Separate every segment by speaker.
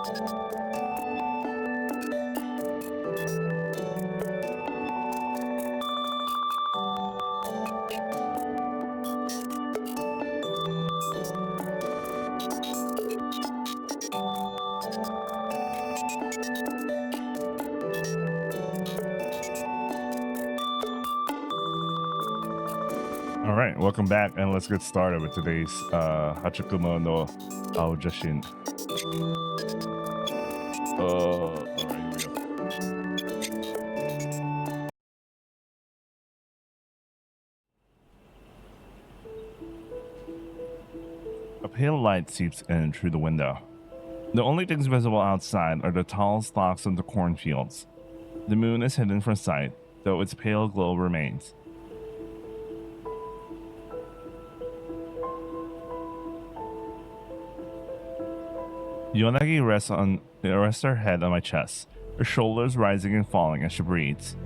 Speaker 1: All right, welcome back, and let's get started with today's Hakuchuumu no Aojashin. All right, here we go. A pale light seeps in through the window. The only things visible outside are the tall stalks of the cornfields. The moon is hidden from sight, though its pale glow remains. Yonagi rests her head on my chest, her shoulders rising and falling as she breathes.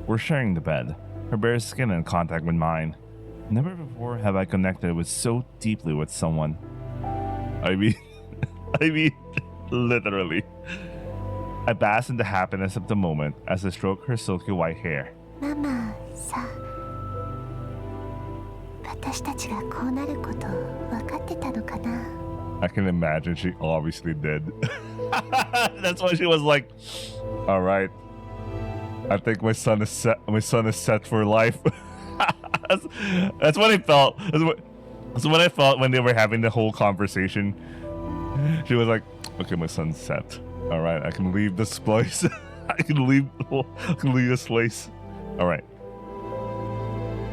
Speaker 1: We're sharing the bed, her bare skin in contact with mine. Never before have I connected with so deeply with someone. I mean, literally. I bask in the happiness of the moment as I stroke her silky white hair.
Speaker 2: Mama, さ、私たちがこうなること分かってたのかな?
Speaker 1: I can imagine she obviously did. That's why she was like, "All right, I think my son is set. My son is set for life." that's what I felt. That's what I felt when they were having the whole conversation. She was like, "Okay, my son's set. All right, I can leave this place. I can leave this place. All right."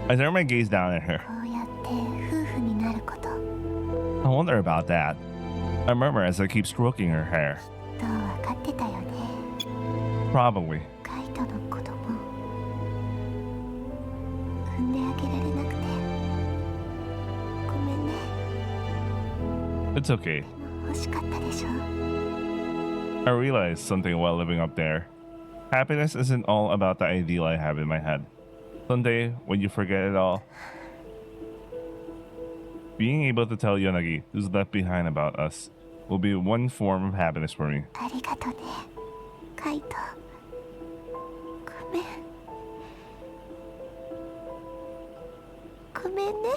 Speaker 1: I turn my gaze down at her.
Speaker 2: こうやって夫婦になること
Speaker 1: I wonder about that. I murmur as I keep stroking her hair.
Speaker 2: と分かってたよね
Speaker 1: Probably.
Speaker 2: カイトの子供産んであげられなくてごめんね
Speaker 1: It's okay.
Speaker 2: 欲しかったでしょ
Speaker 1: I realized something while living up there. Happiness isn't all about the ideal I have in my head. Someday, when you forget it all, being able to tell Yonagi who's left behind about us will be one form of happiness for me.
Speaker 2: ありがとねカイトごめんごめんね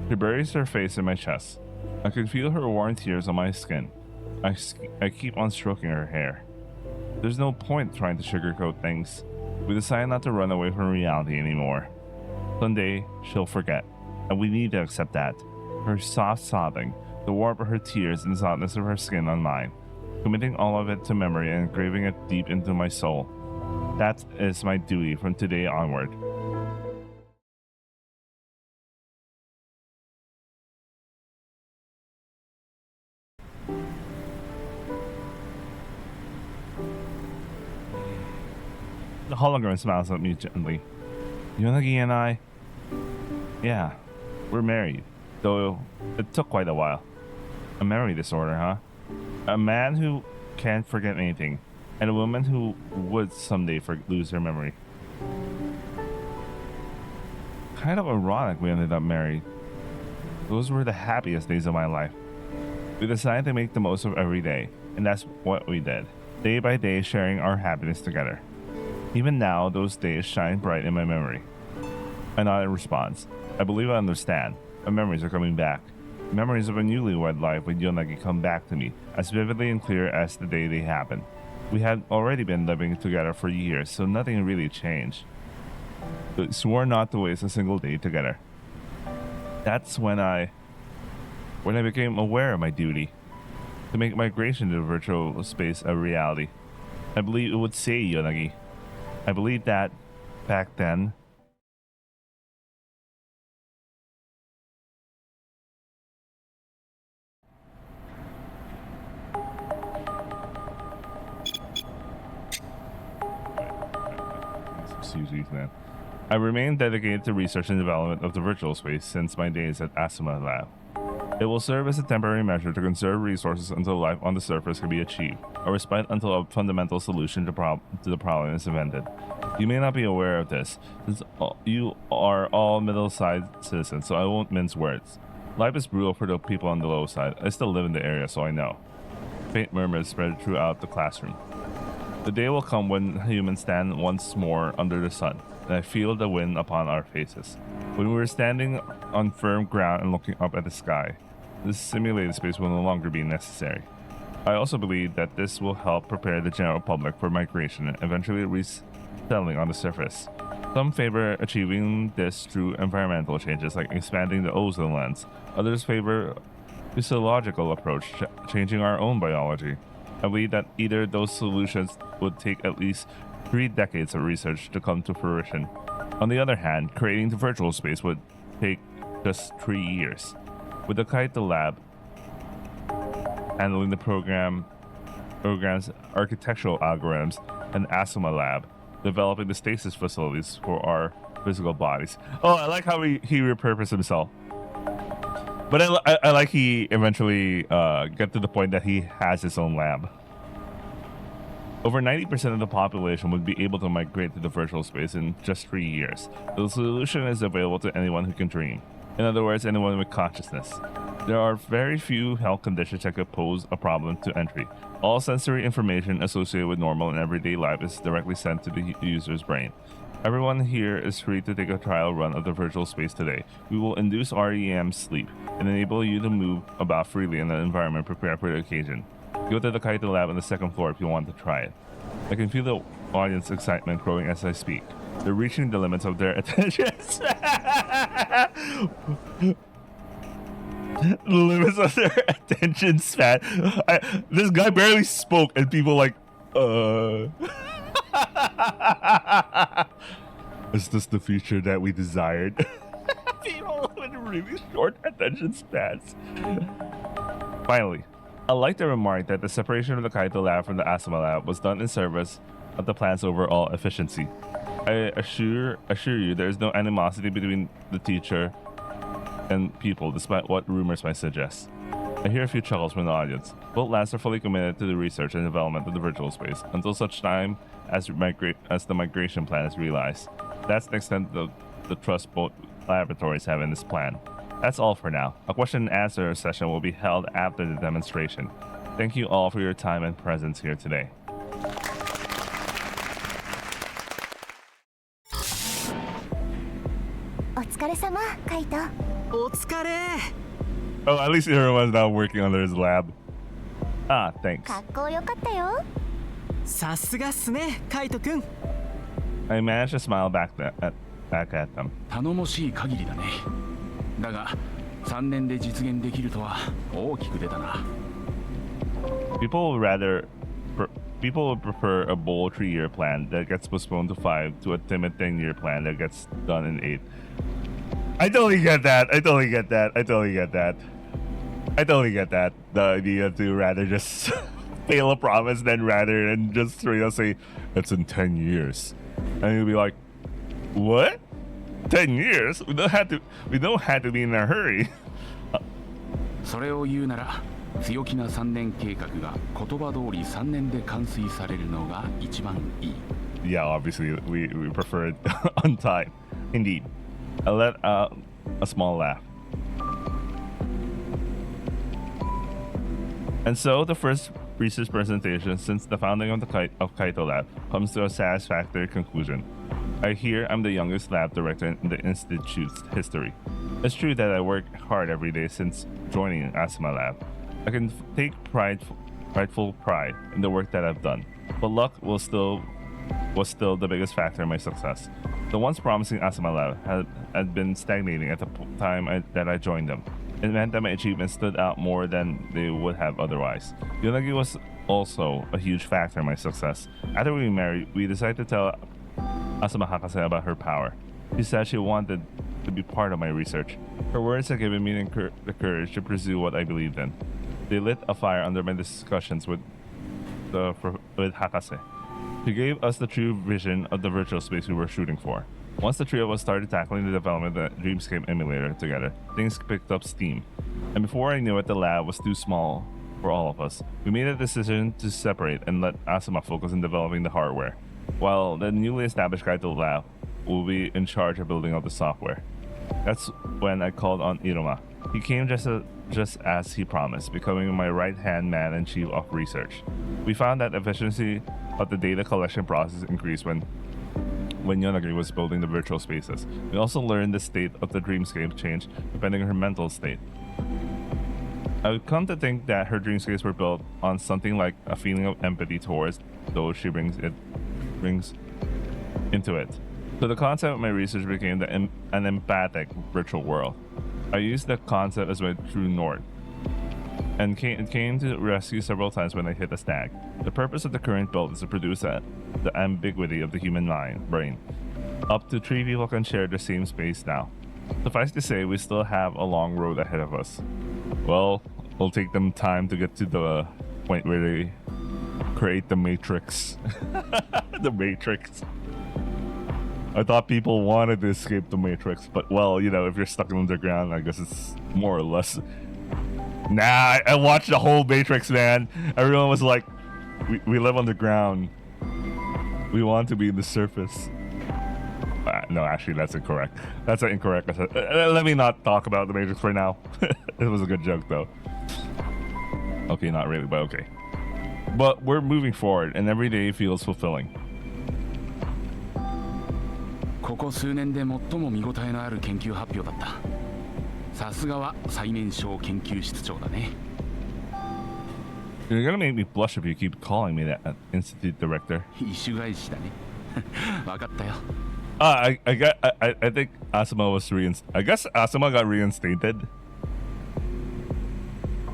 Speaker 1: She buries her face in my chest. I can feel her warm tears on my skin. I keep on stroking her hair. There's no point trying to sugarcoat things. We decide not to run away from reality anymore. Someday, she'll forget, and we need to accept that. Her soft sobbing, the warmth of her tears and the softness of her skin on mine, committing all of it to memory and engraving it deep into my soul. That is my duty from today onward. The hologram smiles at me gently. Yonagi and I, yeah, we're married, though it took quite a while. A memory disorder, huh? A man who can't forget anything, and a woman who would someday lose her memory. Kind of ironic we ended up married. Those were the happiest days of my life. We decided to make the most of every day, and that's what we did, day by day sharing our happiness together. Even now, those days shine bright in my memory. I nod in response. I believe I understand. My memories are coming back. Memories of a newlywed life with Yonagi come back to me, as vividly and clear as the day they happened. We had already been living together for years, so nothing really changed. We swore not to waste a single day together. That's when I became aware of my duty, to make migration to the virtual space a reality. I believe it would say Yonagi. I believed that back then. I remain dedicated to research and development of the virtual space since my days at Asuma Lab. It will serve as a temporary measure to conserve resources until life on the surface can be achieved, a respite until a fundamental solution to the problem is invented. You may not be aware of this, since you are all middle-sized citizens, so I won't mince words. Life is brutal for the people on the low side. I still live in the area, so I know. Faint murmurs spread throughout the classroom. The day will come when humans stand once more under the sun, and I feel the wind upon our faces. When we're standing on firm ground and looking up at the sky, this simulated space will no longer be necessary. I also believe that this will help prepare the general public for migration and eventually resettling on the surface. Some favor achieving this through environmental changes like expanding the ozone lens. Others favor physiological approach, changing our own biology. I believe that either of those solutions would take at least 3 decades of research to come to fruition. On the other hand, creating the virtual space would take just 3 years. With the Kaito Lab handling the program's architectural algorithms and Asuma Lab developing the stasis facilities for our physical bodies. Oh, I like how he repurposed himself. But I like he eventually get to the point that he has his own lab. Over 90% of the population would be able to migrate to the virtual space in just 3 years. The solution is available to anyone who can dream. In other words, anyone with consciousness. There are very few health conditions that could pose a problem to entry. All sensory information associated with normal and everyday life is directly sent to the user's brain. Everyone here is free to take a trial run of the virtual space today. We will induce REM sleep and enable you to move about freely in an environment prepared for the occasion. Go to the Kaito Lab on the 2nd floor if you want to try it. I can feel the audience excitement growing as I speak. They're reaching the limits of their attention the limits of their attention span. This guy barely spoke and people like, Is this the future that we desired? People with really short attention spans. Finally, I'd like to remark that the separation of the Kaito Lab from the Asuma Lab was done in service of the plan's overall efficiency. I assure you there is no animosity between the teacher and people, despite what rumors might suggest. I hear a few chuckles from the audience. Both labs are fully committed to the research and development of the virtual space until such time as the migration plan is realized. That's the extent of the trust both laboratories have in this plan. That's all for now. A question and answer session will be held after the demonstration. Thank you all for your time and presence here today. Oh, at least everyone's now working under his lab. Ah, thanks. I managed to smile back at them.
Speaker 3: 頼もしい限りだね。だが3年で実現できるとは大きく出たな。
Speaker 1: People would prefer a bold 3-year plan that gets postponed to 5 to a timid 10-year plan that gets done in 8. I totally get that. The idea to rather just fail a promise than rather than just say it's in 10 years. And you'll be like, what? 10 years? We don't have to be in a hurry.
Speaker 3: それを言うなら強気な3年計画が言葉通り3年で完遂されるのが一番いい。
Speaker 1: Yeah, obviously we prefer it on time. Indeed. I let out a small laugh. And so the first research presentation since the founding of the Kaito Lab comes to a satisfactory conclusion. I hear I'm the youngest lab director in the institute's history. It's true that I work hard every day since joining Asuma Lab. I can take prideful pride in the work that I've done, but luck was still the biggest factor in my success. The once promising Asuma Lab had been stagnating at the time that I joined them. It meant that my achievements stood out more than they would have otherwise. Yonagi was also a huge factor in my success. After we married, we decided to tell Asuma Hakase about her power. She said she wanted to be part of my research. Her words had given me the courage to pursue what I believed in. They lit a fire under my discussions with Hakase. She gave us the true vision of the virtual space we were shooting for. Once the three of us started tackling the development of the Dreamscape emulator together, things picked up steam. And before I knew it, the lab was too small for all of us. We made a decision to separate and let Asuma focus on developing the hardware, while the newly established Kaito Lab will be in charge of building out the software. That's when I called on Iruma. He came just as he promised, becoming my right-hand man in chief of research. We found that efficiency of the data collection process increased when Yonagi was building the virtual spaces. We also learned the state of the dreamscape changed depending on her mental state. I've come to think that her dreamscapes were built on something like a feeling of empathy towards those she brings into it. So the concept of my research became an empathic virtual world. I used the concept as my true north, and came to rescue several times when I hit a snag. The purpose of the current build is to produce the ambiguity of the human brain. Up to 3 people can share the same space now. Suffice to say, we still have a long road ahead of us. Well, it'll take them time to get to the point where they create the Matrix. The Matrix. I thought people wanted to escape the Matrix, but well, you know, if you're stuck underground, I guess it's more or less. Nah, I watched the whole Matrix, man. Everyone was like, we live underground. We want to be in the surface. No, actually, that's incorrect. That's incorrect. Let me not talk about the Matrix right now. It was a good joke, though. Okay, not really, but okay. But we're moving forward, and every day feels fulfilling.
Speaker 3: ここ数年で最も見応えのある研究発表だった。さすがは最年少研究室長だね。
Speaker 1: You're gonna make me blush if you keep calling me that, Institute Director.
Speaker 3: 意趣返しだね。わかったよ。
Speaker 1: I think Asuma was I guess Asuma got reinstated.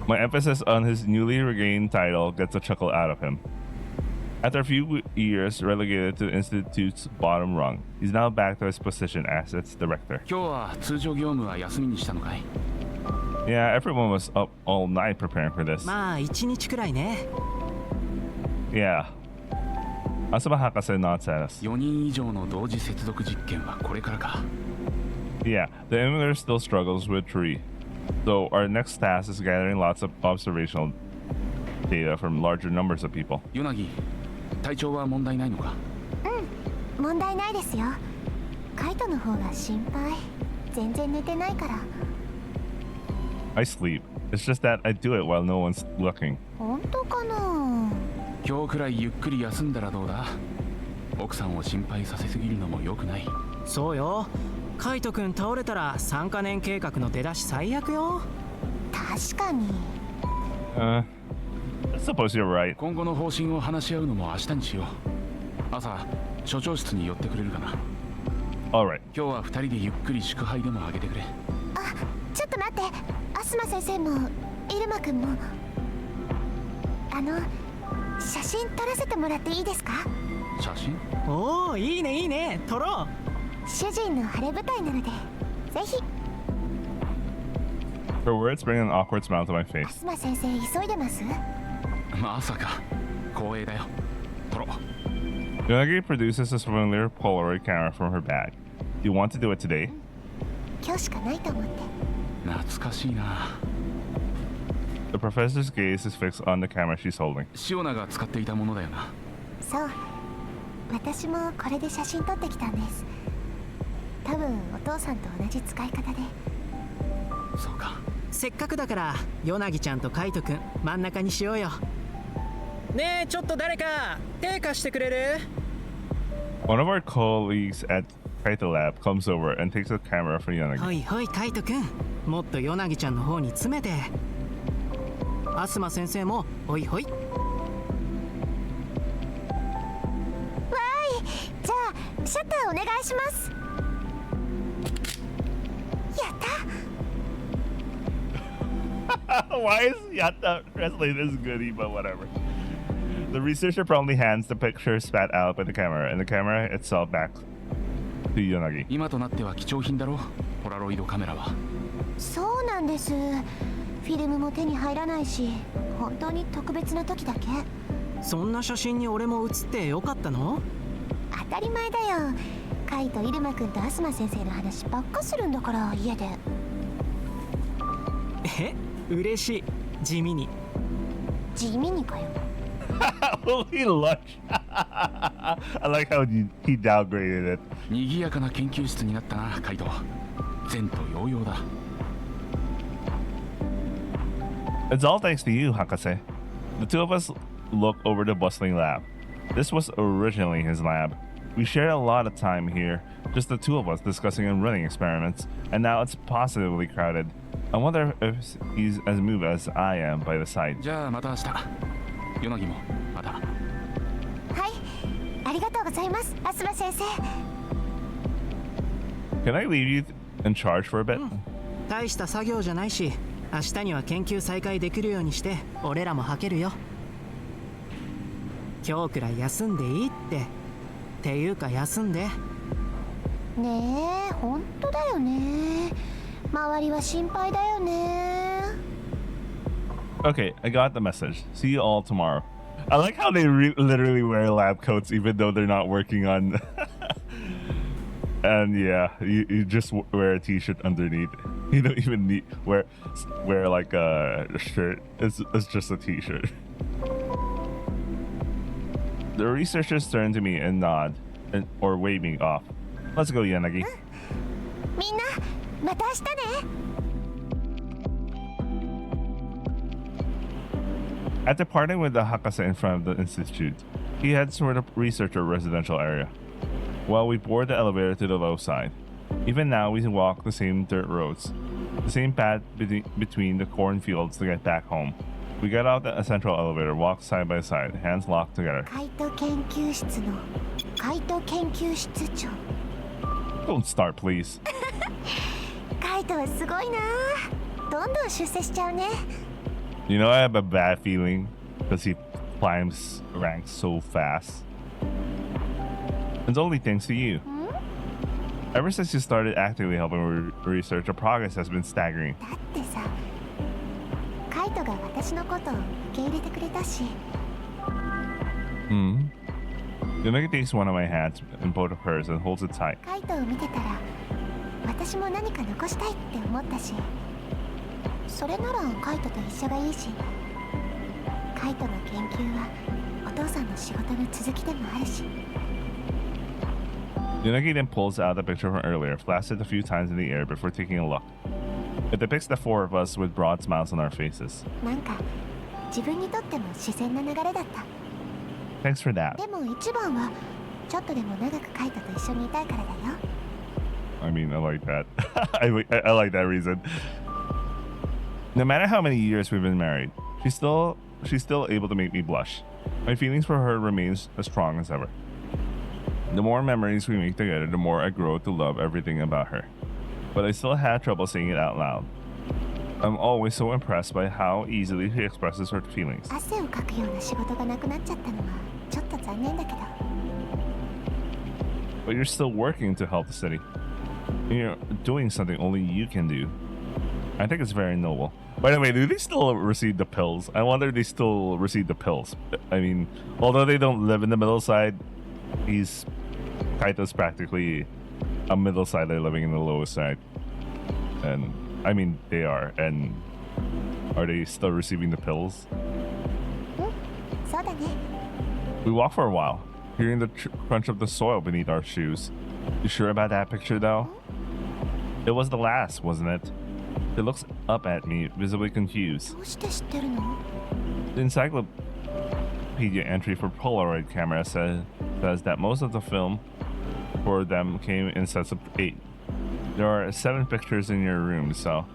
Speaker 1: My emphasis on his newly regained title gets a chuckle out of him. After a few years relegated to the Institute's bottom rung, he's now back to his position as its director.
Speaker 3: 今日は通常業務は休みにしたのかい?
Speaker 1: Yeah, everyone was up all night preparing for this.
Speaker 4: まあ1日くらいね。
Speaker 1: Yeah. Asuma Hakase nods at us.
Speaker 3: 4人以上の同時接続実験はこれからか。
Speaker 1: Yeah, the emulator still struggles with tree. So our next task is gathering lots of observational data from larger numbers of people.
Speaker 3: ヨナギ、体調は問題ないのか？
Speaker 2: うん、問題ないですよ。カイトの方が心配。全然寝てないから。
Speaker 1: I sleep. It's just that I do it while no one's looking.
Speaker 2: 本当かな？
Speaker 3: 今日くらいゆっくり休んだらどうだ？奥さんを心配させすぎるのも良くない。
Speaker 4: そうよ。カイト君倒れたら3カ年計画の出だし最悪よ。
Speaker 2: 確かに。
Speaker 1: I suppose you're right.
Speaker 3: 今後の方針を話し合うのも明日にしよう。朝、所長室に寄ってくれるかな。
Speaker 1: Alright.
Speaker 3: 今日は2人でゆっくり祝杯でもあげてくれ。
Speaker 2: あ、ちょっと待って。アスマ先生もイルマくんも。写真撮らせてもらっていいですか？
Speaker 3: 写真？
Speaker 4: おお、いいねいいね、撮ろう。
Speaker 2: 主人の晴れ舞台なので、ぜひ。
Speaker 1: Her words bring an awkward smile to my face.
Speaker 2: アスマ先生急いでます？
Speaker 3: まさか光栄だよ。撮ろう。
Speaker 1: Yonagi produces a familiar Polaroid camera from her bag. You want to do it today?
Speaker 2: 今日しかないと思って。
Speaker 3: 懐かしいな。
Speaker 1: The professor's gaze is fixed on the camera she's holding.
Speaker 3: シオナが使っていたものだよな。
Speaker 2: そう。私もこれで写真撮ってきたんです。多分お父さんと同じ使い方で。
Speaker 3: そうか。
Speaker 4: せっかくだからヨナギちゃんとカイト君真ん中にしようよ。ねえちょっと誰か手貸してくれる？
Speaker 1: One of our colleagues at Kaito Lab comes over and takes a camera from Yonagi.
Speaker 4: ほいほいカイト君、もっとヨナギちゃんの方に詰めて。アスマ先生もほいほい。わ
Speaker 2: ーい、じゃあシャッターお願いします。やった。
Speaker 1: Why is Yatta translated as goody, but whatever. The researcher promptly hands the picture spat out by the camera, and the camera itself back to Yonagi.
Speaker 3: 今となっては貴重品だろ、ポラロイドカメラは。
Speaker 2: そうなんです。フィルムも手に入らないし、本当に特別な時だけ。
Speaker 4: そんな写真に俺も写ってよかったの？
Speaker 2: 当たり前だよ。カイとイルマくんとアスマ先生の話ばっかするんだから家で。
Speaker 4: 嬉しい。地味に。
Speaker 2: 地味にかよ。
Speaker 1: Holy lunch. I like how he downgraded it.
Speaker 3: 賑やかな研究室になったな、カイト。前途洋々だ。
Speaker 1: It's all thanks to you, Hakase. The two of us look over the bustling lab. This was originally his lab. We shared a lot of time here, just the two of us discussing and running experiments, and now it's positively crowded. I wonder if he's as moved as I am by the sight.
Speaker 3: じゃあまた明日。ヨナギもまた。
Speaker 2: はい、ありがとうございます、アスマ先生。
Speaker 1: Can I leave you in charge for a bit?
Speaker 4: 大した作業じゃないし、明日には研究再開できるようにして俺らもはけるよ。今日くらい休んでいいっていうか休んで。
Speaker 2: ねえ、本当だよね。周りは心配だよね。
Speaker 1: Okay, I got the message. See you all tomorrow. I like how they literally wear lab coats even though they're not working on. And yeah, you just wear a t-shirt underneath. You don't even need wear like a shirt. It's just a t-shirt. The researchers turn to me and nod or wave me off. Let's go, Yanagi.
Speaker 2: みんな、また明日ね。
Speaker 1: After parting with the Hakase in front of the institute, he heads toward the researcher residential area, while we board the elevator to the low side. Even now, we walk the same dirt roads, the same path between the cornfields to get back home. We get out the central elevator, walk side by side, hands locked together.
Speaker 2: カイト研究室のカイト研究室長。
Speaker 1: Don't start, please.
Speaker 2: カイトはすごいな。どんどん出世しちゃうね。
Speaker 1: You know, I have a bad feeling because he climbs ranks so fast. It's only thanks to you. Ever since you started actively helping research, our progress has been staggering.
Speaker 2: だってさ、カイトが私のことを受け入れてくれたし。
Speaker 1: Yanagi takes one of my hands in both of hers and holds it tight.
Speaker 2: カイトを見てたら、私も何か残したいって思ったし。それならカイトと一緒がいいし。カイトの研究はお父さんの仕事の続きでもあるし。
Speaker 1: Yanagi then pulls out the picture from earlier, flashes it a few times in the air before taking a look. It depicts the four of us with broad smiles on our faces.
Speaker 2: なんか自分にとっても自然な流れだった。
Speaker 1: Thanks for that.
Speaker 2: でも一番はちょっとでも長くカイトと一緒にいたいからだよ。
Speaker 1: I mean, I like that. I like that reason. No matter how many years we've been married, she's still able to make me blush. My feelings for her remains as strong as ever. The more memories we make together, the more I grow to love everything about her. But I still had trouble saying it out loud. I'm always so impressed by how easily she expresses her feelings.
Speaker 2: 汗をかくような仕事がなくなっちゃったのはちょっと残念だけど。
Speaker 1: But you're still working to help the city. And you're doing something only you can do. I think it's very noble. By the way, do they still receive the pills? I wonder if they still receive the pills. I mean, although they don't live in the middle side, Kaito's practically a middle sider living in the lowest side. And I mean, they are. And are they still receiving the pills?
Speaker 2: そうだね。
Speaker 1: We walk for a while, hearing the crunch of the soil beneath our shoes. You sure about that picture, though? It was the last, wasn't it? It looks up at me, visibly confused.
Speaker 2: どうして知ってるの？
Speaker 1: The encyclopedia entry for Polaroid camera says that most of the film for them came in sets of 8. There are 7 pictures in your room, so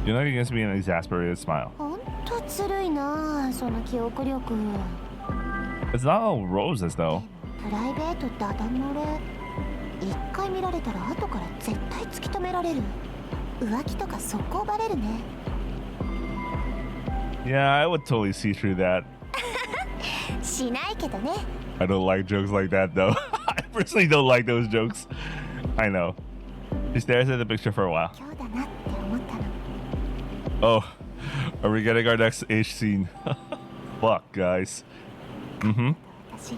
Speaker 1: Yanagi gives me an exasperated smile.
Speaker 2: ほんとずるいな、その記憶力。
Speaker 1: It's not all roses, though.
Speaker 2: プライベートってダダ漏れ。一回見られたら後から絶対突き止められる。浮気とか速攻バレるね。
Speaker 1: Yeah, I would totally see through that.
Speaker 2: しないけどね。
Speaker 1: I don't like jokes like that, though. I personally don't like those jokes. I know. She stares at the picture for a while.
Speaker 2: 今日だなって思ったの。
Speaker 1: Oh, are we getting our next H scene? Fuck, guys.
Speaker 2: 私、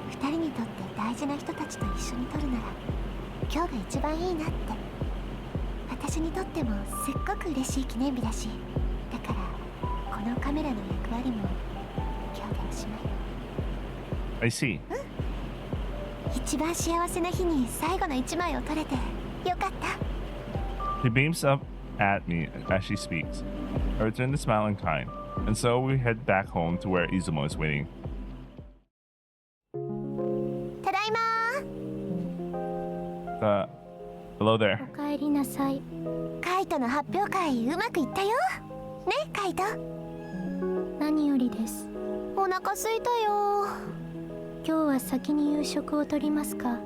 Speaker 2: 二人にとって大事な人たちと一緒に撮るなら今日が一番いいなって。私にとってもすっごく嬉しい記念日だし、だからこのカメラの役割も今日でおしまい。
Speaker 1: I see.
Speaker 2: 一番幸せな日に最後の一枚を撮れてよかった。
Speaker 1: He beams up at me as she speaks. I return the smile in kind, and so we head back home to where Izumo is waiting.
Speaker 2: ただいま
Speaker 1: Hello there.
Speaker 2: おかえりなさい。カイトの発表会うまくいったよ。ね、カイト。何よりです。お腹空いたよ。今日は先に夕食をとりますか？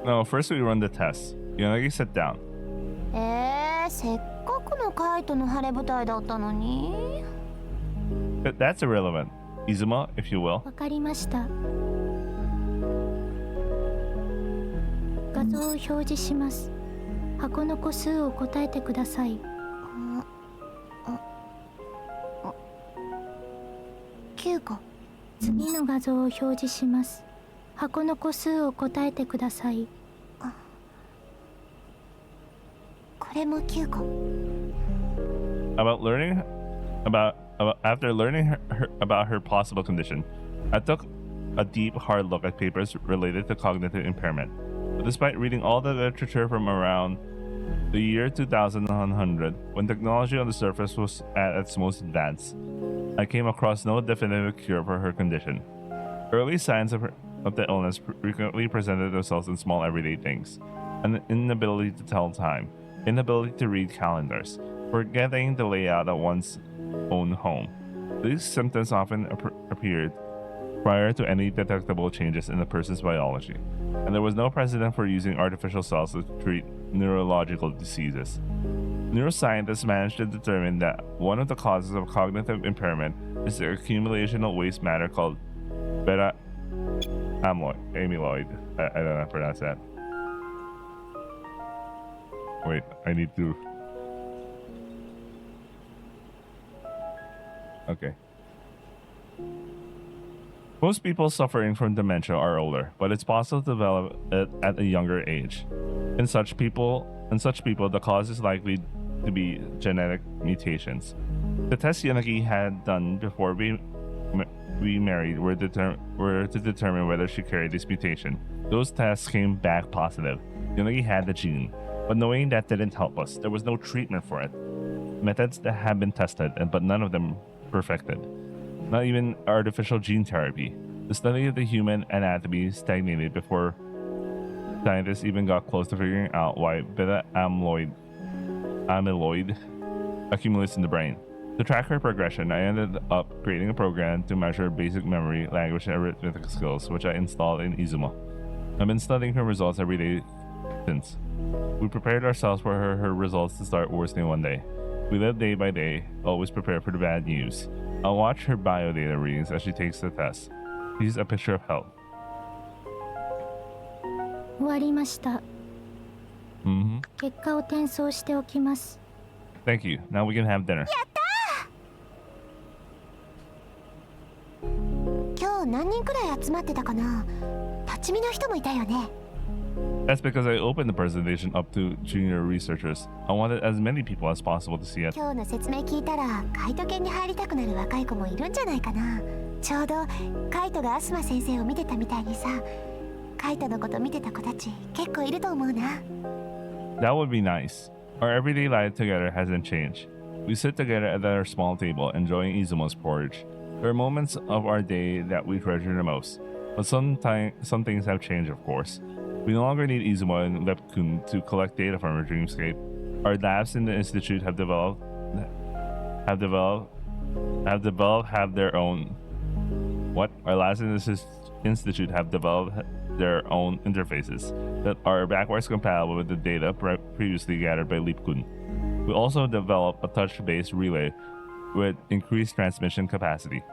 Speaker 1: No, first we run the test. Yanagi, sit down.
Speaker 2: せっかくのカイトの晴れ舞台だったのに。
Speaker 1: But that's irrelevant. Izumo, if you will.
Speaker 2: わかりました。画像を表示します。箱の個数を答えてください。9個。次の画像を表示します。箱の個数を答えてください。これも9個。
Speaker 1: After learning about her possible condition, I took a deep, hard look at papers related to cognitive impairment. But despite reading all the literature from around the year 2100, when technology on the surface was at its most advanced, I came across no definitive cure for her condition. Early signs of the illness frequently presented themselves in small everyday things: an inability to tell time, inability to read calendars, forgetting the layout of one's own home. These symptoms often appeared prior to any detectable changes in a person's biology, and there was no precedent for using artificial cells to treat neurological diseases. Neuroscientists managed to determine that one of the causes of cognitive impairment is the accumulation of waste matter called beta amyloid. I don't know how to pronounce that. Wait, I need to. Okay. Most people suffering from dementia are older, but it's possible to develop it at a younger age. In such people, the cause is likely to be genetic mutations. The tests Yanagi had done before we married were to determine whether she carried this mutation. Those tests came back positive. Yanagi had the gene, but knowing that didn't help us. There was no treatment for it. Methods that have been tested, but none of them perfected. Not even artificial gene therapy. The study of the human anatomy stagnated before scientists even got close to figuring out why beta amyloid accumulates in the brain. To track her progression, I ended up creating a program to measure basic memory, language, and arithmetic skills, which I installed in Izumo. I've been studying her results every day since. We prepared ourselves for her results to start worsening one day. We live day by day, always prepared for the bad news. I'll watch her biodata readings as she takes the test. She's a picture of health.
Speaker 2: 終わりました。
Speaker 1: Mm-hmm.
Speaker 2: 結果を転送しておきます。
Speaker 1: Thank you. Now we can have dinner.
Speaker 2: 今日何人くらい集まってたかな。立ち見の人もいたよね。
Speaker 1: That's because I opened the presentation up to junior researchers. I wanted as many people as possible to see it.
Speaker 2: 今日の説明聞いたらカイト犬に入りたくなる若い子もいるんじゃないかな。ちょうどカイトがアスマ先生を見てたみたいにさ、カイトのこと見てた子たち結構いると思うな。
Speaker 1: That would be nice. Our everyday life together hasn't changed. We sit together at our small table enjoying Izumo's porridge. There are moments of our day that we treasure the most. But some things have changed, of course. We no longer need Izumo and Lepkun to collect data from our dreamscape. Our labs in the institute have their own. What? Our labs in this institute have developed their own interfaces that are backwards compatible with the data previously gathered by Lepkun. We also developed a touch-based relay with increased transmission capacity.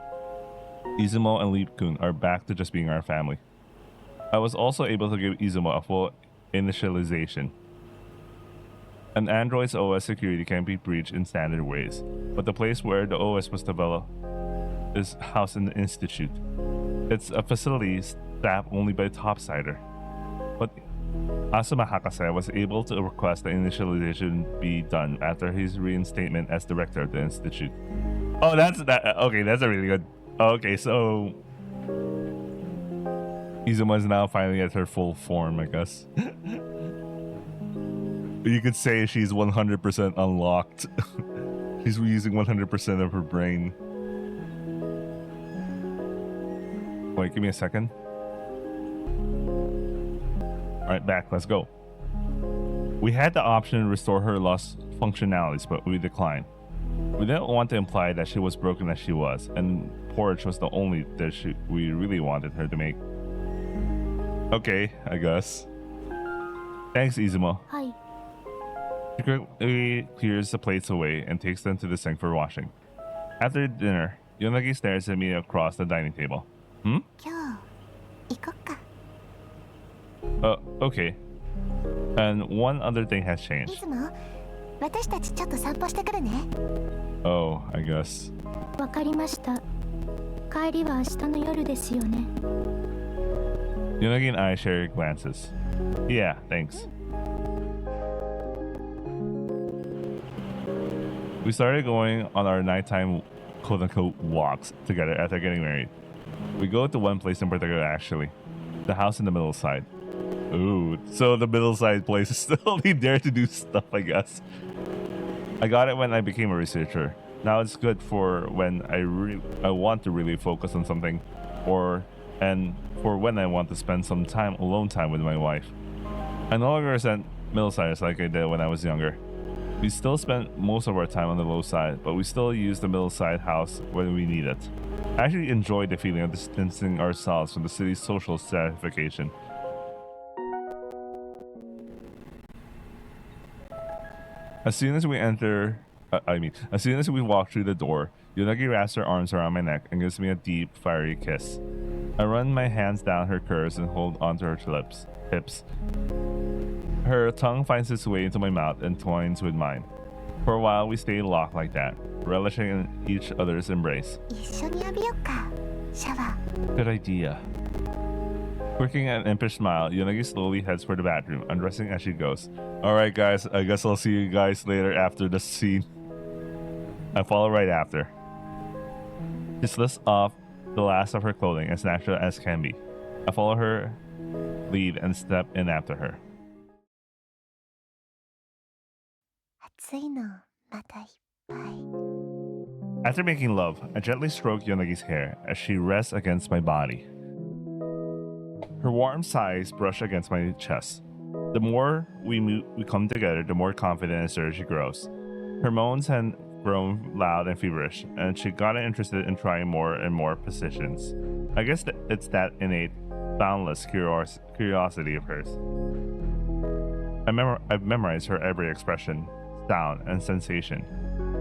Speaker 1: Izumo and Lepkun are back to just being our family. I was also able to give Izumo a full initialization. An android's OS security can be breached in standard ways, but the place where the OS was developed is housed in the Institute. It's a facility staffed only by Topsider. But Asuma Hakase was able to request the initialization be done after his reinstatement as director of the Institute. Oh, that's a really good. Okay, so Izumo is now finally at her full form, I guess. You could say she's 100% unlocked. She's using 100% of her brain. Wait, give me a second. Alright, back. Let's go. We had the option to restore her lost functionalities, but we declined. We didn't want to imply that she was broken as she was, and porridge was the only dish we really wanted her to make. Okay, I guess. Thanks, Izumo.
Speaker 2: はい。
Speaker 1: She quickly clears the plates away and takes them to the sink for washing. After dinner, Yonagi stares at me across the dining table.
Speaker 2: 今日行こっか。
Speaker 1: Okay. And one other thing has
Speaker 2: い
Speaker 1: changed.
Speaker 2: つも私たちちょっと散歩してくるね。
Speaker 1: Oh, I guess.
Speaker 2: わかりました。帰りは明日の夜ですよね。
Speaker 1: Yonagi and I share glances. Yeah, thanks. We started going on our nighttime quote-unquote walks together after getting married. We go to one place in particular, actually. The house in the middle side. Ooh, so the middle side place is still only there to do stuff, I guess. I got it when I became a researcher. Now it's good for when I want to really focus on something, and for when I want to spend some alone time with my wife. I no longer resent middle sides like I did when I was younger. We still spend most of our time on the low side, but we still use the middle side house when we need it. I actually enjoy the feeling of distancing ourselves from the city's social stratification. As soon as we walk through the door, Yonagi wraps her arms around my neck and gives me a deep, fiery kiss. I run my hands down her curves and hold onto her hips. Her tongue finds its way into my mouth and twines with mine. For a while, we stay locked like that, relishing in each other's embrace.
Speaker 2: 一緒に浴びよっか。シャワー。
Speaker 1: Good idea. Quirking an impish smile, Yonagi slowly heads for the bathroom, undressing as she goes. Alright guys, I guess I'll see you guys later after the scene. I follow right after. She slips off the last of her clothing as natural as can be. I follow her lead and step in after her.
Speaker 2: 暑いのまたいっぱい。
Speaker 1: After making love, I gently stroke Yonagi's hair as she rests against my body. Her warm sighs brush against my chest. The more we come together, the more confident and sure she grows. Her moans had grown loud and feverish, and she got interested in trying more and more positions. I guess it's that innate, boundless curiosity of hers. I've memorized her every expression, sound, and sensation.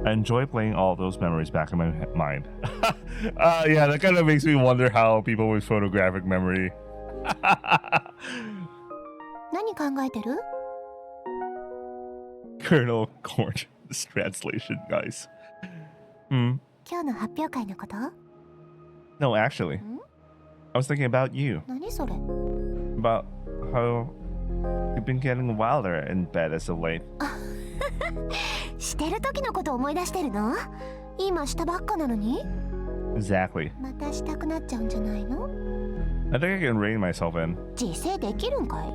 Speaker 1: I enjoy playing all those memories back in my mind. Yeah, that kind of makes me wonder how people with photographic memory.
Speaker 2: 何考えてる？
Speaker 1: Colonel Corn. This translation, guys.
Speaker 2: 今日の発表会のこと？
Speaker 1: No, actually. I was thinking about you.
Speaker 2: 何それ？
Speaker 1: About how you've been getting wilder in bed as of late.
Speaker 2: してる時のこと思い出してるの？今したばっかなのに？
Speaker 1: Exactly.
Speaker 2: またしたくなっちゃうんじゃないの？
Speaker 1: I think I can rein myself in.
Speaker 2: 自制できるんかい？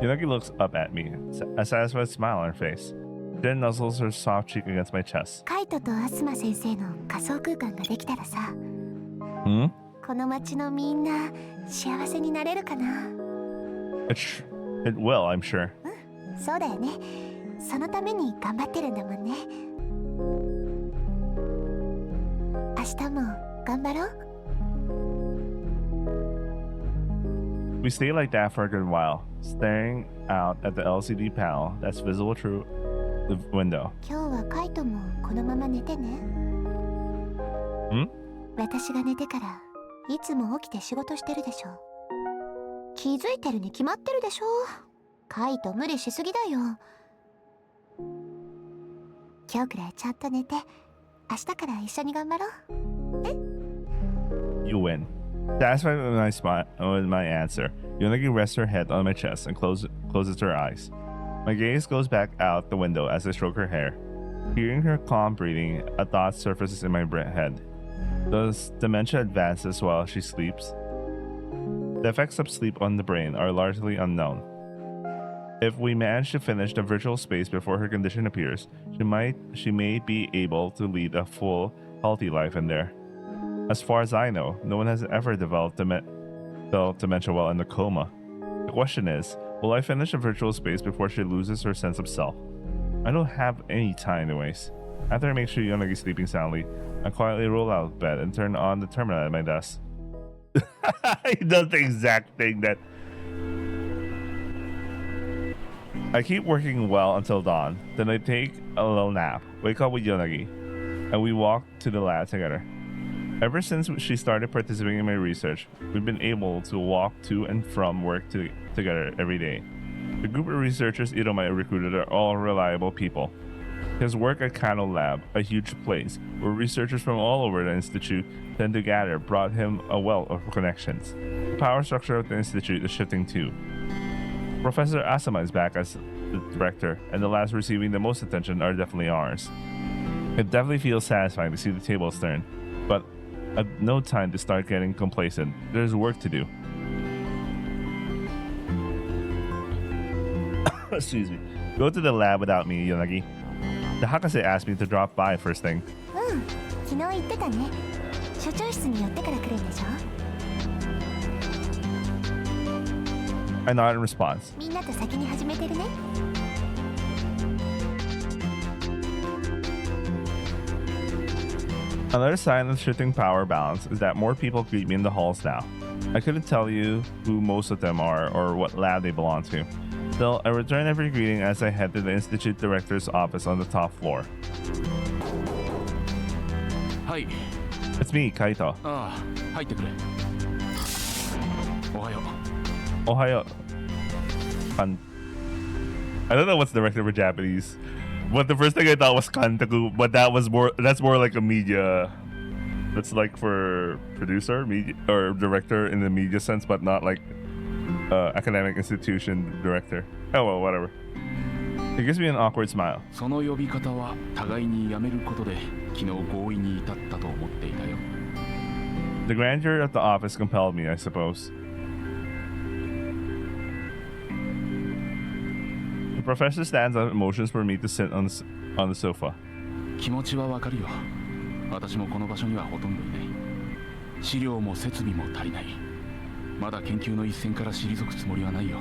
Speaker 1: Yonagi looks up at me, a satisfied smile on her face. Then nuzzles her soft cheek against my chest.
Speaker 2: カイトとアスマ先生の仮想空間ができたらさ、
Speaker 1: Hmm?
Speaker 2: この街のみんな幸せになれるかな？
Speaker 1: It will, I'm sure.
Speaker 2: そうだよね。そのために頑張ってるんだもんね。明日も頑張ろう。
Speaker 1: We stay like that for a good while, staring out at the LCD panel that's visible through the window.
Speaker 2: 今日はカイトもこのまま寝てね。
Speaker 1: ん？
Speaker 2: 私が寝てからいつも起きて仕事してるでしょ。気づいてるに決まってるでしょ。カイト無理しすぎだよ。今日くらいちゃんと寝て、明日から一緒に頑張ろう。
Speaker 1: You win. Satisfied with my answer, Yonagi rests her head on my chest and closes her eyes. My gaze goes back out the window as I stroke her hair. Hearing her calm breathing, a thought surfaces in my head. Does dementia advance while she sleeps? The effects of sleep on the brain are largely unknown. If we manage to finish the virtual space before her condition appears, she may be able to lead a full, healthy life in there. As far as I know, no one has ever developed dementia while in a coma. The question is, will I finish the virtual space before she loses her sense of self? I don't have any time to waste. After I make sure Yonagi is sleeping soundly, I quietly roll out of bed and turn on the terminal at my desk. He does the exact thing that... I keep working well until dawn, then I take a little nap, wake up with Yonagi, and we walk to the lab together. Ever since she started participating in my research, we've been able to walk to and from work together every day. The group of researchers Iroma recruited are all reliable people. His work at Kano Lab, a huge place where researchers from all over the institute tend to gather, brought him a wealth of connections. The power structure of the institute is shifting too. Professor Asama is back as the director, and the labs receiving the most attention are definitely ours. It definitely feels satisfying to see the tables turn, but I've no time to start getting complacent. There's work to do. Excuse me. Go to the lab without me, Yonagi. The Hakase asked me to drop by first thing.
Speaker 2: 昨日言ってたね。所長室に寄ってから来るんでしょ。
Speaker 1: I nod in response.
Speaker 2: みんなと先に始めてるね。
Speaker 1: Another sign of shifting power balance is that more people greet me in the halls now. I couldn't tell you who most of them are or what lab they belong to. Still, I return every greeting as I head to the Institute Director's office on the top floor.
Speaker 3: Hi.
Speaker 1: It's me, Kaito.
Speaker 3: ああ、入ってくれ。おはよう。
Speaker 1: Ohayo. I don't know what's director for Japanese. But the first thing I thought was Kantaku, but that's more like a media. That's like for producer, media, or director in the media sense, but not like academic institution director. Oh well, whatever. It gives me an awkward smile.
Speaker 3: その呼び方は互いにやめることで昨日合意に至ったと思っていたよ。
Speaker 1: The grandeur of the office compelled me, I suppose. The professor stands up and motions for me to sit on the sofa.
Speaker 3: 気持ちはわかるよ。私もこの場所にはほとんどいない。資料も設備も足りない。まだ研究の一線から退くつもりはないよ。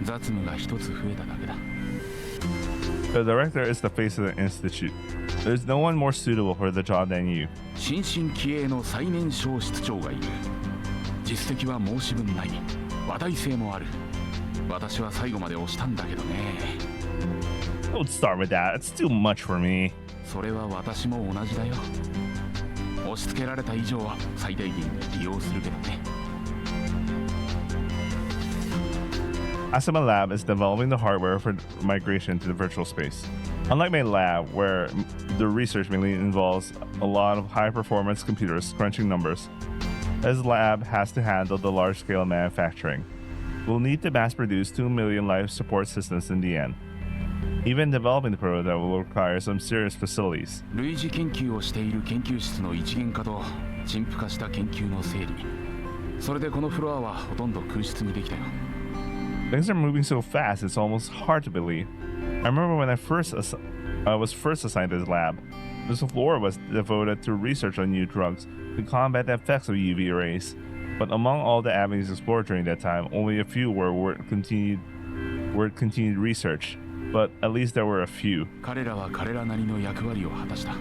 Speaker 3: 雑務が一つ増えただけだ。
Speaker 1: The director is the face of the institute. There's no one more suitable for the job than you.
Speaker 3: 新進気鋭の最年少室長がいる。実績は申し分ない。話題性もある。私は最後まで押したんだけどね。
Speaker 1: Don't start with that. It's too much for me.
Speaker 3: それは私も同じだよ。押し付けられた以上は最大限に利用するけどね。
Speaker 1: Asama Lab is developing the hardware for migration to the virtual space. Unlike my lab, where the research mainly involves a lot of high-performance computers crunching numbers, this lab has to handle the large-scale manufacturing. We'll need to mass-produce 2 million life support systems in the end. Even developing the prototype will require some serious facilities.
Speaker 3: 類似研究をしている研究室の一元化と陳腐化した研究の整理。それでこのフロアはほとんど空室にできたよ。
Speaker 1: Things are moving so fast, it's almost hard to believe. I remember when I was first assigned to this lab. This floor was devoted to research on new drugs to combat the effects of UV rays. But among all the avenues explored during that time, only a few were continued research. But at least there were a few.
Speaker 3: 彼らは彼らなりの役割を果たした。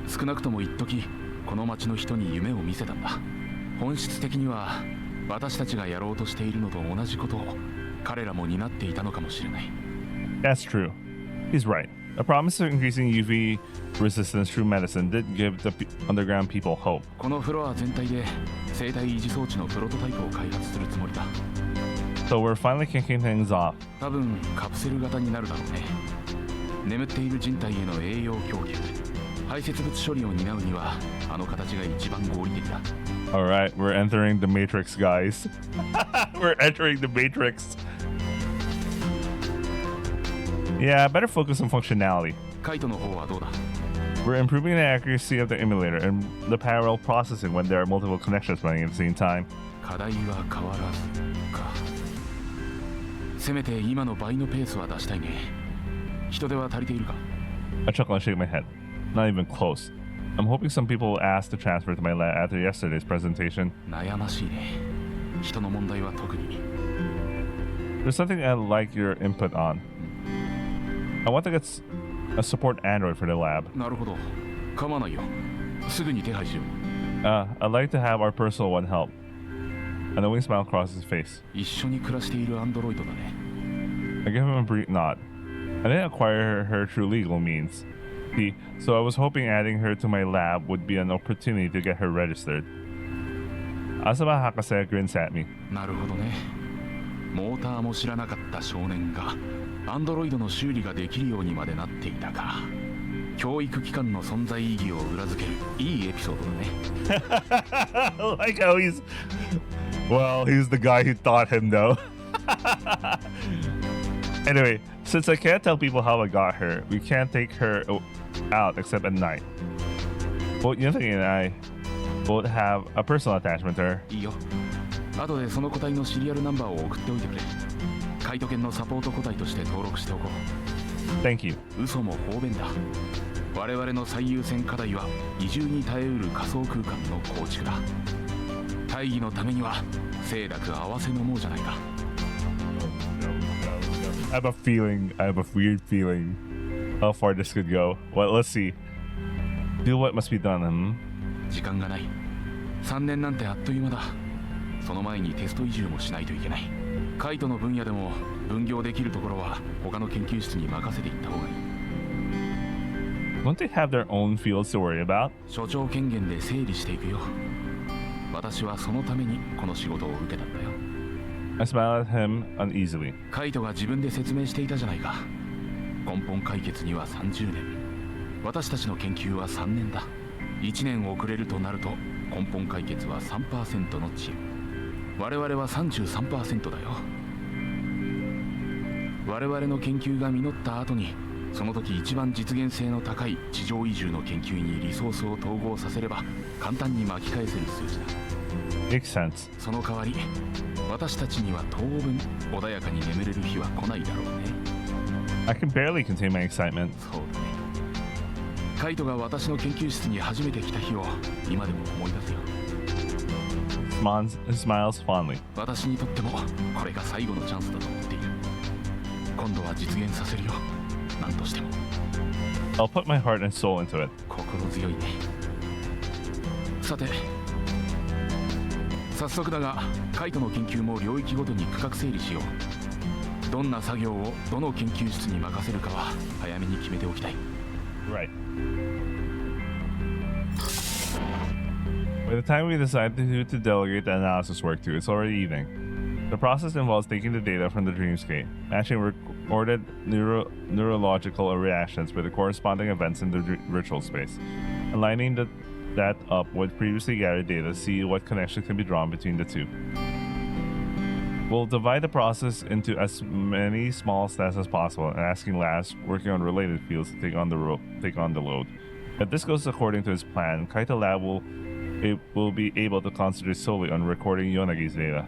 Speaker 3: 少なくとも一時この町の人に夢を見せたんだ。本質的には私たちがやろうとしているのと同じことを彼らも担っていたのかもしれない。
Speaker 1: That's true. He's right. The promise of increasing UV resistance through medicine did give the underground people hope.
Speaker 3: このフロア全体で生体維持装置のプロトタイプを開発するつもりだ。
Speaker 1: So we're finally kicking things off.
Speaker 3: 多分カプセル型になるだろうね。眠っている人体への栄養供給、排泄物処理を担うにはあの形が一番合理的だ。
Speaker 1: Alright, we're entering the Matrix, guys. We're entering the Matrix. Yeah, better focus on functionality.
Speaker 3: カイトの方はどうだ？
Speaker 1: We're improving the accuracy of the emulator and the parallel processing when there are multiple connections running at the same time.
Speaker 3: 課題は変わらずか。せめて今の倍のペースは出したいね。人手は足りているか？
Speaker 1: I chuckle and shake my head. Not even close. I'm hoping some people will ask to transfer to my lab after yesterday's presentation.
Speaker 3: 悩ましいね。人の問題は特に。
Speaker 1: There's something I'd like your input on. I want to get a support android for the lab.
Speaker 3: なるほど。構わないよ。すぐに手配しよう。
Speaker 1: I'd like to have our personal one help. A knowing smile crosses his face.
Speaker 3: 一緒に暮らしているアンドロイドだね。
Speaker 1: I give him a brief nod. I didn't acquire her through legal means. So I was hoping adding her to my lab would be an opportunity to get her registered. Asama Hakase grins at me.
Speaker 3: なるほどね。モーターも知らなかった少年がアンドロイドの修理ができるようにまでなっていたか。教育機関の存在意義を裏付けるいいエピソードだね。
Speaker 1: Like how well, he's the guy who taught him though. Anyway, since I can't tell people how I got her, we can't take her out except at night. Both Yunfei and I both have a personal attachment to her.
Speaker 3: いいよ。後でその個体のシリアルナンバーを送っておいてくれ。カイト犬のサポート個体として登録しておこう。
Speaker 1: Thank you.
Speaker 3: 嘘も方便だ。我々の最優先課題は移住に耐えうる仮想空間の構築だ。大義のためには清濁合わせのもうじゃないか。
Speaker 1: I have a weird feeling how far this could go. Well, let's see. Do what must be done.
Speaker 3: 時間がない。3年なんてあっという間だ。その前にテスト移住もしないといけない。カイトの分野でも分業できるところは他の研究室に任せていった方がいい。
Speaker 1: Won't they have their own fields to worry about?
Speaker 3: 所長権限で整理していくよ。私はそのためにこの仕事を受けたんだよ。
Speaker 1: I smile at him uneasily.
Speaker 3: カイトが自分で説明していたじゃないか。根本解決には30年。私たちの研究は3年だ。1年遅れるとなると根本解決は 3% の遅延。我々は 33% だよ。我々の研究が実った後にその時一番実現性の高い地上移住の研究にリソースを統合させれば簡単に巻き返せる数字だ。
Speaker 1: Makes sense.
Speaker 3: その代わり私たちには当分穏やかに眠れる日は来ないだろうね。
Speaker 1: I can barely contain my excitement.
Speaker 3: そうだね。カイトが私の研究室に初めて来た日を今でも思い出すよ。
Speaker 1: Smiles fondly.
Speaker 3: 私にとってもこれが最後のチャンスだと思っている。今度は実現させるよ。何としても。
Speaker 1: I'll put my heart and soul into it.
Speaker 3: 心強いね。さて、早速だがカイトの研究も領域ごとに区画整理しよう。どんな作業をどの研究室に任せるかは早めに決めておきたい。
Speaker 1: Right. By the time we decide who to delegate the analysis work to, it's already evening. The process involves taking the data from the dreamscape, matching recorded neurological reactions with the corresponding events in the ritual space, and lining that up with previously gathered data to see what connection can be drawn between the two. We'll divide the process into as many small steps as possible and asking labs working on related fields to take on the load. If this goes according to his plan, Kaito Lab will be able to concentrate solely on recording Yonagi's data.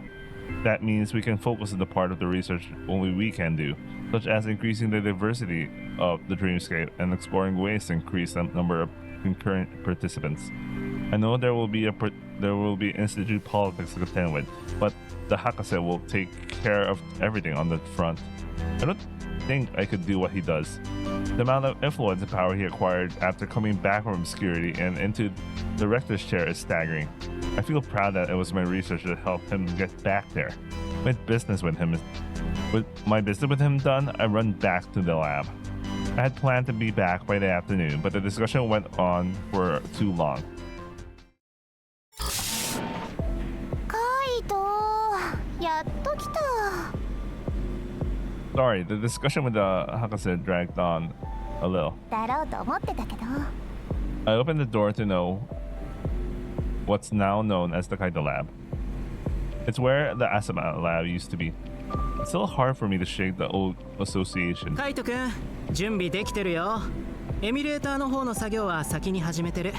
Speaker 1: That means we can focus on the part of the research only we can do, such as increasing the diversity of the dreamscape and exploring ways to increase the number of concurrent participants. I know there will be institute politics to contend with, but the Hakase will take care of everything on the front. I don't think I could do what he does. The amount of influence and power he acquired after coming back from obscurity and into the rector's chair is staggering. I feel proud that it was my research that helped him get back there. With my business with him done, I run back to the lab. I had planned to be back by the afternoon, but the discussion went on for too long.
Speaker 2: カイト、やっと来た。
Speaker 1: Sorry, the discussion with the Hakase dragged on a little.
Speaker 2: だろうと思ってたけど。
Speaker 1: I opened the door to know what's now known as the Kaito Lab. It's where the Asama Lab used to be. It's still hard for me to shake the old association.
Speaker 4: カイト君、準備できてるよ。エミュレーターの方の作業は先に始めてる。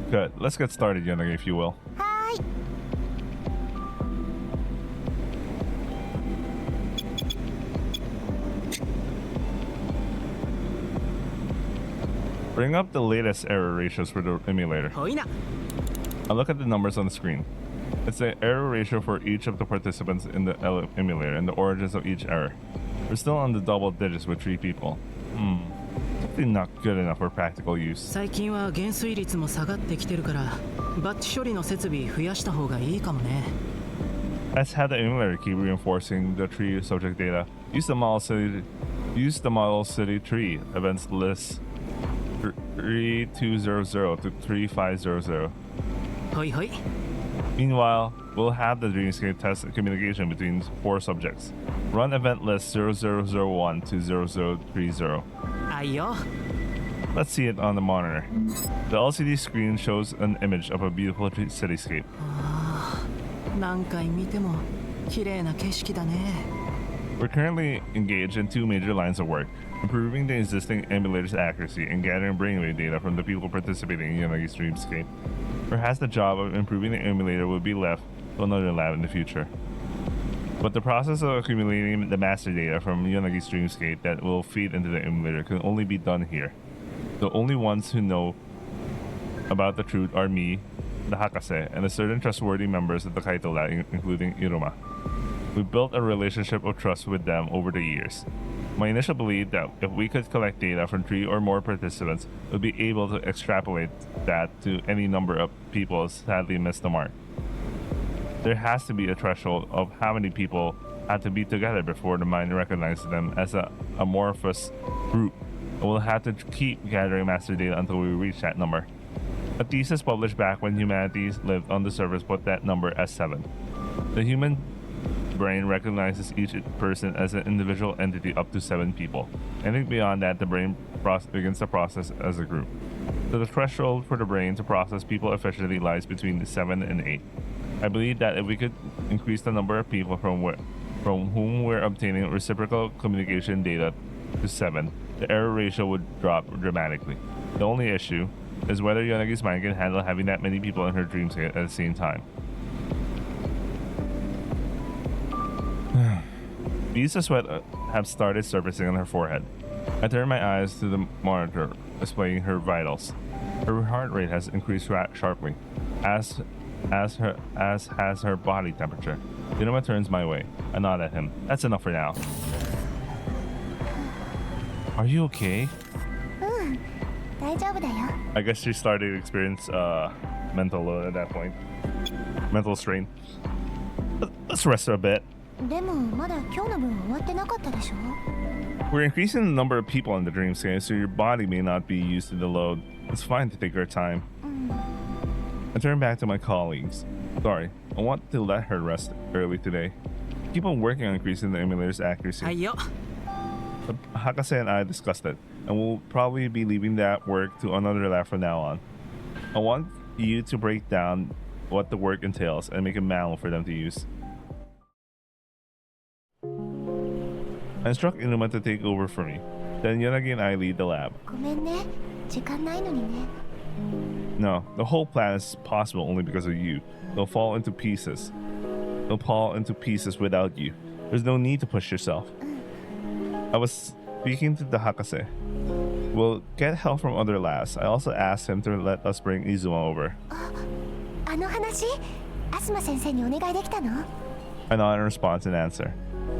Speaker 1: Good. Let's get started, Yonagi, if you will.
Speaker 2: はーい。
Speaker 1: Bring up the latest error ratios for the emulator.
Speaker 4: ほいな。
Speaker 1: I'll look at the numbers on the screen. It's the error ratio for each of the participants in the emulator and the origins of each error. We're still on the double digits with 3 people. Definitely not good enough for practical use.
Speaker 4: 最近は減衰率も下がってきてるから、バッチ処理の設備増やした方がいいかもね。
Speaker 1: Let's have the emulator keep reinforcing the tree subject data. Use the model city tree events list 3200 to 3500.
Speaker 4: ほいほい。
Speaker 1: Meanwhile, we'll have the Dreamscape test communication between 4 subjects. Run event list 0001 to 0030.
Speaker 4: あいよ。
Speaker 1: Let's see it on the monitor. The LCD screen shows an image of a beautiful cityscape.
Speaker 4: 何回見ても綺麗な景色だね。
Speaker 1: We're currently engaged in 2 major lines of work: improving the existing emulator's accuracy and gathering brainwave data from the people participating in Yonagi's Dreamscape. Perhaps the job of improving the emulator will be left to another lab in the future. But the process of accumulating the master data from Yonagi's Dreamscape that will feed into the emulator can only be done here. The only ones who know about the truth are me, the Hakase, and a certain trustworthy members of the Kaito lab, including Iruma. We built a relationship of trust with them over the years. My initial belief that if we could collect data from 3 or more participants, we'd be able to extrapolate that to any number of people sadly missed the mark. There has to be a threshold of how many people had to be together before the mind recognizes them as an amorphous group. And we'll have to keep gathering master data until we reach that number. A thesis published back when humanity lived on the surface put that number as 7. The human brain recognizes each person as an individual entity up to 7 people. Anything beyond that, the brain begins the process as a group. So the threshold for the brain to process people efficiently lies between 7 and 8. I believe that if we could increase the number of people from whom we're obtaining reciprocal communication data to 7, the error ratio would drop dramatically. The only issue is whether Yonagi's mind can handle having that many people in her dreamscape at the same time. Beads of sweat have started surfacing on her forehead. I turn my eyes to the monitor displaying her vitals. Her heart rate has increased sharply, as has her body temperature. Dinoma turns my way. I nod at him. That's enough for now. Are you okay?
Speaker 2: 大丈夫だよ。
Speaker 1: I guess she started to experience mental load at that point. Mental strain. Let's rest her a bit.
Speaker 2: でもまだ今日の分終わってなかったでしょ。
Speaker 1: We're increasing the number of people in the dreamscape, so your body may not be used to the load. It's fine to take our time. I turn back to my colleagues. Sorry, I want to let her rest early today. Keep on working on increasing the emulator's accuracy.
Speaker 4: はいよ。
Speaker 1: Hakase and I discussed it, and we'll probably be leaving that work to another lab from now on. I want you to break down what the work entails and make a manual for them to use. I instruct Inuma to take over for me. Then Yonagi and I lead the lab.
Speaker 2: ごめんね。時間ないのにね。
Speaker 1: No, the whole plan is possible only because of you. They'll fall into pieces. They'll fall into pieces without you. There's no need to push yourself. I was speaking to the Hakase. We'll get help from other labs. I also asked him to let us bring Izuma over.
Speaker 2: あの話、アスマ先生にお願いできたの？
Speaker 1: I nod in response and answer.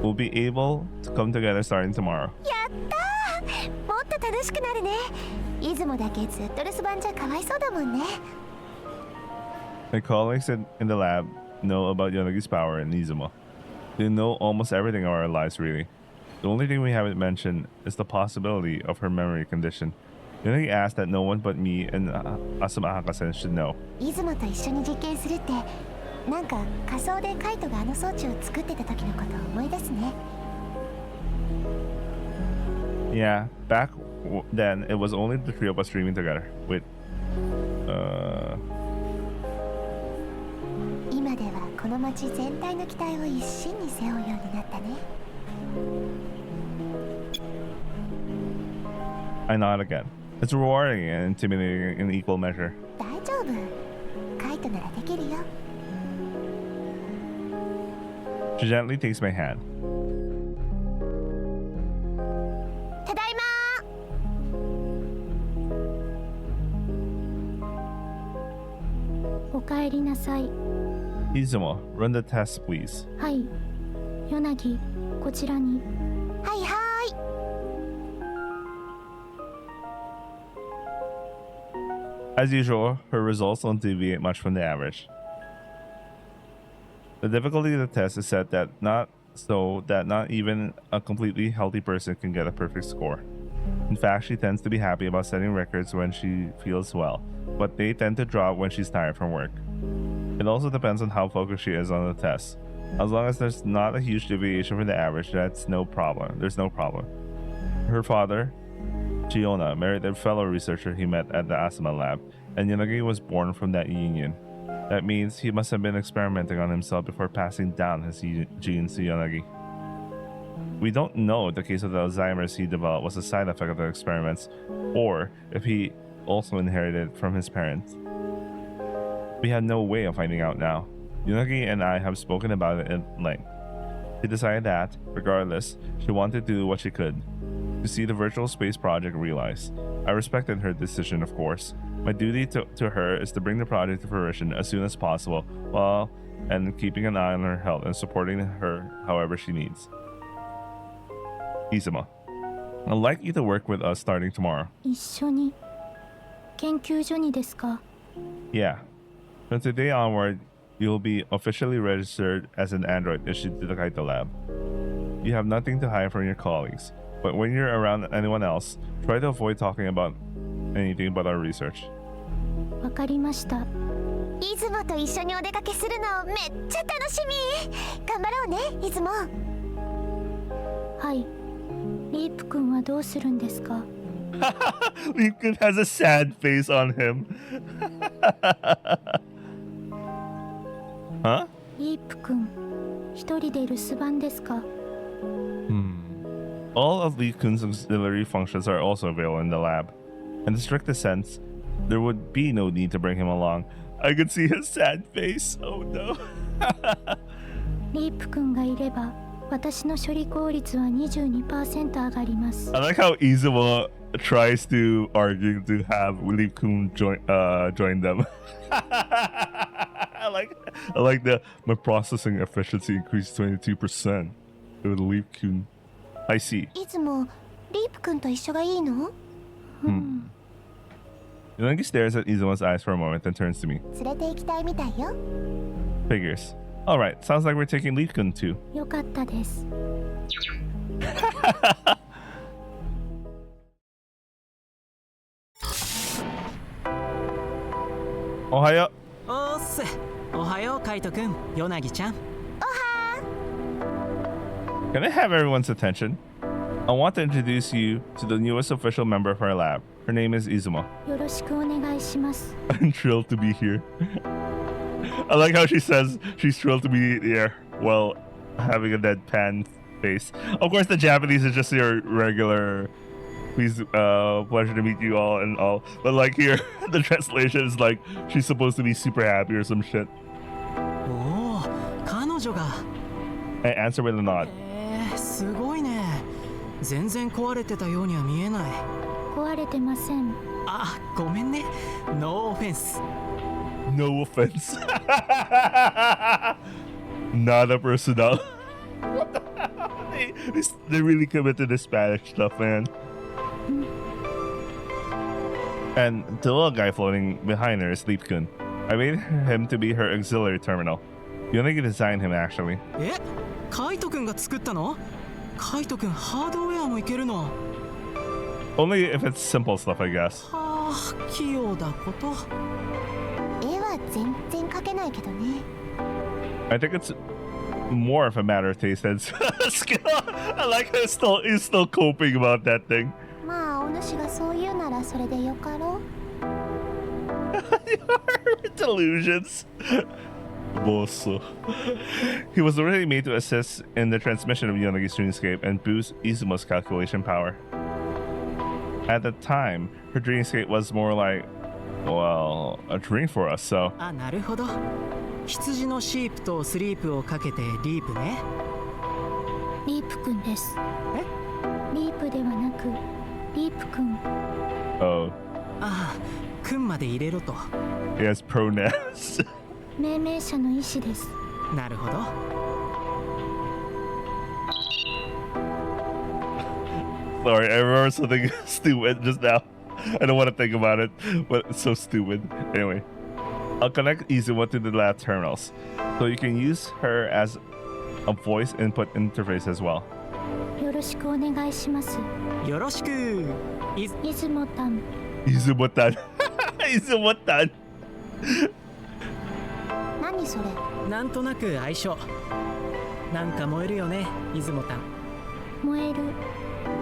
Speaker 1: We'll be able to come together starting tomorrow.
Speaker 2: やったー！もっと楽しくなるね。出雲だけずっと留守番じゃかわいそうだもんね。
Speaker 1: My colleagues in the lab know about Yonagi's power in Izuma. They know almost everything of our lives, really. The only thing we haven't mentioned is the possibility of her memory condition. Yonagi asked that no one but me and Asuma Hakase should know.
Speaker 2: 出雲と一緒に実験するって、なんか仮想でカイトがあの装置を作ってた時のことを思い出すね。
Speaker 1: Yeah, back then it was only the 3 of us streaming together with
Speaker 2: 今ではこの街全体の期待を一身に背負うようになったね。
Speaker 1: I nod again. It's rewarding and intimidating in equal measure.
Speaker 2: 大丈夫。カイトならできるよ。
Speaker 1: She gently takes my hand.
Speaker 2: ただいま。
Speaker 5: おかえりなさい。
Speaker 1: Izumo, run the test, please.
Speaker 5: はい。ヨナギ、こちらに。
Speaker 2: はいはい。
Speaker 1: As usual, her results don't deviate much from the average. The difficulty of the test is set that not even a completely healthy person can get a perfect score. In fact, she tends to be happy about setting records when she feels well, but they tend to drop when she's tired from work. It also depends on how focused she is on the test. As long as there's not a huge deviation from the average, that's no problem. There's no problem. Her father, Chiona, married a fellow researcher he met at the Asuma lab, and Yanagi was born from that union. That means he must have been experimenting on himself before passing down his genes to Yanagi. We don't know if the case of the Alzheimer's he developed was a side effect of the experiments, or if he also inherited from his parents. We have no way of finding out now. Yanagi and I have spoken about it at length. She decided that, regardless, she wanted to do what she could to see the virtual space project realized. I respected her decision, of course. My duty to her is to bring the project to fruition as soon as possible, while and keeping an eye on her health and supporting her however she needs. Izuma, I'd like you to work with us starting tomorrow.
Speaker 5: 一緒に。研究所にですか。
Speaker 1: Yeah. From today onward, you'll be officially registered as an android issued to the Kaito lab. You have nothing to hide from your colleagues, but when you're around anyone else, try to avoid talking about anything but our research.
Speaker 5: わかりました。
Speaker 2: 出雲と一緒にお出かけするのめっちゃ楽しみ。頑張ろうね、出雲。
Speaker 5: はい。リープ君はどうするんですか。
Speaker 1: Leapkun has a sad face on him. Huh?
Speaker 5: リープ君、一人で留守番ですか。
Speaker 1: All of Leapkun's auxiliary functions are also available in the lab. In the strictest sense, there would be no need to bring him along. I could see his sad face. Oh no.
Speaker 5: リープ君がいれば、私の処理効率は 22% 上がります。
Speaker 1: I like how Izumo tries to argue to have Leapkun join them. I like that my processing efficiency increased 22% with Leapkun. I see.
Speaker 2: 出雲、リープ君と一緒がいいの？
Speaker 1: Yanagi stares at Izumo's eyes for a moment, then turns to me.
Speaker 2: 連れて行きたいみたいよ。
Speaker 1: Figures. Alright, sounds like we're taking Leapkun too.
Speaker 5: よかったです。
Speaker 1: Ohayo.
Speaker 4: おっす。おはよう、カイトくん、ヨナギちゃん。
Speaker 1: Can I have everyone's attention? I want to introduce you to the newest official member of our lab. Her name is Izumo.
Speaker 5: よろしくお願いします。
Speaker 1: I'm thrilled to be here. I like how she says she's thrilled to be here while having a deadpan face. Of course, the Japanese is just your regular. Please, pleasure to meet you all and all. But like here, the translation is like she's supposed to be super happy or some shit.
Speaker 4: おお、彼女が。
Speaker 1: I answer with a nod.
Speaker 4: すごいね。全然壊れてたようには見えない。
Speaker 5: 壊れてません。
Speaker 4: あ、ごめんね。ノーオフェンス。
Speaker 1: No offense. Not a personal. What the hell? They really committed the Spanish stuff, man. And the little guy floating behind her is Leapkun. I made him to be her auxiliary terminal. Yonagi designed him, actually.
Speaker 4: え、カイトくんが作ったの？カイトくんハードウェアもいけるの？
Speaker 1: Only if it's simple stuff, I guess.
Speaker 4: はあ、器用だこと。
Speaker 2: 絵は全然描けないけどね。
Speaker 1: I think it's more of a matter of taste than skill. I like how he's still coping about that thing.
Speaker 2: まあお主がそう言うならそれでよかろう。
Speaker 1: Your delusions. Bosso. He was already made to assist in the transmission of Yonagi's dreamscape and boost Izumo's calculation power. At the time, her dreamscape was more like, well, a dream for us, so.
Speaker 4: あ、なるほど。羊のシープとスリープをかけてリープね。
Speaker 5: リープくんです。
Speaker 4: え？
Speaker 5: リープではなくリープくん。
Speaker 1: Oh.
Speaker 4: ああ、くんまで入れろと。
Speaker 1: He has pronouns.
Speaker 5: 命名者の意思です。
Speaker 4: なるほど。
Speaker 1: Sorry, I remember something stupid just now. I don't want to think about it, but it's so stupid. Anyway, I'll connect Izumo to the lab terminals, so you can use her as a voice input interface as well.
Speaker 5: よろしくお願いします。
Speaker 4: よろしく。
Speaker 5: 出雲たん。
Speaker 1: Izumo-tan. Izumo-tan.
Speaker 2: 何それ？
Speaker 4: なんとなく相性。なんか燃えるよね、出雲たん。
Speaker 5: 燃える。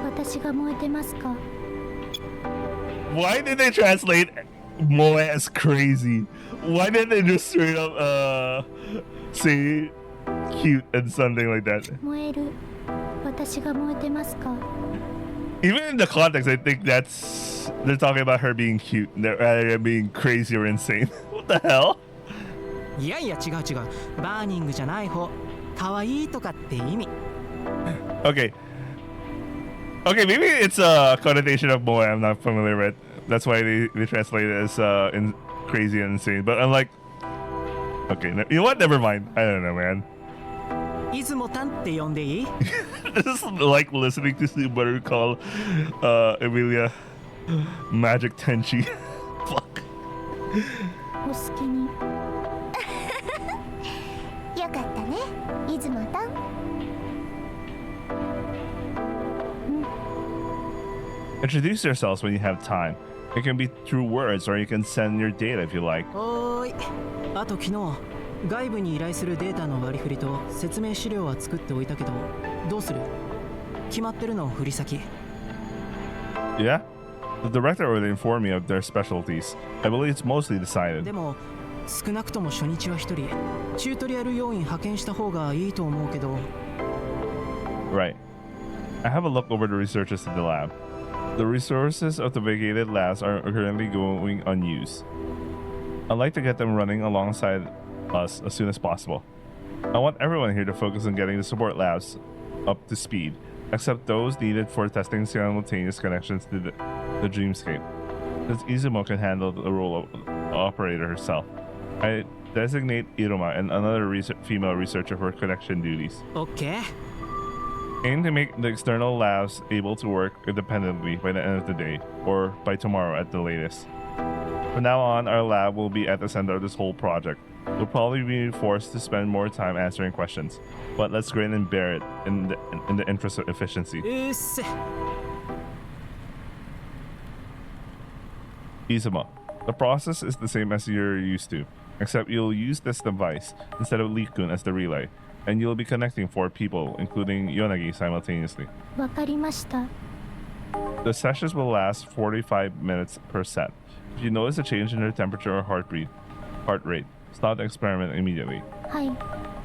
Speaker 5: 私が燃えてますか？
Speaker 1: Why did they translate Moe as crazy? Why did they just straight up say cute and something like that?
Speaker 5: 燃える。私が燃えてますか？
Speaker 1: Even in the context, I think they're talking about her being cute rather than being crazy or insane. What the hell?
Speaker 4: いやいや違う違う。バーニングじゃない方。可愛いとかって意味。
Speaker 1: Okay. Okay, maybe it's a connotation of Moe I'm not familiar with. That's why they translate it as crazy and insane. But I'm like, okay, you know what? Never mind. I don't know, man.
Speaker 4: 出雲たんって呼んでいい？
Speaker 1: This is like listening to Subaru call Emilia Magic Tenchi. Fuck.
Speaker 5: お好きに。
Speaker 2: よかったね、出雲たん。
Speaker 1: Introduce yourselves when you have time. It can be through words or you can send your data if you like.
Speaker 4: おーい。あと昨日外部に依頼するデータの割り振りと説明資料は作っておいたけど、どうする？決まってるの振り先。
Speaker 1: Yeah? The director already informed me of their specialties. I believe it's mostly decided.
Speaker 4: でも少なくとも初日は一人チュートリアル要員派遣した方がいいと思うけど。
Speaker 1: Right. I have a look over the researchers in the lab. The resources of the vacated labs are currently going unused. I'd like to get them running alongside us as soon as possible. I want everyone here to focus on getting the support labs up to speed, except those needed for testing simultaneous connections to the Dreamscape, since Izumo can handle the role of operator herself. I designate Iruma and another female researcher for connection duties.
Speaker 4: オッケー。
Speaker 1: Aim to make the external labs able to work independently by the end of the day, or by tomorrow at the latest. From now on, our lab will be at the center of this whole project. We'll probably be forced to spend more time answering questions, but let's grin and bear it in the interest of efficiency.
Speaker 4: うっせ。
Speaker 1: Izumo, the process is the same as you're used to, except you'll use this device instead of Likun as the relay, and you'll be connecting 4 people, including Yonagi, simultaneously.
Speaker 5: わかりました。
Speaker 1: The sessions will last 45 minutes per set. If you notice a change in her temperature or heart rate, stop the experiment immediately.
Speaker 5: はい。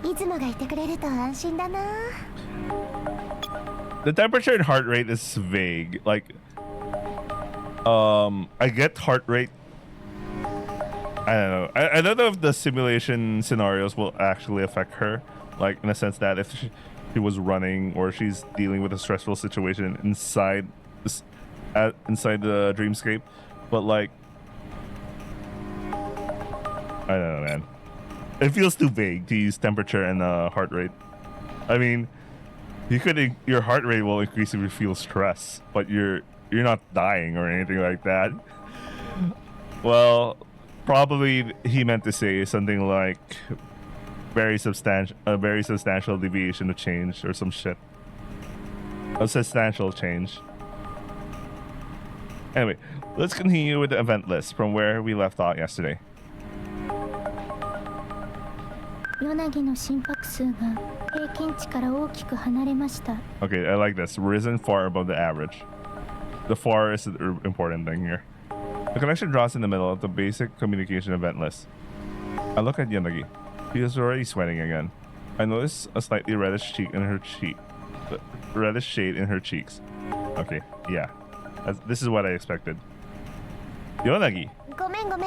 Speaker 2: 出雲がいてくれると安心だな。
Speaker 1: The temperature and heart rate is vague. Like, I get heart rate. I don't know. I don't know if the simulation scenarios will actually affect her. Like, in a sense that if she was running or she's dealing with a stressful situation inside the dreamscape. But, like, I don't know, man. It feels too vague to use temperature and heart rate. I mean, your heart rate will increase if you feel stress, but you're not dying or anything like that. Well, probably he meant to say something like a very substantial deviation of change or some shit. A substantial change. Anyway, let's continue with the event list from where we left off yesterday.
Speaker 5: ヨナギの心拍数が平均値から大きく離れました。
Speaker 1: Okay, I like this. Risen far above the average. The far is the important thing here. The connection drops in the middle of the basic communication event list. I look at Yonagi. She is already sweating again. I notice a slightly reddish shade in her cheeks. Okay, yeah. This is what I expected. Yonagi.
Speaker 2: ごめんごめ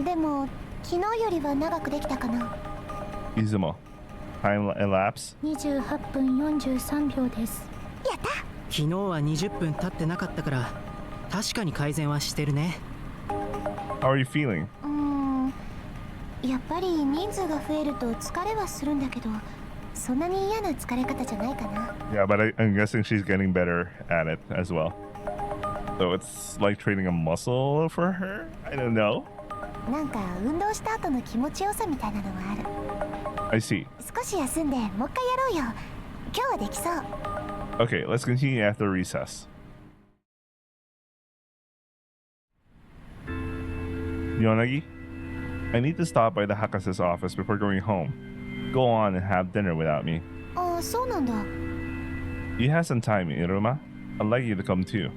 Speaker 2: ん。でも昨日よりは長くできたかな。
Speaker 1: Izumo. Time elapse.
Speaker 5: 28分43秒です。
Speaker 2: やった。
Speaker 4: 昨日は20分経ってなかったから確かに改善はしてるね。
Speaker 1: How are you feeling?
Speaker 2: やっぱり人数が増えると疲れはするんだけど、そんなに嫌な疲れ方じゃないかな。
Speaker 1: Yeah, but I'm guessing she's getting better at it as well. So it's like training a muscle for her? I don't know.
Speaker 2: なんか運動した後の気持ちよさみたいなのはある。
Speaker 1: I see.
Speaker 2: 少し休んでもう一回やろうよ。今日はできそう。
Speaker 1: Okay, let's continue after recess. Yonagi, I need to stop by the Hakase's office before going home. Go on and have dinner without me.
Speaker 2: ああ、そうなんだ。
Speaker 1: You have some time, Iruma. I'd like you to come too.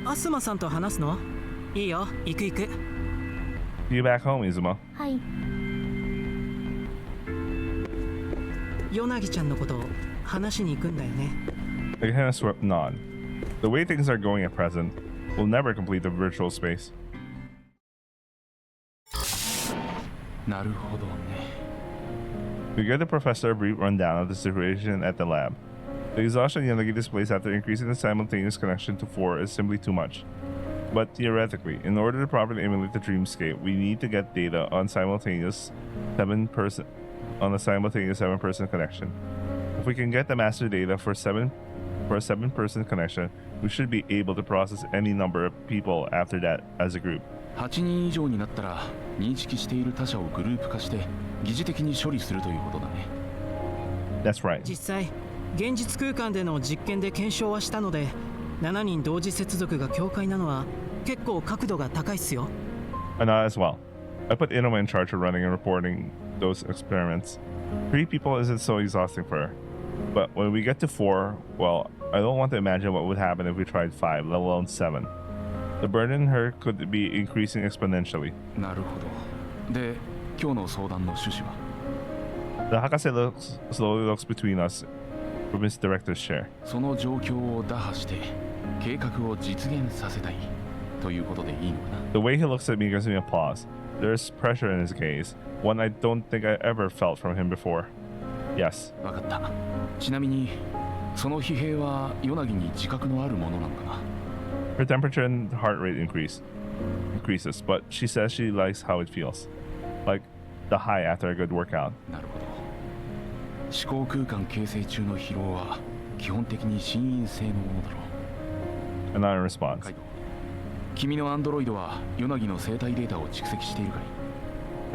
Speaker 4: アスマさんと話すの？いいよ、行く行く。
Speaker 1: See you back home, Izumo.
Speaker 5: はい。
Speaker 4: ヨナギちゃんのこと話しに行くんだよね。
Speaker 1: I kind of swept nod. The way things are going at present, we'll never complete the virtual space.
Speaker 3: なるほどね。
Speaker 1: We give the professor a brief rundown of the situation at the lab. The exhaustion Yonagi displays after increasing the simultaneous connection to 4 is simply too much. But theoretically, in order to properly emulate the dreamscape, we need to get data on a simultaneous 7-person connection. If we can get the master data for a 7-person connection, we should be able to process any number of people after that as a group.
Speaker 3: 8人以上になったら認識している他者をグループ化して疑似的に処理するということだね。
Speaker 1: That's right.
Speaker 4: 実際現実空間での実験で検証はしたので、7人同時接続が境界なのは結構角度が高いっすよ。
Speaker 1: And as well. I put Inoma in charge of running and reporting those experiments. 3 people isn't so exhausting for her. But when we get to 4, well, I don't want to imagine what would happen if we tried 5, let alone 7. The burden on her could be increasing exponentially.
Speaker 3: なるほど。で、今日の相談の趣旨は？
Speaker 1: The Hakase slowly looks between us from his director's chair.
Speaker 3: その状況を打破して計画を実現させたいということでいいのかな？
Speaker 1: The way he looks at me gives me a pause. There's pressure in his gaze, one I don't think I ever felt from him before. Yes.
Speaker 3: わかった。ちなみにその疲弊はヨナギに自覚のあるものなのかな？
Speaker 1: Her temperature and heart rate increases, but she says she likes how it feels. Like the high after a good workout.
Speaker 3: なるほど。思考空間形成中の疲労は基本的に心因性のものだろう。
Speaker 1: And not in response.
Speaker 3: カイド、君のアンドロイドはヨナギの生体データを蓄積しているかい？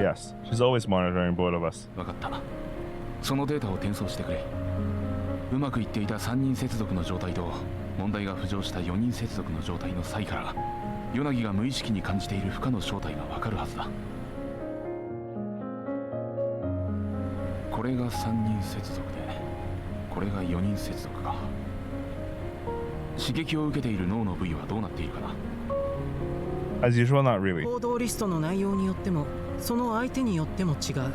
Speaker 1: Yes, she's always monitoring both of us.
Speaker 3: わかった。そのデータを転送してくれ。うまくいっていた3人接続の状態と問題が浮上した4人接続の状態の際からヨナギが無意識に感じている負荷の正体がわかるはずだ。これが3人接続でこれが4人接続か。刺激を受けている脳の部位はどうなっているかな？
Speaker 1: As usual, not really.
Speaker 4: 行動リストの内容によってもその相手によっても違う。
Speaker 3: なる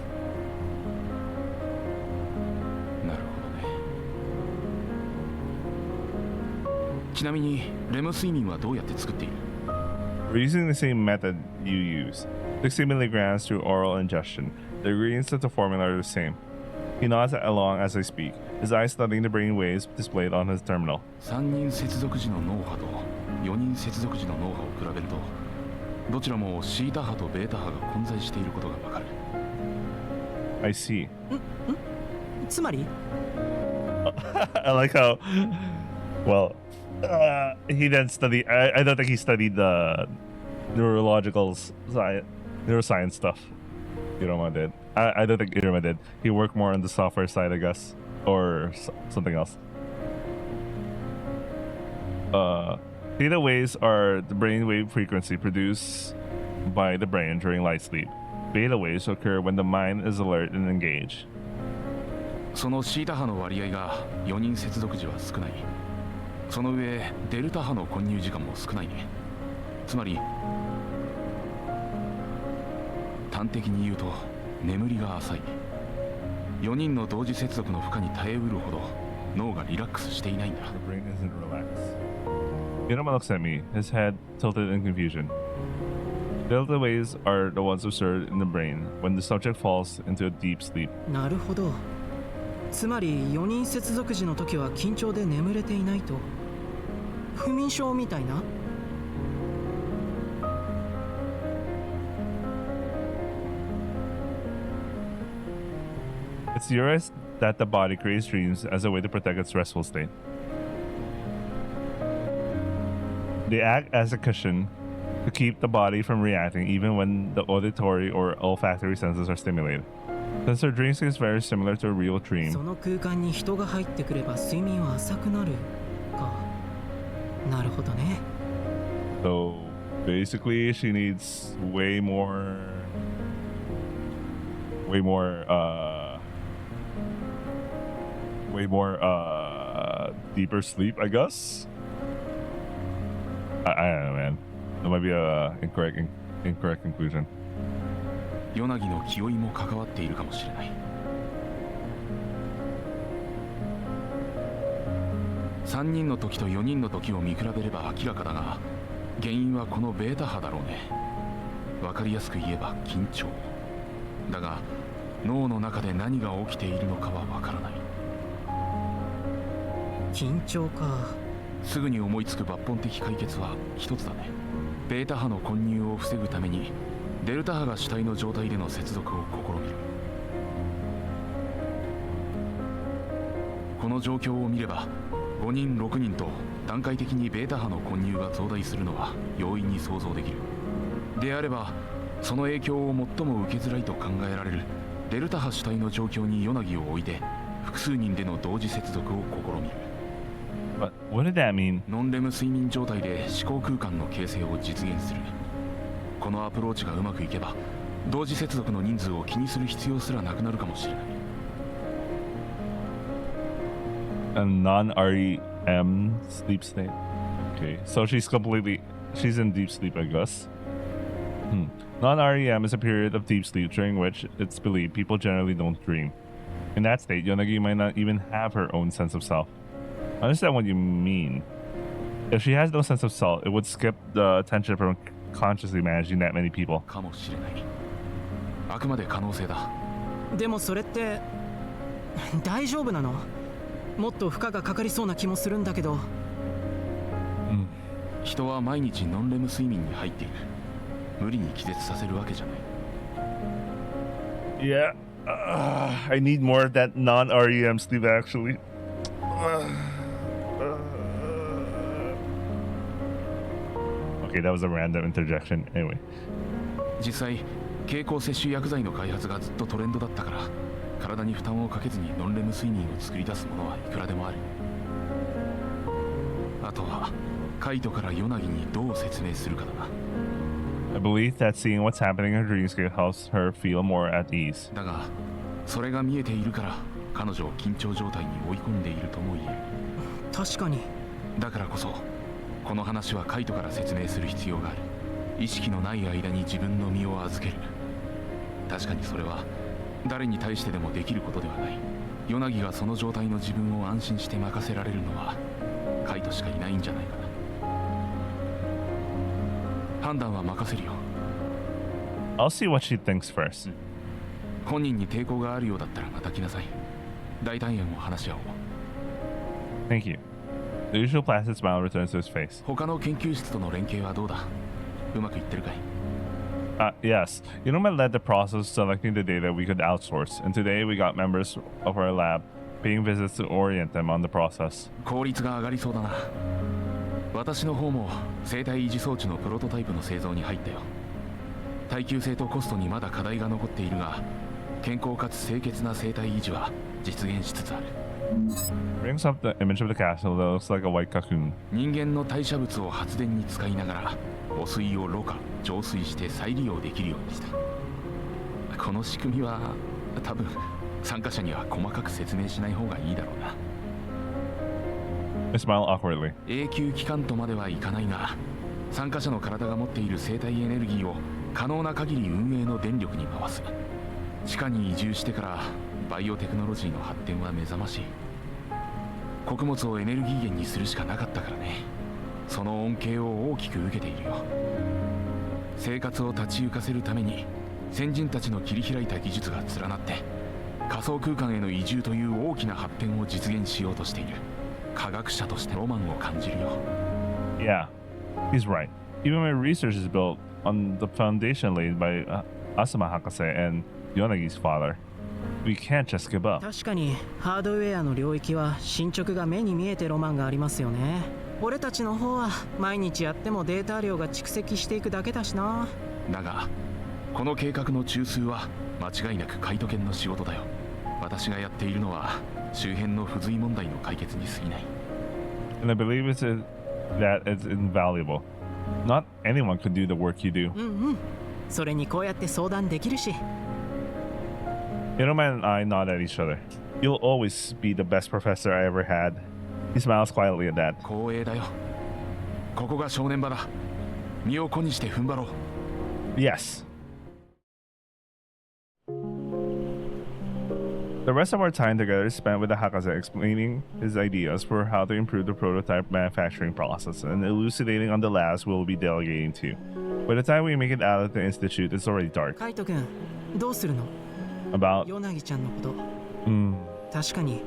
Speaker 3: ほどね。ちなみにレム睡眠はどうやって作っている？
Speaker 1: We're using the same method you use. 60 milligrams through oral ingestion. The ingredients of the formula are the same. He nods along as I speak, his eyes studying the brain waves displayed on his terminal.
Speaker 3: 3人接続時の脳波と4人接続時の脳波を比べるとどちらもシータ波とベータ波が混在していることがわかる。
Speaker 1: I see.
Speaker 4: つまり
Speaker 1: I like how, well, he didn't study. I don't think he studied the neuroscience stuff. Iruma did. I don't think Iruma did. He worked more on the software side, I guess, or something else. Theta waves are the brainwave frequency produced by the brain during light sleep. Beta waves occur when the mind is alert and engaged.
Speaker 3: そのシータ波の割合が4人接続時は少ない。その上デルタ波の混入時間も少ないね。つまり端的に言うと眠りが浅い。4人の同時接続の負荷に耐えうるほど脳がリラックスしていないんだ。
Speaker 1: The brain isn't relaxed. Inuma looks at me, his head tilted in confusion. Delta waves are the ones observed in the brain when the subject falls into a deep sleep.
Speaker 4: なるほど。つまり4人接続時の時は緊張で眠れていないと。不眠症みたいな。
Speaker 1: It's theorized that the body creates dreams as a way to protect its restful state. They act as a cushion to keep the body from reacting even when the auditory or olfactory senses are stimulated. Since our dream is very similar to a real
Speaker 4: そ
Speaker 1: dream,
Speaker 4: の空間に人が入ってくれば睡眠は浅くなるか。なるほどね。
Speaker 1: so basically she needs way more deeper sleep, I guess. I don't know, man. That might be a incorrect conclusion.
Speaker 3: ヨナギの気負いも関わっているかもしれない。3人の時と4人の時を見比べれば明らかだが、原因はこのベータ波だろうね。わかりやすく言えば緊張だが、脳の中で何が起きているのかはわからない。
Speaker 4: 緊張か。
Speaker 3: すぐに思いつく抜本的解決は一つだね。ベータ波の混入を防ぐためにデルタ波が主体の状態での接続を試みる。この状況を見れば5人6人と段階的にベータ波の混入が増大するのは容易に想像できる。であればその影響を最も受けづらいと考えられるデルタ波主体の状況にヨナギを置いて複数人での同時接続を試みる。
Speaker 1: What did that mean?
Speaker 3: ノンレム睡眠状態で思考空間の形成を実現する。このアプローチがうまくいけば同時接続の人数を気にする必要すらなくなるかもしれない。
Speaker 1: A non-REM sleep state. Okay, so she's in deep sleep, I guess. Non-REM is a period of deep sleep during which it's believed people generally don't dream. In that state, Yonagi might not even have her own sense of self. I understand what you mean. If she has no sense of self, it would skip the attention from consciously managing that many people.
Speaker 3: かもしれない。あくまで可能性だ。
Speaker 4: でもそれって大丈夫なの？もっと負荷がかかりそうな気もするんだけど。
Speaker 3: 人は毎日ノンレム睡眠に入っている。無理に気絶させるわけじゃない。
Speaker 1: Yeah, I need more of that non-REM sleep actually. Okay, that was a random interjection. Anyway.
Speaker 3: 実際、経口摂取薬剤の開発がずっとトレンドだったから、体に負担をかけずにノンレム睡眠を作り出すものはいくらでもある。あとは、カイトからヨナギにどう説明するかだな。
Speaker 1: I believe that seeing what's happening in her dreamscape helps her feel more at ease.
Speaker 3: だが、それが見えているから、彼女を緊張状態に追い込んでいるとも言える。
Speaker 4: 確かに。
Speaker 3: だからこそ、この話はカイトから説明する必要がある。意識のない間に自分の身を預ける。確かにそれは誰に対してでもできることではない。ヨナギがその状態の自分を安心して任せられるのはカイトしかいないんじゃないかな。判断は任せるよ。
Speaker 1: I'll see what she thinks first.
Speaker 3: 本人に抵抗があるようだったらまた来なさい。大胆案を話し合おう。
Speaker 1: Thank you. The usual placid smile returns to his face.
Speaker 3: 他の研究室との連携はどうだ？うまくいってるかい？
Speaker 1: Yes. Yonoma led the process of selecting the data we could outsource, and today we got members of our lab paying visits to orient them on the process.
Speaker 3: 効率が上がりそうだな。私の方も生体維持装置のプロトタイプの製造に入ったよ。耐久性とコストにまだ課題が残っているが、健康かつ清潔な生体維持は実現しつつある。
Speaker 1: Brings up the image of the castle that looks like a white cocoon.
Speaker 3: 人間の代謝物を発電に使いながら汚水をろ過浄水して再利用できるようにした。この仕組みは多分参加者には細かく説明しない方がいいだろうな。
Speaker 1: I smile awkwardly.
Speaker 3: 永久期間とまではいかないが、参加者の体が持っている生体エネルギーを可能な限り運営の電力に回す。地下に移住してからバイオテクノロジーの発展は目覚ましい。穀物をエネルギー源にするしかなかったからね。その恩恵を大きく受けているよ。生活を立ち行かせるために先人たちの切り開いた技術が連なって仮想空間への移住という大きな発展を実現しようとしている。科学者としてロマンを感じるよ。
Speaker 1: Yeah, he's right. Even my research is built on the foundation laid by Asuma Hakase and Yonagi's father. We can't just give up.
Speaker 4: 確かにハードウェアの領域は進捗が目に見えてロマンがありますよね。俺たちの方は毎日やってもデータ量が蓄積していくだけだしな。
Speaker 3: だがこの計画の中枢は間違いなくカイト犬の仕事だよ。私がやっているのは周辺の不随問題の解決に過ぎない。
Speaker 1: And I believe that it's invaluable. Not anyone could do the work you do.
Speaker 4: それにこうやって相談できるし。
Speaker 1: Middleman and I nod at each other. You'll always be the best professor I ever had. He smiles quietly at that.
Speaker 3: 光栄だよ。ここが正念場だ。身を粉にして踏ん張ろう。
Speaker 1: Yes. The rest of our time together is spent with the Hakase explaining his ideas for how to improve the prototype manufacturing process and elucidating on the labs we'll be delegating to. By the time we make it out of the institute, it's already dark.
Speaker 4: カイト君どうするの？
Speaker 1: About
Speaker 4: ヨナギちゃんのこと。
Speaker 1: mm,
Speaker 4: 確かに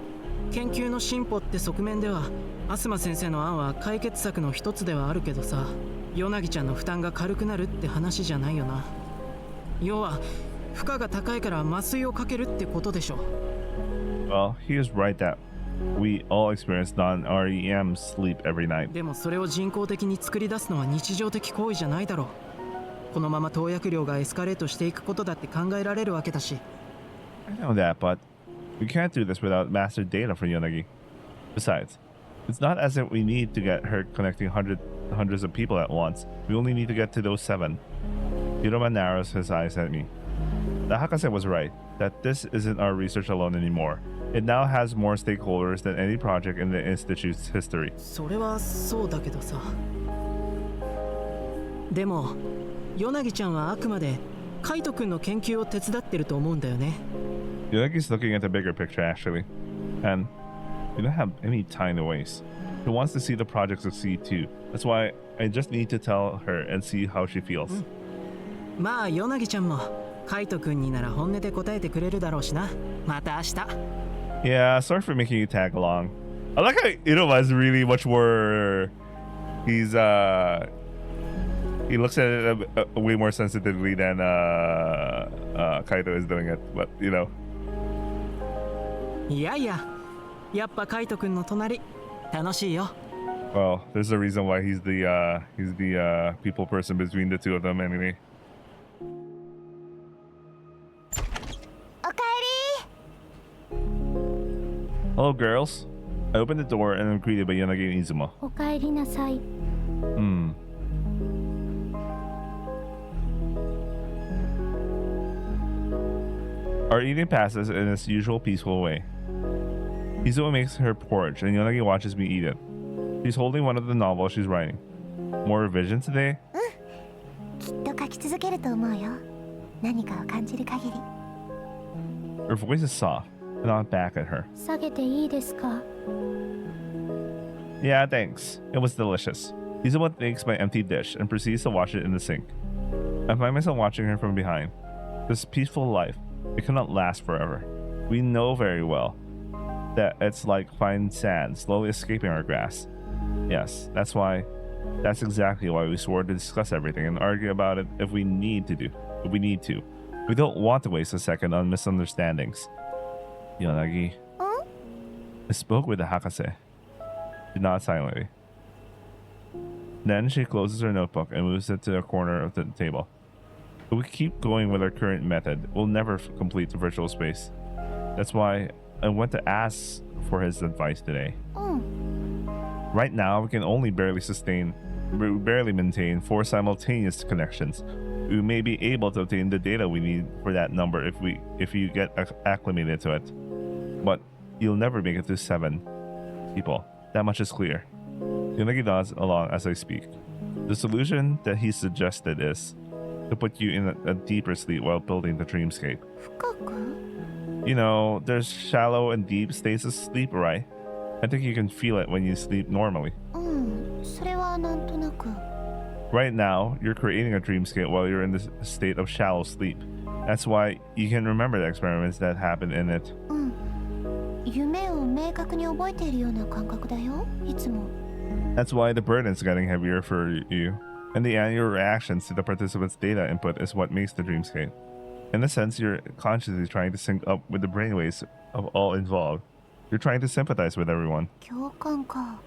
Speaker 4: 研究の進歩って側面ではアスマ先生の案は解決策の一つではあるけどさ、ヨナギちゃんの負担が軽くなるって話じゃないよな。要は負荷が高いから麻酔をかけるってことでしょ。
Speaker 1: well, he is right that we all experience non-REM sleep every night.
Speaker 4: でもそれを人工的に作り出すのは日常的行為じゃないだろう。このまま投薬量がエスカレートしていくことだって考えられるわけだし。
Speaker 1: I know that, but we can't do this without master data for Yonagi. Besides, it's not as if we need to get her connecting hundreds of people at once. We only need to get to those 7. Hiroma narrows his eyes at me. The Hakase was right, that this isn't our research alone anymore. It now has more stakeholders than any project in the Institute's history.
Speaker 4: それはそうだけどさ。でもヨナギちゃんはあくまでカイト君の研究を手伝ってると思うんだよね。
Speaker 1: Yonagi's looking at the bigger picture, actually. And we don't have any time to waste. He wants to see the project succeed too. That's why I just need to tell her and see how she feels.
Speaker 4: まあヨナギちゃんもカイト君になら本音で答えてくれるだろうしな。また明日。
Speaker 1: Yeah, sorry for making you tag along. I like how Iruma is really much more. He looks at it way more sensitively than Kaito is doing it. But you know.
Speaker 4: いやいや、やっぱカイト君の隣楽しいよ。
Speaker 1: Well, there's a reason why he's the people person between the two of them anyway.
Speaker 2: おかえり。
Speaker 1: Hello, girls. I opened the door and am greeted by Yanagi and Izuma.
Speaker 5: おかえりなさい。
Speaker 1: Our evening passes in its usual peaceful way. Izuma makes her porridge and Yanagi watches me eat it. She's holding one of the novels she's writing. More revision today?
Speaker 2: きっと書き続けると思うよ。何かを感じる限り。
Speaker 1: Her voice is soft, and I'm back at her.
Speaker 5: 下げていいですか？
Speaker 1: Yeah, thanks. It was delicious. Izuma takes my empty dish and proceeds to wash it in the sink. I find myself watching her from behind. This peaceful life, it cannot last forever. We know very well that it's like fine sand slowly escaping our grasp. Yes, that's exactly why we swore to discuss everything and argue about it if we need to. We don't want to waste a second on misunderstandings. Yanagi. I spoke with the Hakase. She nods silently. Then she closes her notebook and moves it to the corner of the table. If we keep going with our current method, we'll never complete the virtual space. That's why I went to ask for his advice today. Right now, we can only barely maintain 4 simultaneous connections. We may be able to obtain the data we need for that number if you get acclimated to it. But you'll never make it to 7 people. That much is clear. Yonagi nods along as I speak. The solution that he suggested is to put you in a deeper sleep while building the dreamscape.
Speaker 2: 深く？
Speaker 1: You know, there's shallow and deep states of sleep, right? I think you can feel it when you sleep normally.
Speaker 2: それはなんなく。
Speaker 1: Right now, you're creating a dreamscape while you're in this state of shallow sleep. That's why you can remember the experiments that happened in it.
Speaker 2: うん。夢を明確に覚えているような感覚だよ、いつも。
Speaker 1: That's why the burden's getting heavier for you. In the end, your reactions to the participants' data input is what makes the dreamscape. In a sense, you're consciously trying to sync up with the brainwaves of all involved. You're trying to sympathize with everyone.
Speaker 2: 共感か。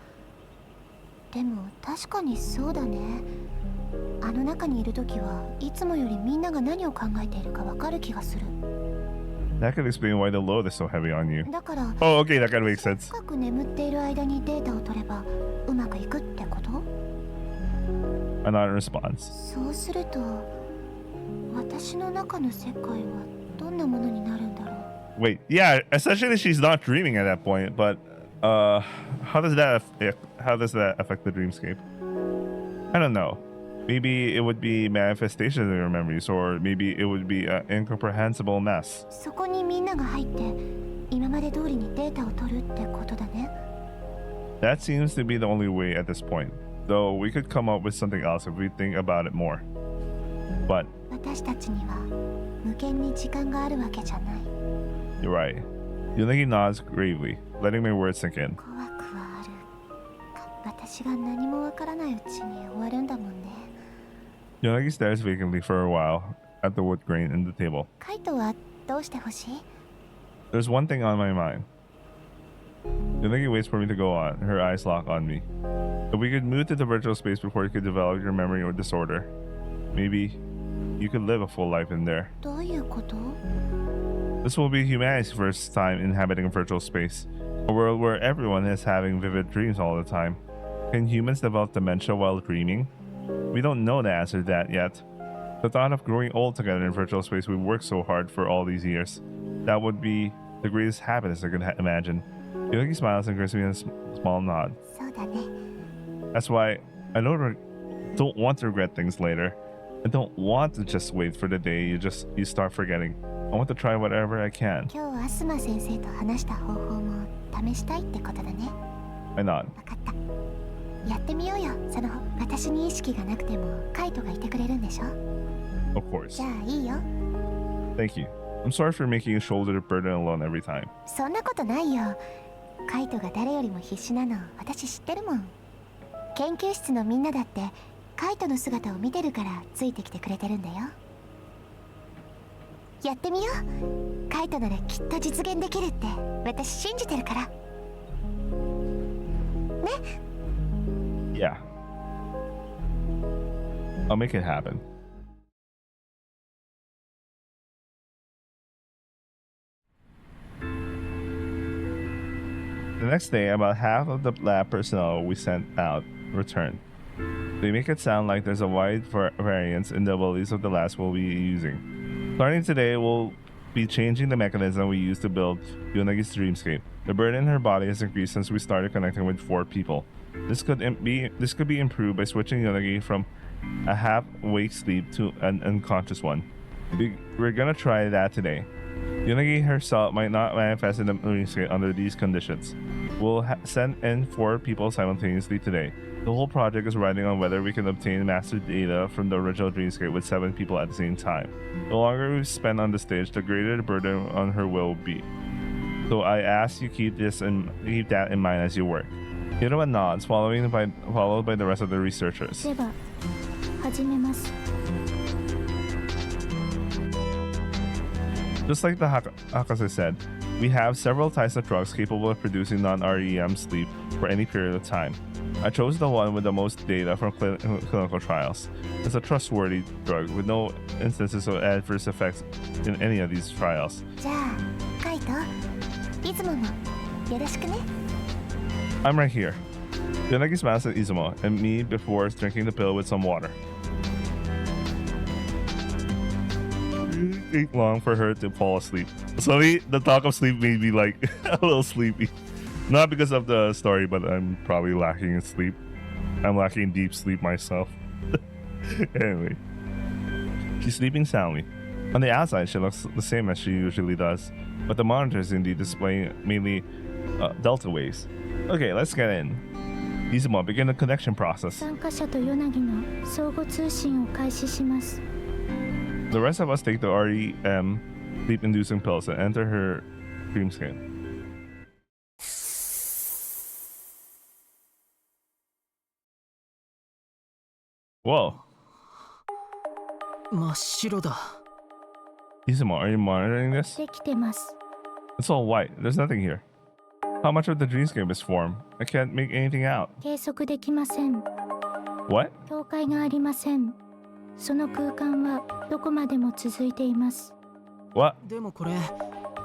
Speaker 2: でも確かにそうだね。あの中にいるときはいつもよりみんなが何を考えているかわかる気がする。
Speaker 1: That could explain why the load is so heavy on you.
Speaker 2: だから、
Speaker 1: Oh, okay, that kind of makes sense.
Speaker 2: 深く眠っている間にデータを取ればうまくいくってこと？
Speaker 1: A non-response.
Speaker 2: そうすると、私の中の世界はどんなものになるんだろう。
Speaker 1: Wait, yeah, essentially she's not dreaming at that point, but how does that affect the dreamscape? I don't know. Maybe it would be manifestations of your memories, or maybe it would be an incomprehensible mess.
Speaker 2: そこにみんなが入って今まで通りにデータを取るってことだね。
Speaker 1: That seems to be the only way at this point, though we could come up with something else if we think about it more. But
Speaker 2: 私たちには無限に時間があるわけじゃない。
Speaker 1: you're right. Yunagi nods gravely, letting my words sink in.
Speaker 2: 怖くはある。私が何もわからないうちに終わるんだもんね。
Speaker 1: Yunagi stares vacantly for a while at the wood grain in the table.
Speaker 2: カイトはどうしてほしい？
Speaker 1: There's one thing on my mind. Yunagi waits for me to go on, her eyes lock on me. If we could move to the virtual space before you could develop your memory or disorder, maybe you could live a full life in there.
Speaker 2: どういうこと？
Speaker 1: This will be humanity's first time inhabiting a virtual space, a world where everyone is having vivid dreams all the time. Can humans develop dementia while dreaming? We don't know the answer to that yet. The thought of growing old together in virtual space we worked so hard for all these years, that would be the greatest happiness I could imagine. Yunagi smiles and gives me a small nod.
Speaker 2: そうだね。
Speaker 1: That's why I don't want to regret things later. I don't want to just wait for the day you start forgetting. I want to try whatever I can.
Speaker 2: 今日アスマ先生と話した方法も試したいってことだね。
Speaker 1: I nod.
Speaker 2: わかった。やってみようよ。その私に意識がなくてもカイトがいてくれるんでしょ？
Speaker 1: Of course.
Speaker 2: じゃあいいよ。
Speaker 1: Thank you. I'm sorry for making you shoulder the burden alone every time.
Speaker 2: そんなことないよ。カイトが誰よりも必死なの私知ってるもん。研究室のみんなだってカイトの姿を見てるからついてきてくれてるんだよ。やってみよう。カイトならきっと実現できるって私信じてるから。ね。
Speaker 1: Yeah. I'll make it happen. The next day, about half of the lab personnel we sent out returned. They make it sound like there's a wide variance in the abilities of the labs we'll be using. Starting today, we'll be changing the mechanism we use to build Yunagi's dreamscape. The burden in her body has increased since we started connecting with 4 people. This could be improved by switching Yunagi from a half-awake sleep to an unconscious one. We're gonna try that today. Yunagi herself might not manifest in the dreamscape under these conditions. We'll send in 4 people simultaneously today. The whole project is riding on whether we can obtain master data from the original dreamscape with 7 people at the same time. The longer we spend on the stage, the greater the burden on her will be. So I ask you keep that in mind as you work. Hiruma nods, followed by the rest of the researchers.
Speaker 5: では始めます。
Speaker 1: Just like the Hakase said, we have several types of drugs capable of producing non-REM sleep for any period of time. I chose the one with the most data from clinical trials. It's a trustworthy drug with no instances of adverse effects in any of these trials.
Speaker 2: じゃあカイト、いつももよろしくね。
Speaker 1: I'm right here. Yunagi smiles at Izumo and me before drinking the pill with some water. It take long for her to fall asleep. So the talk of sleep made me like a little sleepy. Not because of the story, but I'm probably lacking in sleep. I'm lacking in deep sleep myself. Anyway, she's sleeping soundly. On the outside, she looks the same as she usually does, but the monitor is indeed displaying mainly delta waves. Okay, let's get in. Izuma, begin the connection process.
Speaker 5: 参加者とヨナギの相互通信を開始します。
Speaker 1: The rest of us take the REM sleep-inducing pills and enter her dreamscape. Whoa.
Speaker 4: 真っ白だ。
Speaker 1: Izuma, are you monitoring this?
Speaker 5: できてます。
Speaker 1: It's all white. There's nothing here. How much of the dreamscape is formed? I can't make anything out.
Speaker 5: 計測できません。
Speaker 1: What?
Speaker 5: 境界がありません。その空間はどこまでも続いています。
Speaker 1: What?
Speaker 4: でもこれ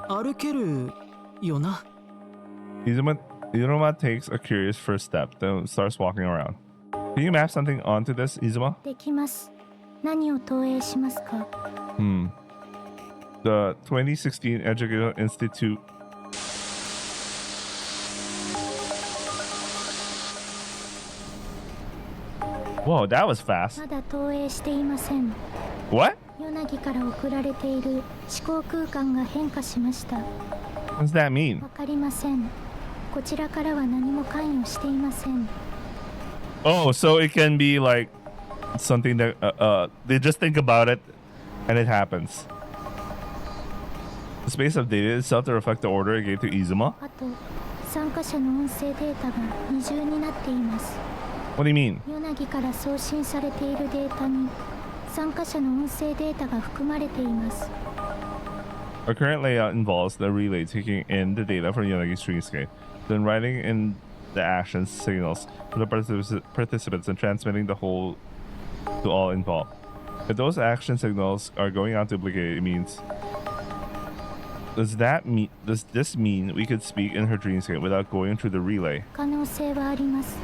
Speaker 4: 歩けるよな。
Speaker 1: Izuma takes a curious first step, then starts walking around. Can you map something onto this, Izuma?
Speaker 5: できます。何を投影しますか？
Speaker 1: The 2016 Educational Institute. Whoa, that was fast.
Speaker 5: まだ投影していません。
Speaker 1: What?
Speaker 5: ヨナギから送られている思考空間が変化しました。
Speaker 1: What does that mean?
Speaker 5: わかりません。こちらからは何も関与していません。
Speaker 1: Oh, so it can be like something that they just think about it and it happens. The space updated itself to reflect the order it gave to Izuma?
Speaker 5: あと、参加者の音声データが二重になっています。
Speaker 1: What do you mean?
Speaker 5: ヨナギから送信されているデータに参加者の音声データが含まれています。
Speaker 1: Our current layout involves the relay taking in the data from Yonagi's dreamscape, then writing in the actions signals to the participants and transmitting the whole to all involved. If those action signals are going out duplicated, it means... Does this mean we could speak in her dreamscape without going through the relay?
Speaker 5: 可能性はあります。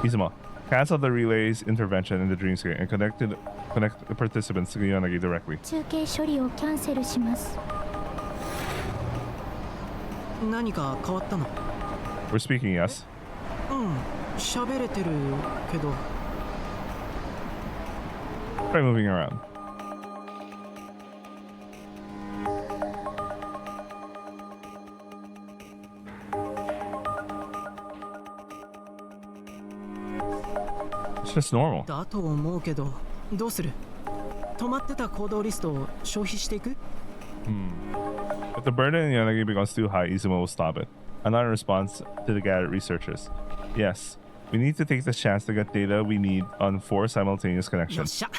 Speaker 1: Izuma, cancel the relay's intervention in the dreamscape and connect the participants to Yonagi directly.
Speaker 5: 中継処理をキャンセルします。
Speaker 4: 何か変わったの？
Speaker 1: We're speaking, yes.
Speaker 4: 喋れてるけど。
Speaker 1: Try moving around. It's just normal.
Speaker 4: だと思うけど、どうする？止まってた行動リストを消費していく？
Speaker 1: If the burden in Yanagi becomes too high, Izuma will stop it. Another response to the gathered researchers. Yes, we need to take this chance to get data we need on 4 simultaneous
Speaker 4: よっ
Speaker 1: connections.
Speaker 4: しゃ。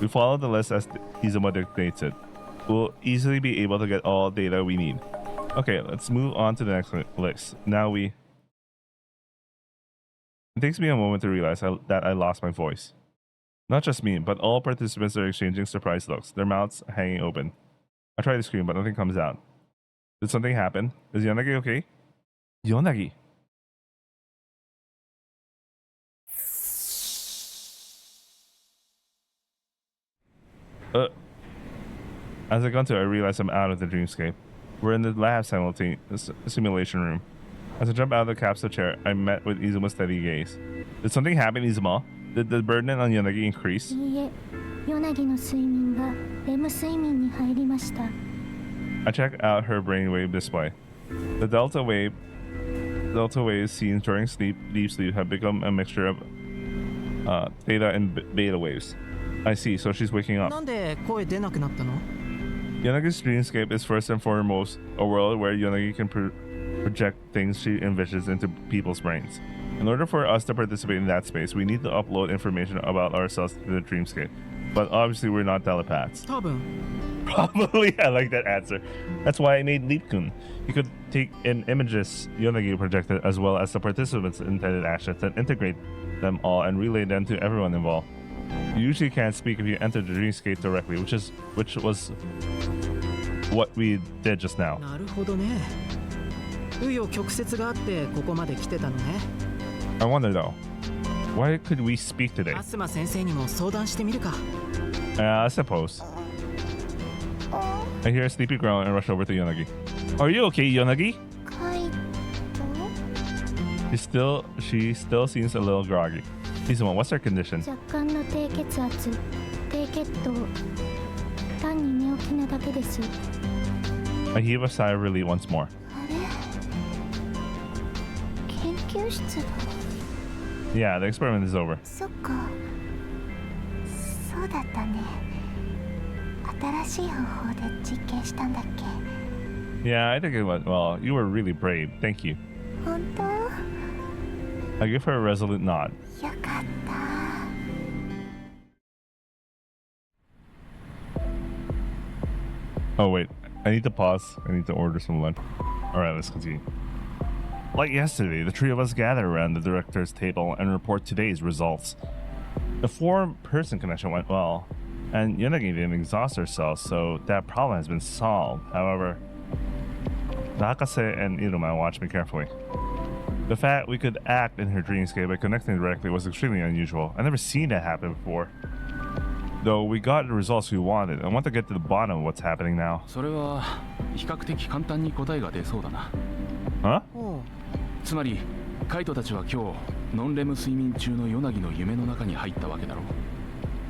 Speaker 1: We follow the list as Izuma dictates it. We'll easily be able to get all data we need. Okay, let's move on to the next list. Now we... It takes me a moment to realize that I lost my voice. Not just me, but all participants are exchanging surprised looks, their mouths hanging open. I try to scream, but nothing comes out. Did something happen? Is Yonagi okay? Yonagi! As I got to, I realize I'm out of the dreamscape. We're in the lab simulation room. As I jump out of the capsule chair, I met with Izuma's steady gaze. Did something happen, Izuma? Did the burden on Yonagi increase?
Speaker 5: いいえ、ヨナギの睡眠がレム睡眠に入りました。
Speaker 1: I check out her brainwave display. The delta waves seen during deep sleep have become a mixture of theta and beta waves. I see, so she's waking up.
Speaker 4: なんで声出なくなったの？
Speaker 1: Yonagi's dreamscape is first and foremost a world where Yonagi can project things she envisions into people's brains. In order for us to participate in that space, we need to upload information about ourselves to the dreamscape. But obviously, we're not telepaths.
Speaker 4: 多分。
Speaker 1: Probably, I like that answer. That's why I made Leap-kun. He could take in images Yonagi projected as well as the participants' intended actions and integrate them all and relay them to everyone involved. You usually can't speak if you enter the dreamscape directly, which was what we did just now.
Speaker 4: なるほどね。紆余曲折があってここまで来てたのね。
Speaker 1: I wonder though, why could we speak today?
Speaker 4: アスマ先生にも相談してみるか。
Speaker 1: I suppose. I hear a sleepy groan and rush over to Yonagi. Are you okay, Yonagi?
Speaker 2: カイト？
Speaker 1: She still seems a little groggy. Izuma, what's her condition?
Speaker 5: 若干の低血圧、低血糖、単に寝起きなだけです。
Speaker 1: I heave a sigh of relief once more.
Speaker 2: あれ？究室だ。
Speaker 1: Yeah, the experiment is over.
Speaker 2: そっか、そうだったね。新しい方法で実験したんだっけ。
Speaker 1: Yeah, I think it went well. You were really brave. Thank you.
Speaker 2: 本当？
Speaker 1: I give her a resolute nod.
Speaker 2: よかった。
Speaker 1: Oh, wait. I need to pause. I need to order some lunch. Alright, let's continue. Like yesterday, the three of us gather around the director's table and report today's results. The 4-person connection went well, and Yanagi didn't exhaust herself, so that problem has been solved. However, Nakase and Iruma watched me carefully. The fact we could act in her dreamscape by connecting directly was extremely unusual. I've never seen that happen before. Though we got the results we wanted, I want to get to the bottom of what's happening now.
Speaker 3: それは比較的簡単に答えが出そうだな。
Speaker 1: Huh?
Speaker 3: つまりカイトたちは今日ノンレム睡眠中のヨナギの夢の中に入ったわけだろう。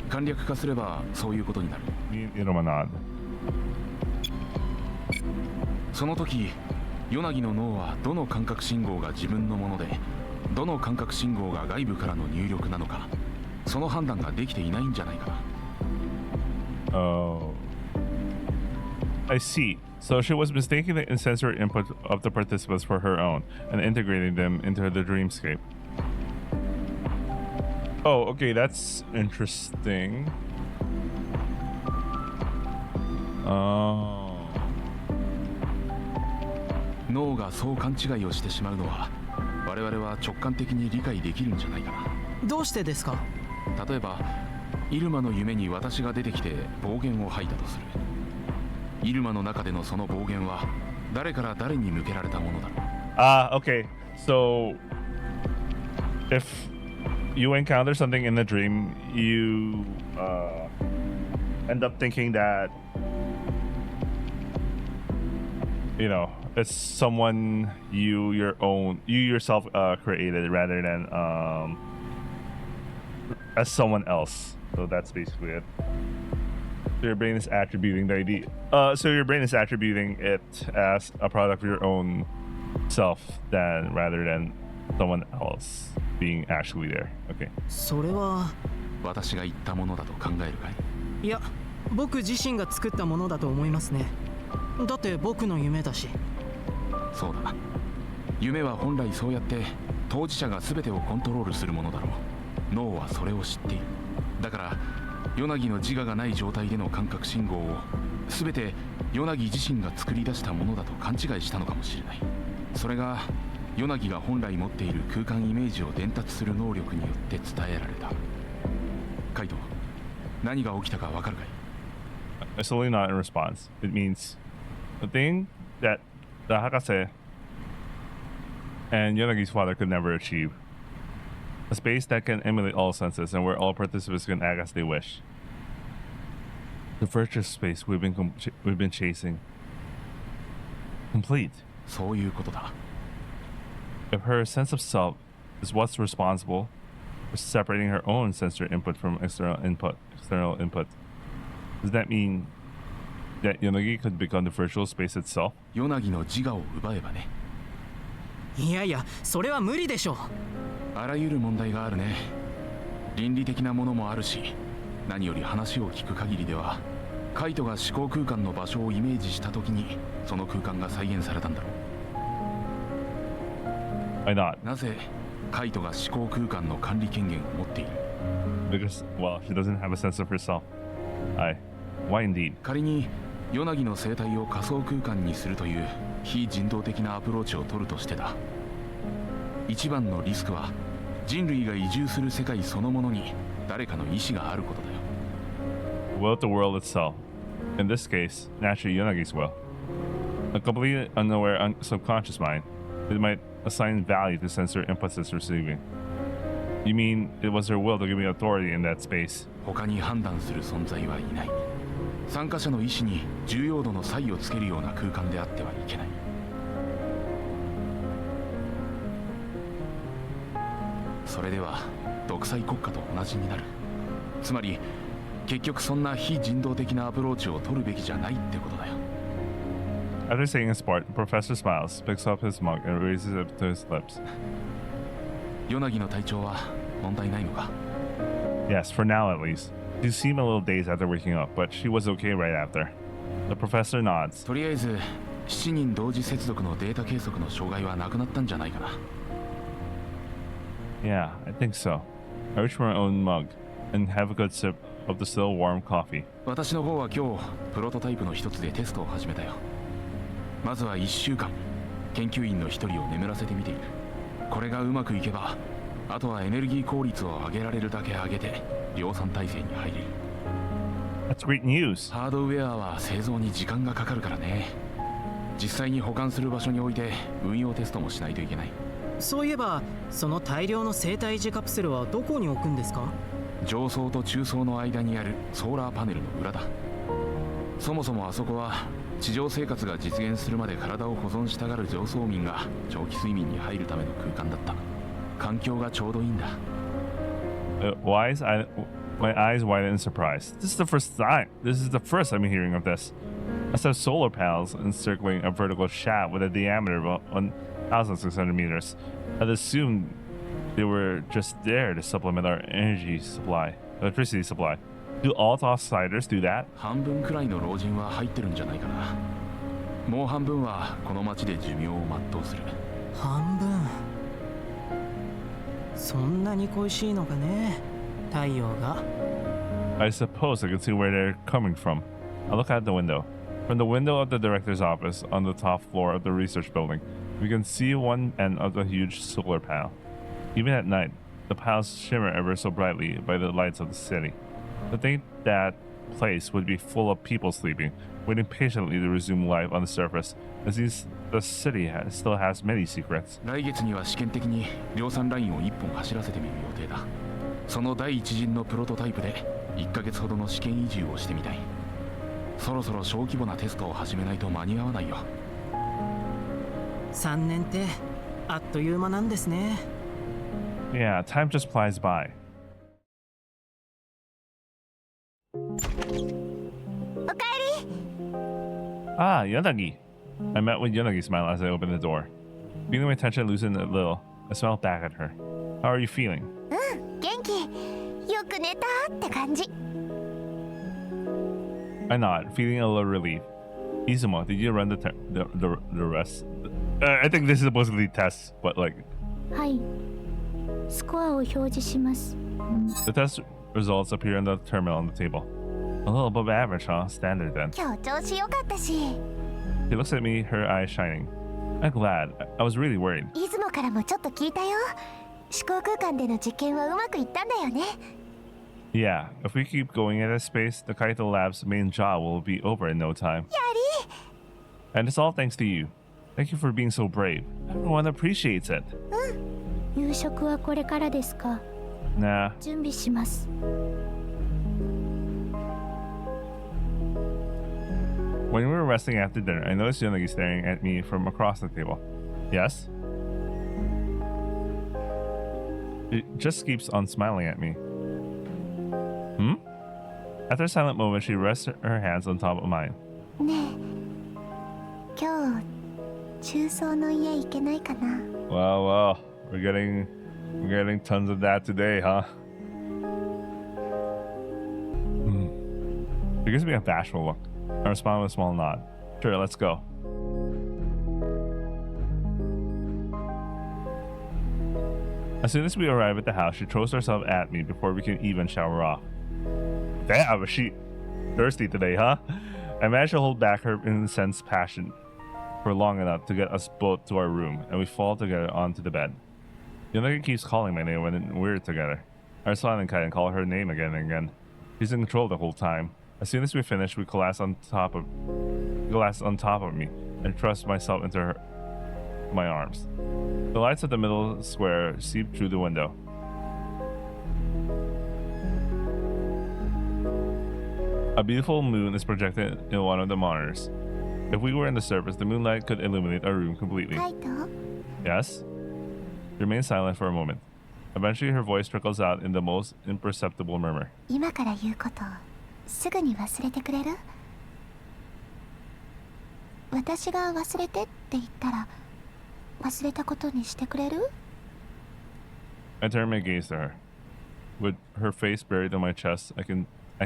Speaker 3: 簡略化すればそういうことになる。
Speaker 1: Me and Iruma nod.
Speaker 3: その時ヨナギの脳はどの感覚信号が自分のものでどの感覚信号が外部からの入力なのかその判断ができていないんじゃないかな。
Speaker 1: Oh. I see. So she was mistaking the sensory input of the participants for her own and integrating them into the dreamscape. Oh, okay, that's interesting. Oh.
Speaker 3: 脳がそう勘違いをしてしまうのは我々は直感的に理解できるんじゃないかな。
Speaker 4: どうしてですか？
Speaker 3: 例えばイルマの夢に私が出てきて暴言を吐いたとする。イルマの中でのその暴言は誰から誰に向けられたものだろう。
Speaker 1: Okay. So if you encounter something in the dream, you end up thinking that, you know, it's someone you yourself created rather than as someone else. So that's basically it. So your brain is attributing the idea. So your brain is attributing it as a product of your own self rather than someone else being actually there. Okay.
Speaker 4: それは
Speaker 3: 私が言ったものだと考えるかい？
Speaker 4: いや、僕自身が作ったものだと思いますね。だって僕の夢だし。
Speaker 3: そうだ。夢は本来そうやって当事者が全てをコントロールするものだろう。脳はそれを知っている。だからヨナギの自我がない状態での感覚信号を全てヨナギ自身が作り出したものだと勘違いしたのかもしれない。それがヨナギが本来持っている空間イメージを伝達する能力によって伝えられた。カイト、何が起きたかわかるかい？
Speaker 1: It's totally not in response. It means the thing that the Hakase and Yonagi's father could never achieve. A space that can emulate all senses and where all participants can act as they wish. The virtual space we've been chasing. Complete.
Speaker 3: そういうことだ。
Speaker 1: If her sense of self is what's responsible for separating her own sensory input from external input, does that mean that Yonagi could become the virtual space itself?
Speaker 3: ヨナギの自我を奪えばね。
Speaker 4: いやいや、それは無理でしょう。
Speaker 3: あらゆる問題があるね。倫理的なものもあるし、何より話を聞く限りではカイトが思考空間の場所をイメージした時にその空間が再現されたんだろう。
Speaker 1: Why not?
Speaker 3: なぜカイトが思考空間の管理権限を持っている？
Speaker 1: Because, well, she doesn't have a sense of herself. Why indeed?
Speaker 3: 仮にヨナギの生態を仮想空間にするという非人道的なアプローチを取るとしてだ。一番のリスクは人類が移住する世界そのものに誰かの意志があることだよ。
Speaker 1: Will of the world itself. In this case, naturally Yonagi's will. A completely unaware subconscious mind. It might assign value to sensory inputs it's receiving. You mean it was her will to give me authority in that space?
Speaker 3: 他に判断する存在はいない。参加者の意志に重要度の差異をつけるような空間であってはいけない。それでは独裁国家と同じになる。つまり結局そんな非人道的なアプローチを取るべきじゃないってことだよ。
Speaker 1: After saying his part, the professor smiles, picks up his mug, and raises it to his lips.
Speaker 3: ヨナギの体調は問題ないのか？
Speaker 1: Yes, for now at least. She seemed a little dazed after waking up, but she was okay right after. The professor nods.
Speaker 3: とりあえず7人同時接続のデータ計測の障害はなくなったんじゃないかな。
Speaker 1: Yeah, I think so. I reach for my own mug and have a good sip of the still warm coffee.
Speaker 3: 私の方は今日プロトタイプの一つでテストを始めたよ。まずは1週間研究員の一人を眠らせてみている。これがうまくいけばあとはエネルギー効率を上げられるだけ上げて量産体制に入れる。
Speaker 1: That's great news.
Speaker 3: ハードウェアは製造に時間がかかるからね。実際に保管する場所に置いて運用テストもしないといけない。
Speaker 4: そういえばその大量の生体維持カプセルはどこに置くんですか？
Speaker 3: 上層と中層の間にあるソーラーパネルの裏だ。そもそもあそこは地上生活が実現するまで体を保存したがる上層民が長期睡眠に入るための空間だった。環境がちょうどいいんだ。
Speaker 1: My eyes widen in surprise. This is the first time I'm hearing of this. I saw solar panels encircling a vertical shaft with a diameter of 1,600 meters. I'd assumed they were just there to supplement our electricity supply. Do all outsiders do that?
Speaker 3: 半分くらいの老人は入ってるんじゃないかな。もう半分はこの町で寿命を全うする。
Speaker 4: 半分。そんなに恋しいのかね、太陽が。
Speaker 1: I suppose I can see where they're coming from. I look out the window. From the window of the director's office on the top floor of the research building, we can see one end of the huge solar panel. Even at night, the panels shimmer ever so brightly by the lights of the city. To think that place would be full of people sleeping, waiting patiently to resume life on the surface, as the city still has many secrets.
Speaker 3: 来月には試験的に量産ラインを1本走らせてみる予定だ。その第一陣のプロトタイプで1ヶ月ほどの試験移住をしてみたい。そろそろ小規模なテストを始めないと間に合わないよ。
Speaker 4: 3年ってあっという間なんですね。
Speaker 1: Yeah, time just flies by.
Speaker 2: おかえり。
Speaker 1: Ah, Yanagi. I met with Yanagi's smile as I opened the door. Feeling my tension loosen a little, I smiled back at her. How are you feeling?
Speaker 2: 元気。よく寝たって感じ。
Speaker 1: I nod, feeling a little relief. Izumo, did you run the rest? I think this is supposedly tests, but like...
Speaker 5: はい。スコアを表示します。
Speaker 1: The test results appear on the terminal on the table. A little above average, huh? Standard then.
Speaker 2: 今日調子良かったし。
Speaker 1: She looks at me, her eyes shining. I'm glad. I was really worried.
Speaker 2: 出雲からもちょっと聞いたよ。思考空間での実験はうまくいったんだよね。
Speaker 1: Yeah, if we keep going at this pace, the Kaito Lab's main job will be over in no time.
Speaker 2: やり。
Speaker 1: And it's all thanks to you. Thank you for being so brave. Everyone appreciates it.
Speaker 5: 夕食はこれからですか？
Speaker 1: Nah.
Speaker 5: 準備します。
Speaker 1: When we were resting after dinner, I noticed Yonagi staring at me from across the table. Yes? It just keeps on smiling at me. Hmm? After a silent moment, she rests her hands on top of mine.
Speaker 2: ねえ、今日中層の家行けないかな。
Speaker 1: Well, we're getting tons of that today, huh? She gives me a bashful look. I respond with a small nod. Sure, let's go. As soon as we arrive at the house, she throws herself at me before we can even shower off. Damn, is she thirsty today, huh? I managed to hold back her incensed passion for long enough to get us both to our room, and we fall together onto the bed. Yonagi keeps calling my name when we're together. I respond in kind and call her name again and again. She's in control the whole time. As soon as we finish, we collapse on top of me and thrust myself into my arms. The lights of the middle square seep through the window. A beautiful moon is projected in one of the monitors. If we were in the surface, the moonlight could illuminate our room completely.
Speaker 2: カイト、
Speaker 1: Yes? She remains silent for a moment. Eventually, her voice trickles out in the most imperceptible murmur.
Speaker 2: 今から言うことすぐに忘れてくれる？私が忘れてって言ったら忘れたことにしてくれる？
Speaker 1: I turn my gaze to her. With her face buried on my chest, I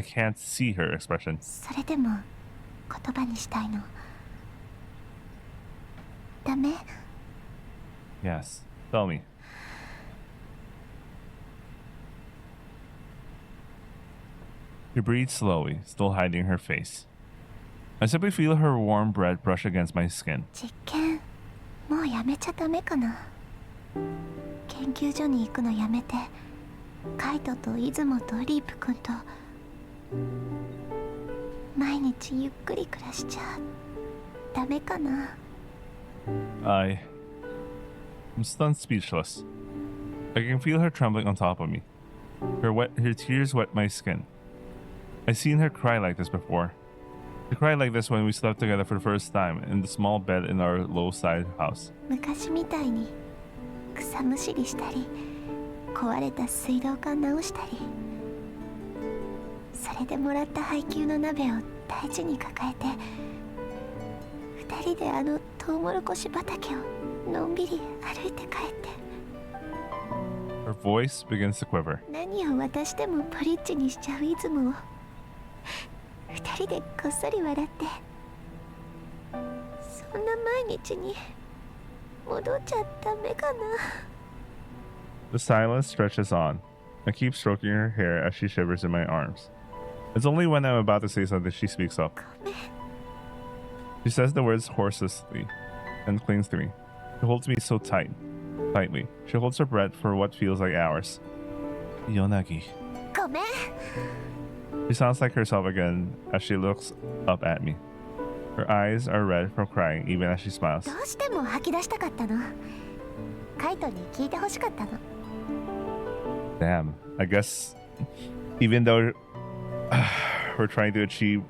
Speaker 1: can't see her expression.
Speaker 2: それでも言葉にしたいの。ダメ？
Speaker 1: Yes. Tell me. She breathes slowly, still hiding her face. I simply feel her warm breath brush against my skin.
Speaker 2: 実験もうやめちゃダメかな。研究所に行くのやめて、カイトと出雲とリープ君と毎日ゆっくり暮らしちゃダメかな。
Speaker 1: I'm stunned speechless. I can feel her trembling on top of me. Her tears wet my skin. I've seen her cry like this before. She cried like this when we slept together for the first time in the small bed in our low-side house.
Speaker 2: 昔みたいに草むしりしたり、壊れた水道管直したり、それでもらった配給の鍋を大事に抱えて、二人であのトウモロコシ畑をのんびり歩いて帰って。
Speaker 1: Her voice begins to quiver.
Speaker 2: 何を渡してもポリッチにしちゃう出雲を二人でこっそり笑って、そんな毎日に戻っちゃダメかな。
Speaker 1: The silence stretches on. I keep stroking her hair as she shivers in my arms. It's only when I'm about to say something she speaks up.
Speaker 2: ごめん。
Speaker 1: She says the words hoarsely and clings to me. She holds me so tightly. She holds her breath for what feels like hours. Yonagi.
Speaker 2: ごめん。
Speaker 1: She sounds like herself again as she looks up at me. Her eyes are red from crying even as she smiles.
Speaker 2: どうしても吐き出したかったの。カイトに聞いてほしかったの。
Speaker 1: Damn. I guess even though we're trying to achieve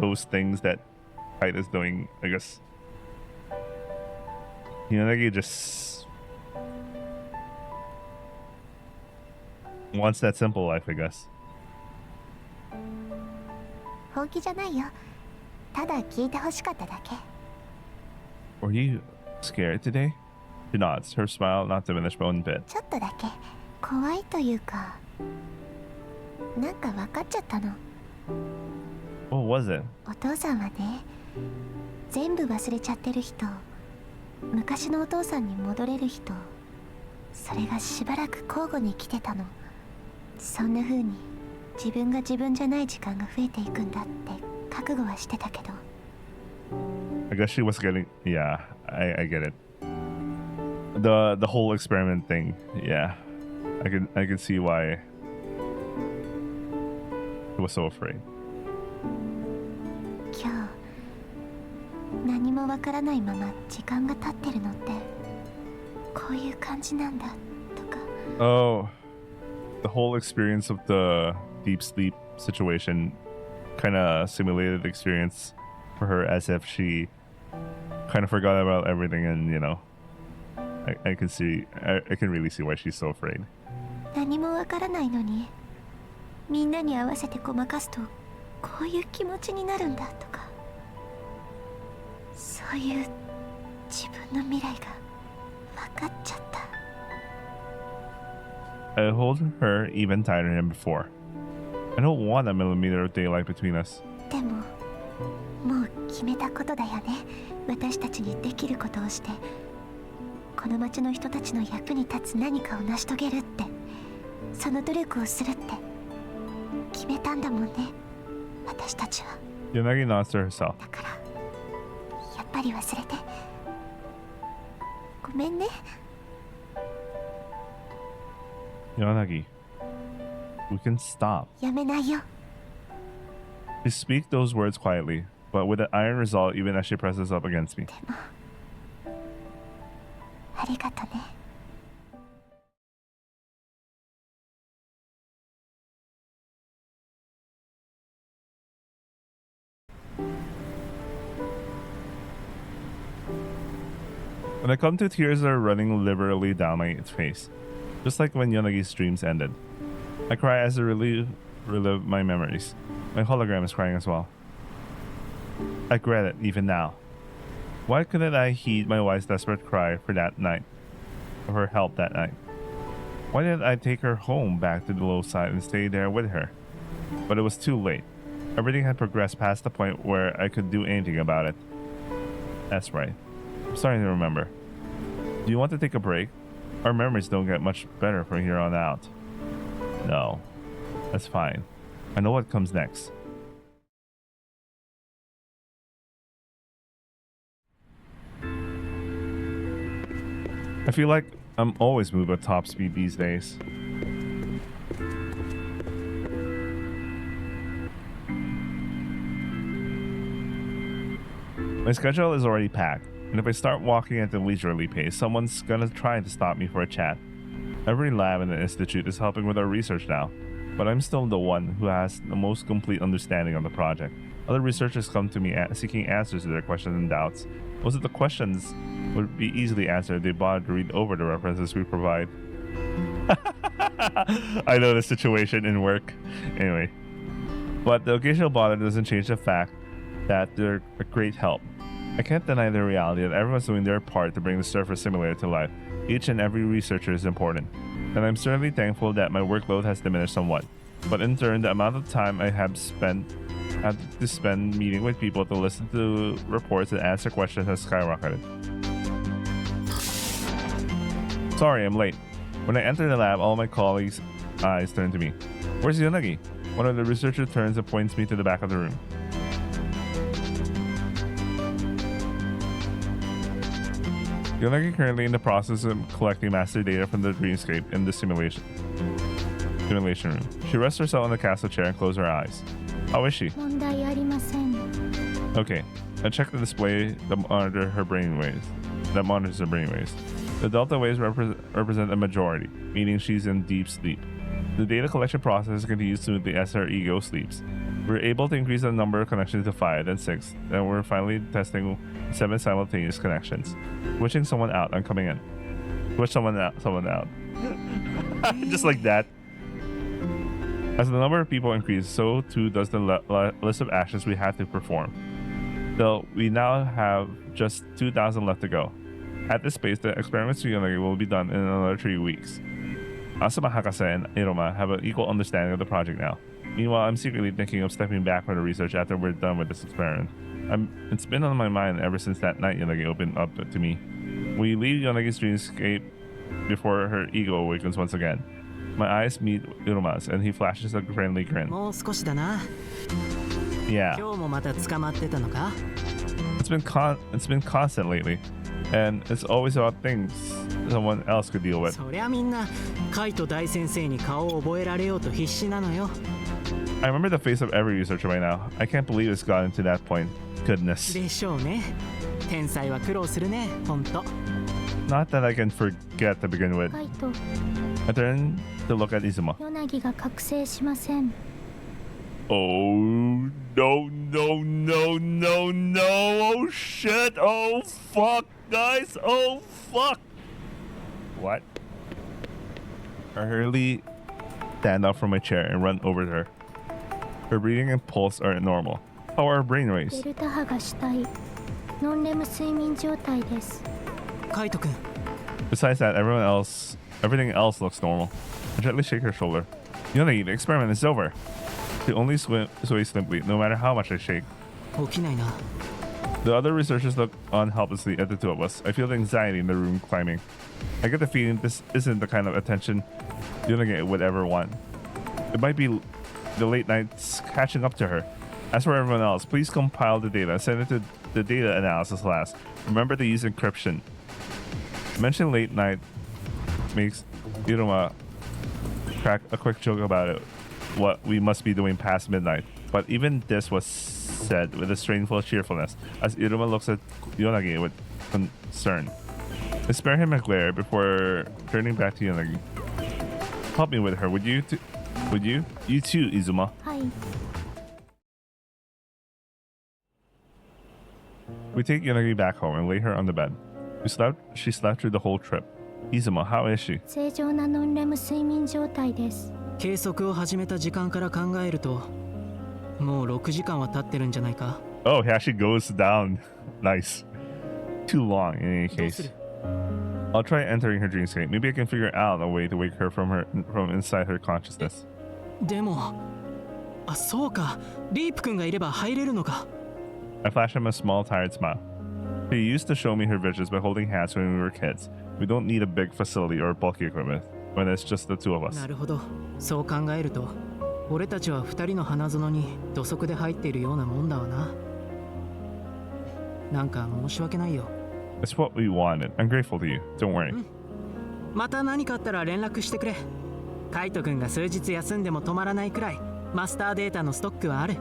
Speaker 1: those things that Kite is doing, I guess Yonagi just wants that simple life, I guess.
Speaker 2: 本気じゃないよ。ただ聞いてほしかっただけ。
Speaker 1: Were you scared today? She nods, her smile not diminished one bit.
Speaker 2: ちょっとだけ怖いというか、なんか分かっちゃったの。
Speaker 1: What was it?
Speaker 2: お父さんはね、全部忘れちゃってる人、昔のお父さんに戻れる人、それがしばらく交互に来てたの。そんな風に自分が自分じゃない時間が増えていくんだって覚悟はしてたけど。
Speaker 1: I guess she was getting, yeah, I get it. The whole experiment thing, yeah. I can see why she was so afraid.
Speaker 2: 今日何もわからないまま時間が経ってるのってこういう感じなんだとか。
Speaker 1: Oh, the whole experience of the deep sleep situation kind of simulated the experience for her as if she kind of forgot about everything, and you know, I can see, I can really see why she's so afraid.
Speaker 2: 何もわからないのにみんなに合わせてごまかすとこういう気持ちになるんだとか、そういう自分の未来が分かっちゃった。
Speaker 1: I hold her even tighter than before. I don't want a millimeter of daylight between us.
Speaker 2: でももう決めたことだよね。私たちにできることをしてこの町の人たちの役に立つ何かを成し遂げるって、その努力をするって決めたんだもんね、私たちは。
Speaker 1: Yanagi nods to herself.
Speaker 2: だからやっぱり忘れてごめんね。
Speaker 1: Yanagi, we can stop.
Speaker 2: やめないよ。
Speaker 1: She speaks those words quietly, but with an iron resolve even as she presses up against me.
Speaker 2: でもありがとね。
Speaker 1: When I come to, tears are running liberally down my face, just like when Yonagi's dreams ended. I cry as I relive my memories. My hologram is crying as well. I regret it even now. Why couldn't I heed my wife's desperate cry for that night, for her help that night? Why didn't I take her home back to the low side and stay there with her? But it was too late. Everything had progressed past the point where I could do anything about it. That's right. I'm starting to remember. Do you want to take a break? Our memories don't get much better from here on out. No. That's fine. I know what comes next. I feel like I'm always moving at top speed these days. My schedule is already packed, and if I start walking at the leisurely pace, someone's gonna try to stop me for a chat. Every lab in the institute is helping with our research now, but I'm still the one who has the most complete understanding of the project. Other researchers come to me seeking answers to their questions and doubts. Most of the questions would be easily answered if they bothered to read over the references we provide. I know the situation in work. Anyway. But the occasional bother doesn't change the fact that they're a great help. I can't deny the reality that everyone's doing their part to bring the surface simulator to life. Each and every researcher is important, and I'm certainly thankful that my workload has diminished somewhat. But in turn, the amount of time I had to spend meeting with people to listen to reports and answer questions has skyrocketed. Sorry, I'm late. When I enter the lab, all my colleagues' eyes turn to me. Where's Yonagi? One of the researchers turns and points me to the back of the room. Yonagi currently in the process of collecting master data from the dreamscape in the simulation room. She rests herself on the castle chair and closes her eyes. How is she?
Speaker 5: 問題ありません。
Speaker 1: Okay, I check the display that monitors her brainwaves. The delta waves represent a majority, meaning she's in deep sleep. The data collection process continues smoothly as her ego sleeps. We're able to increase the number of connections to 5, then 6, then we're finally testing 7 simultaneous connections. Switching someone out and coming in. Switch someone out. Just like that. As the number of people increases, so too does the list of actions we have to perform. Though we now have just 2,000 left to go. At this pace, the experiments to Yonagi will be done in another 3 weeks. Asuma Hakase and Iroma have an equal understanding of the project now. Meanwhile, I'm secretly thinking of stepping back from the research after we're done with this experiment. It's been on my mind ever since that night Yonagi opened up to me. We leave Yonagi's dreamscape before her ego awakens once again. My eyes meet Iroma's and he flashes a friendly grin.
Speaker 4: もう少しだな。
Speaker 1: Yeah,
Speaker 4: 今日もまた捕まってたのか？
Speaker 1: it's been constant lately, and it's always about things someone else could deal with.
Speaker 4: そりゃみんなカイト大先生に顔を覚えられようと必死なのよ。
Speaker 1: I remember the face of every researcher right now. I can't believe it's gotten to that point. Goodness.
Speaker 4: でしょうね。天才は苦労するね、ほんと。
Speaker 1: Not that I can forget to begin with.
Speaker 5: カイト、
Speaker 1: I turn to look at Izuma.
Speaker 5: ヨナギが覚醒しません。
Speaker 1: Oh, no. Oh, shit. Oh, fuck, guys. Oh, fuck. What? I hurriedly stand up from my chair and run over to her. Her breathing and pulse are normal. How are her brain waves?
Speaker 5: デルタ波が主体。ノンレム睡眠状態です。
Speaker 4: カイト君、
Speaker 1: Besides that, everything else looks normal. I gently shake her shoulder. Yonagi, the experiment is over. She only sways limply, no matter how much I shake.
Speaker 4: 起きないな。
Speaker 1: The other researchers look on helplessly at the two of us. I feel the anxiety in the room climbing. I get the feeling this isn't the kind of attention Yonagi would ever want. It might be the late nights catching up to her. As for everyone else, please compile the data and send it to the data analysis labs. Remember to use encryption. Mention late night makes Iroma crack a quick joke about it, what we must be doing past midnight. But even this was said with a strainful cheerfulness, as Iroma looks at Yonagi with concern. I spare him a glare before turning back to Yonagi. Help me with her, would you? Would you? You too, Izuma.
Speaker 5: はい。
Speaker 1: We take Yonagi back home and lay her on the bed. She slept through the whole trip. Izuma, how is she?
Speaker 5: 正常なノンレム睡眠状態です。
Speaker 4: 計測を始めた時間から考えると、もう6時間は経ってるんじゃないか。
Speaker 1: Oh, he actually goes down. Nice. Too long in any
Speaker 4: どうす
Speaker 1: case.
Speaker 4: る？
Speaker 1: I'll try entering her dreamscape. Maybe I can figure out a way to wake her from inside her consciousness.
Speaker 4: でも、あ、そうか。リープ君がいれば入れるのか。
Speaker 1: I flash him a small, tired smile. She used to show me her visions by holding hands when we were kids. We don't need a big facility or bulky equipment when it's just the two of us.
Speaker 4: なるほど。そう考えると、俺たちは二人の花園に土足で入っているようなもんだわな。なんか申し訳ないよ。
Speaker 1: It's what we wanted. I'm grateful to you. Don't worry.
Speaker 4: また何かあったら連絡してくれ。カイト君が数日休んでも止まらないくらいマスターデータのストックはある。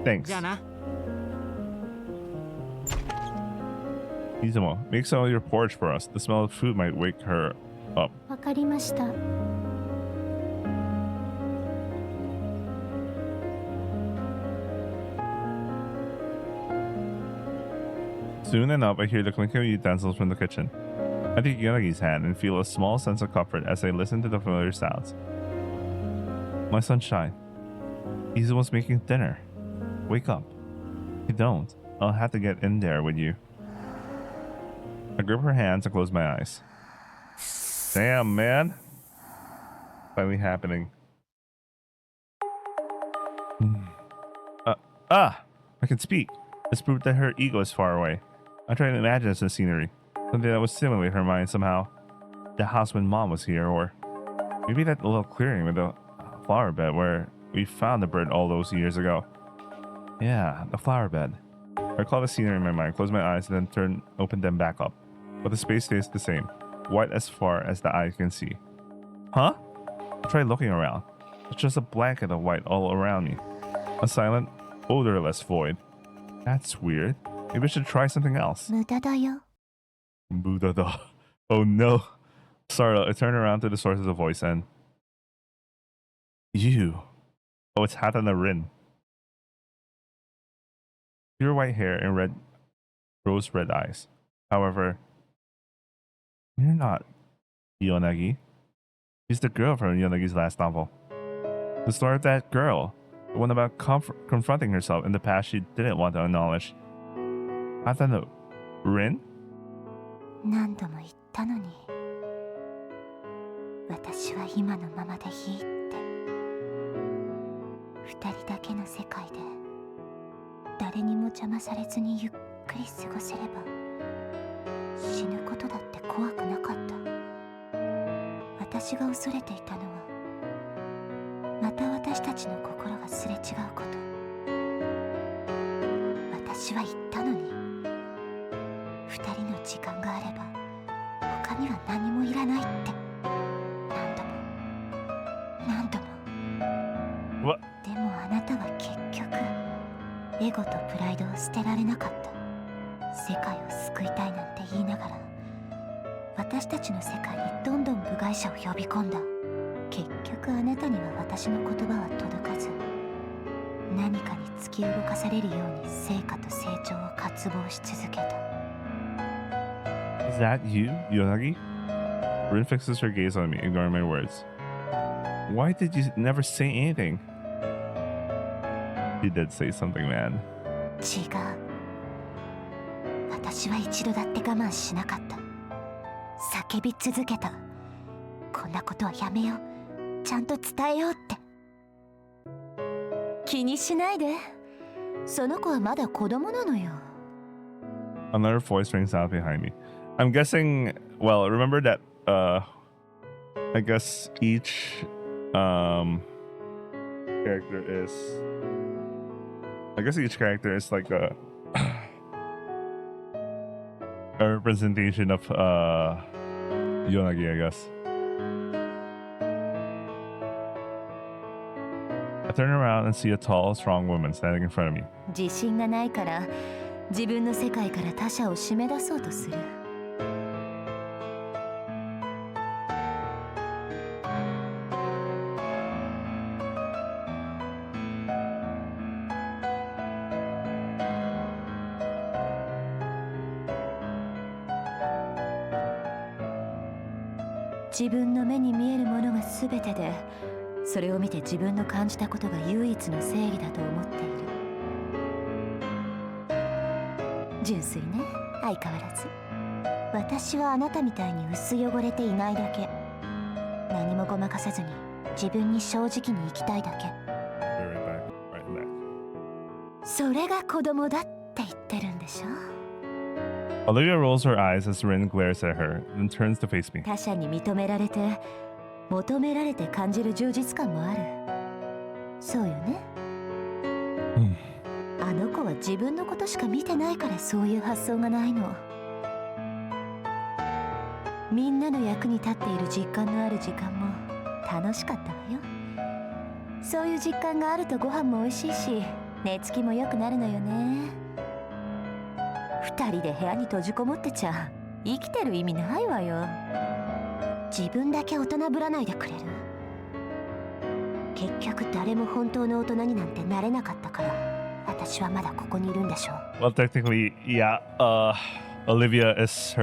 Speaker 1: Thanks.
Speaker 4: じゃあな。
Speaker 1: Izumo, make some of your porridge for us. The smell of food might wake her up.
Speaker 5: わかりました。
Speaker 1: Soon enough, I hear the clinking of utensils from the kitchen. I take Yonagi's hand and feel a small sense of comfort as I listen to the familiar sounds. My sunshine. Izumo's making dinner. Wake up. If you don't, I'll have to get in there with you. I grip her hands and close my eyes. Damn, man. Finally happening. I can speak. It's proof that her ego is far away. I try to imagine some scenery. Something that would stimulate her mind somehow. The house when Mom was here, or maybe that little clearing with the flower bed where we found the bird all those years ago. Yeah, the flower bed. I recall the scenery in my mind, close my eyes, and then open them back up. But the space stays the same, white as far as the eye can see. Huh? I try looking around. It's just a blanket of white all around me. A silent, odorless void. That's weird. Maybe I should try something else.
Speaker 2: 無駄だよ。
Speaker 1: Budada. Oh no. Startled, I turn around to the source of the voice and... You. Oh, it's Hatana Rin. Pure white hair and rose red eyes. However, you're not Yonagi. She's the girl from Yonagi's last novel. The story of that girl. The one about confronting herself in the past she didn't want to acknowledge. Hatana Rin?
Speaker 2: 何度も言ったのに、私は今のままでいいって。二人だけの世界で誰にも邪魔されずにゆっくり過ごせれば死ぬことだって怖くなかった。私が恐れていたのはまた私たちの心がすれ違うこと。私は言ったのに、二人の時間があれば他には何もいらないって。何度も。
Speaker 1: What?
Speaker 2: でもあなたは結局エゴとプライドを捨てられなかった。世界を救いたいなんて言いながら私たちの世界にどんどん部外者を呼び込んだ。結局あなたには私の言葉は届かず、何かに突き動かされるように成果と成長を渇望し続けた。
Speaker 1: Is that you, Yonagi? Rin fixes her gaze on me, ignoring my words. Why did you never say anything? She did say something, man.
Speaker 2: 違う。私は一度だって我慢しなかった。叫び続けた。こんなことはやめよう。ちゃんと伝えようって。気にしないで。その子はまだ子供なのよ。
Speaker 1: Another voice rings out behind me. I'm guessing, well, remember that, I guess each, character is, like a representation of, Yonagi, I guess. I turn around and see a tall, strong woman standing in front of me.
Speaker 2: 自信がないから自分の世界から他者を締め出そうとする。自分の目に見えるものが全てで、それを見て自分の感じたことが唯一の正義だと思っている。純粋ね、相変わらず。私はあなたみたいに薄汚れていないだけ。何もごまかさずに自分に正直に生きたいだけ。
Speaker 1: Be right back. Right back.
Speaker 2: それが子供だって言ってるんでしょ。
Speaker 1: Olivia rolls her eyes as Rin glares at her, then turns to face me.
Speaker 2: 他者に認められて求められて感じる充実感もある。そうよね。あの子は自分のことしか見てないからそういう発想がないの。みんなの役に立っている実感のある時間も楽しかったわよ。そういう実感があるとご飯も美味しいし寝つきも良くなるのよね。二人で部屋に閉じこもってちゃ生きてる意味ないわよ。自分だけ大人ぶらないでくれる？結局誰も本当の大人になんてなれなかったから私はまだここにいるんでしょ。
Speaker 1: Well, technically, yeah. Olivia is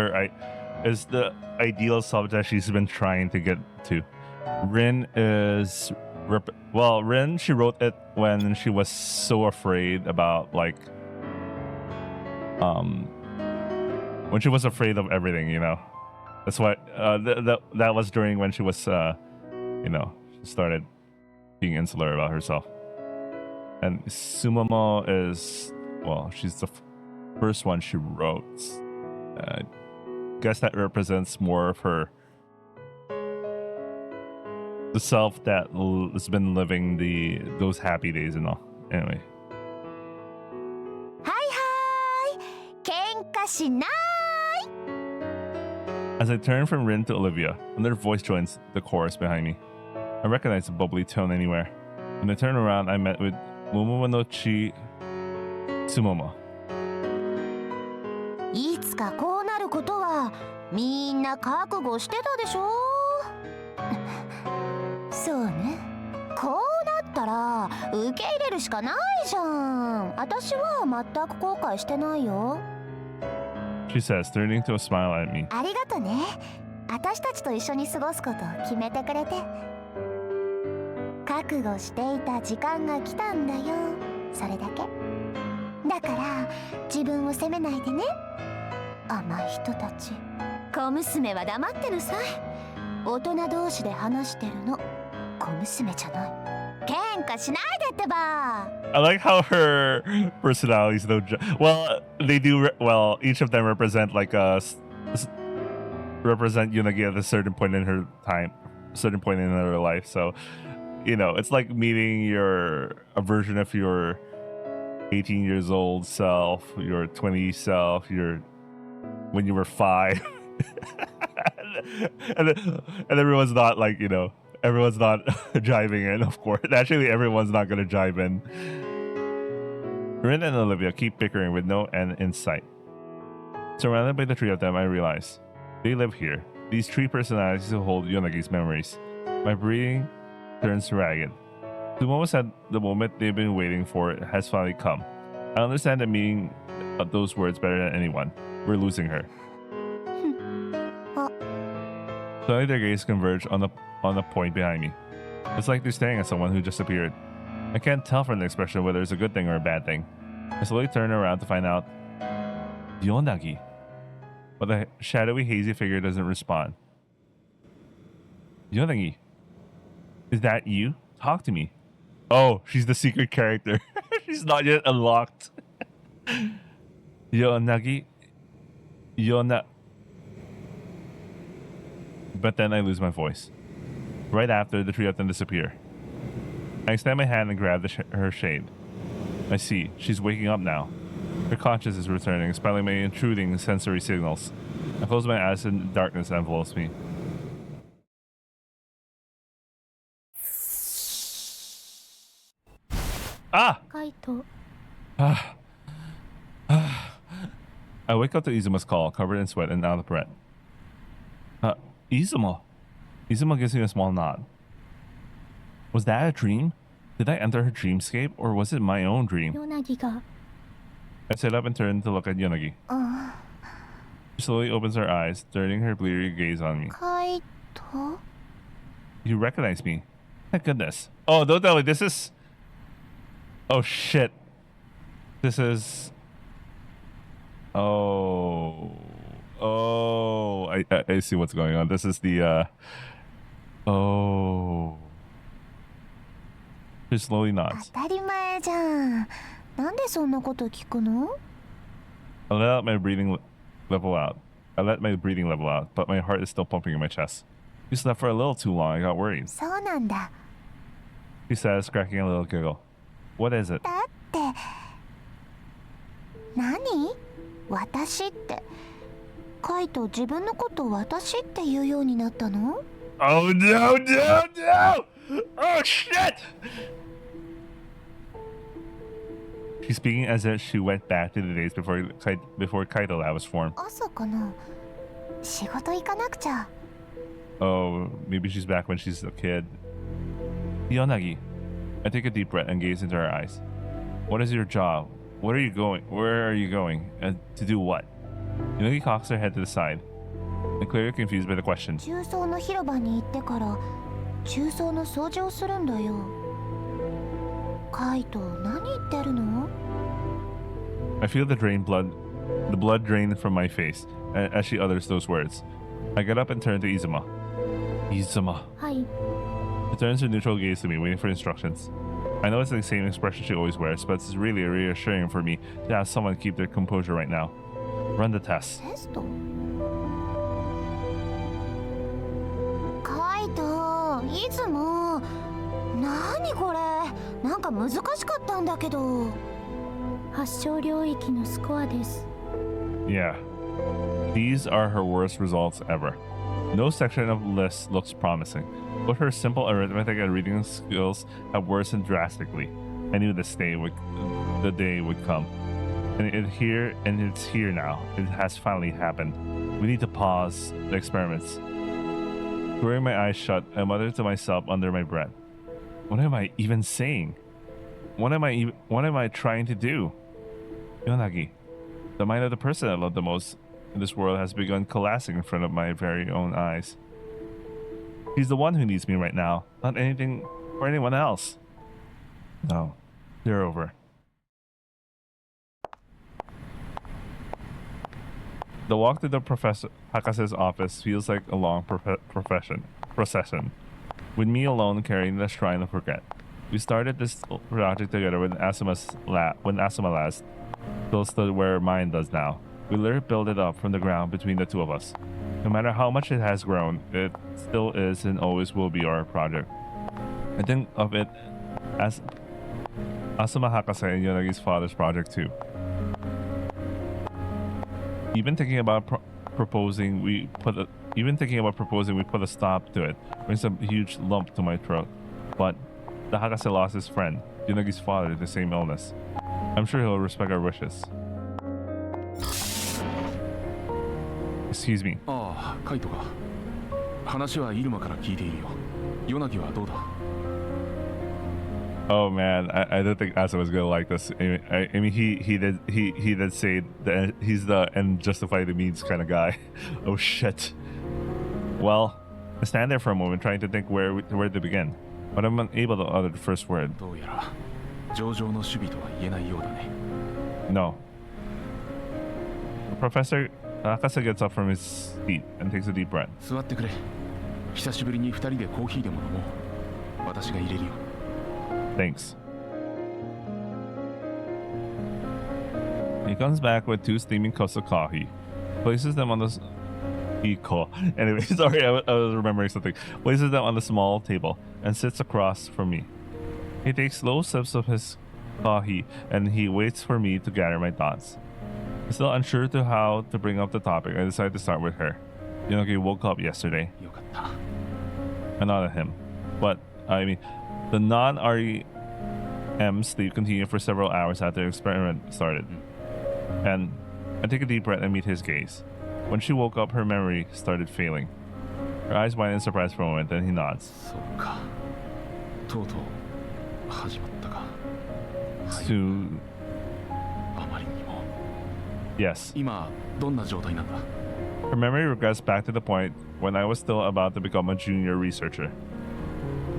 Speaker 1: is the ideal self that she's been trying to get to. Rin is Rin, she wrote it when she was so afraid about like when she was afraid of everything, you know. That's why that was during when she was she started being insular about herself. And Sumomo is, well, she's the first one she wrote. Guess that represents more of her, the self that has been living those happy days and all. Anyway.
Speaker 2: はいはい喧嘩しない。
Speaker 1: As I turn from Rin to Olivia, another voice joins the chorus behind me. I recognize the bubbly tone anywhere. When I turn around, I met with Momomo no Chi Sumomo.
Speaker 2: いつかこうなることはみんな覚悟してたでしょ。そうね。こうなったら受け入れるしかないじゃん。私は全く後悔してないよ。
Speaker 1: She says, turning to a smile at me.
Speaker 2: ありがとね。私たちと一緒に過ごすことを決めてくれて。覚悟していた時間が来たんだよ。それだけ。だから自分を責めないでね。甘い人たち。小娘は黙ってなさい。大人同士で話してるの。小娘じゃない。喧嘩しないでってば。
Speaker 1: I like how her personalities don't. Well, they do. Well, each of them represent like represent Yunagi at a certain point in her time, certain point in her life. So, you know, it's like meeting a version of your 18 years old self, your 20 self, your when you were 5, and everyone's not like, you know, everyone's not jiving in. Of course, actually, everyone's not gonna jive in. Rin and Olivia keep bickering with no end in sight. Surrounded by the three of them, I realize they live here. These three personalities who hold Yonagi's memories. My breathing turns ragged. Sumomo said the moment they've been waiting for has finally come. I understand the meaning of those words better than anyone. We're losing her. Suddenly their gaze converge on the point behind me. It's like they're staring at someone who just appeared. I can't tell from the expression whether it's a good thing or a bad thing. I slowly turn around to find out Yonagi. But the shadowy, hazy figure doesn't respond. Yonagi, is that you? Talk to me. Oh, she's the secret character. She's not yet unlocked. Yonagi. But then I lose my voice. Right after, the three of them disappear. I extend my hand and grab her shade. I see. She's waking up now. Her conscience is returning, spelling my intruding sensory signals. I close my eyes and darkness envelopes me. Ah!
Speaker 5: カイト、
Speaker 1: I wake up to Izuma's call, covered in sweat and out of breath. Izuma. Izuma gives me a small nod. Was that a dream? Did I enter her dreamscape, or was it my own dream?
Speaker 5: ヨナギが
Speaker 1: I sit up and turn to look at Yonagi. She slowly opens her eyes, turning her bleary gaze on me.
Speaker 2: カイト
Speaker 1: You recognize me? Thank goodness. Oh, don't tell me this is... Oh, shit. This is... Oh... Oh, I see what's going on. This is the oh. She slowly
Speaker 2: 当
Speaker 1: nods.
Speaker 2: たり前じゃん。なんでそんなこと聞くの？
Speaker 1: I let my breathing level out. I let my breathing level out, but my heart is still pumping in my chest. You slept for a little too long. I got worried.
Speaker 2: そうなんだ。
Speaker 1: She says, cracking a little giggle. What is it?
Speaker 2: だって何？私って。カイト自分のこと私って言うようになったの？
Speaker 1: Oh no, no, no! Oh shit! She's speaking as if she went back to the days before Kaito Lab was formed.
Speaker 2: 朝かな。仕事行かなくちゃ。
Speaker 1: Oh, maybe she's back when she's a kid. Yonagi. I take a deep breath and gaze into her eyes. What is your job? What are you going? Where are you going? And to do what? Yonagi cocks her head to the side, and clearly confused by the question.
Speaker 2: 中層の広場に行ってから中層の掃除をするんだよ。カイト、何言ってるの？
Speaker 1: I feel the blood drain from my face as she utters those words. I get up and turn to Izuma. Izuma.
Speaker 5: はい。
Speaker 1: She turns her neutral gaze to me, waiting for instructions. I know it's the same expression she always wears, but it's really reassuring for me to have someone keep their composure right now. Run the test.
Speaker 2: テスト？カイト、いつも。何これ？なんか難しかったんだけど。
Speaker 5: 発症領域のスコアです。
Speaker 1: Yeah. These are her worst results ever. No section of lists looks promising, but her simple arithmetic and reading skills have worsened drastically. I knew the day would come. And it's here now. It has finally happened. We need to pause the experiments. Screwing my eyes shut, I muttered to myself under my breath. What am I even saying? What am I trying to do? Yonagi, the mind of the person I love the most in this world has begun collapsing in front of my very own eyes. He's the one who needs me right now, not anything or anyone else. No, they're over. The walk to the Professor Hakase's office feels like a long procession, with me alone carrying the shrine of regret. We started this project together when Asuma last still stood where mine does now. We literally built it up from the ground between the two of us. No matter how much it has grown, it still is and always will be our project. I think of it as Asuma Hakase and Yonagi's father's project too. Even thinking about proposing we put a stop to it brings a huge lump to my throat. But the Hakase lost his friend, Yonagi's father, to the same illness. I'm sure he'll respect our wishes. Excuse me.
Speaker 3: ああ、カイトか。話はイルマから聞いているよ。ヨナギはどうだ？
Speaker 1: Oh man, I don't think Asa was gonna like this. I mean, he did say that he's the and justify the means kind of guy. Oh shit. Well, I stand there for a moment trying to think where to begin, but I'm unable to utter the first word.
Speaker 3: どうやら上々の守備とは言えないようだね。
Speaker 1: No. Professor Akasa gets up from his seat and takes a deep breath.
Speaker 3: 座ってくれ。久しぶりに二人でコーヒーでも飲もう。私が入れるよ。
Speaker 1: Thanks. He comes back with 2 steaming cups of coffee, places them on the anyway, sorry, I was remembering something. Places them on the small table and sits across from me. He takes slow sips of his coffee and he waits for me to gather my thoughts. Still unsure to how to bring up the topic, I decide to start with her. Yonogi woke up yesterday.
Speaker 3: よかった。
Speaker 1: I nod at him. But, I mean, the non-REM sleep continued for several hours after the experiment started. And I take a deep breath and meet his gaze. When she woke up, her memory started failing. Her eyes widen in surprise for a moment, then he nods.
Speaker 3: そうか。とうとう始まったか。
Speaker 1: To...
Speaker 3: あまりにも。
Speaker 1: Yes.
Speaker 3: 今どんな状態なんだ？
Speaker 1: Her memory regrets back to the point when I was still about to become a junior researcher.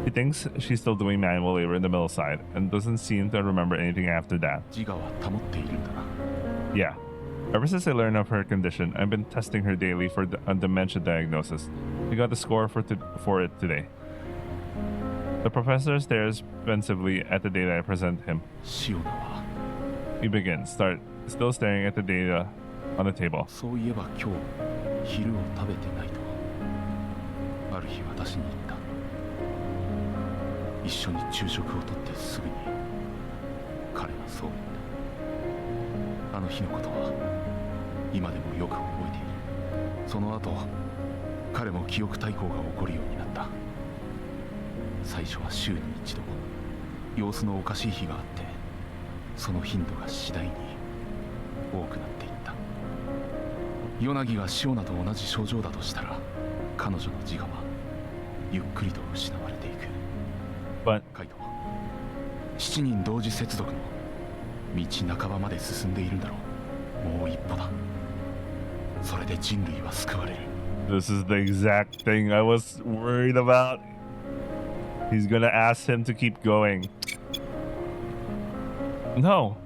Speaker 1: She thinks she's still doing manual labor in the middle side and doesn't seem to remember anything after that.
Speaker 3: 自我は保っているんだな。
Speaker 1: Yeah. Ever since I learned of her condition, I've been testing her daily for a dementia diagnosis. We got the score for it today. The professor stares pensively at the data I present him.
Speaker 3: シオナは
Speaker 1: He begins, still staring at the data on the table.
Speaker 3: そういえば今日昼を食べてないとある日私に言った。一緒に昼食をとってすぐに彼はそう言った。あの日のことは今でもよく覚えている。その後彼も記憶退行が起こるようになった。最初は週に一度様子のおかしい日があって、その頻度が次第に多くなっていった。ヨナギがシオナと同じ症状だとしたら、彼女の自我はゆっくりと失われていく。
Speaker 1: But
Speaker 3: カイト、7人同時接続の道半ばまで進んでいるんだろう。もう一歩だ。それで人類は救われる。
Speaker 1: this is the exact thing I was worried about. He's gonna ask him to keep going. No.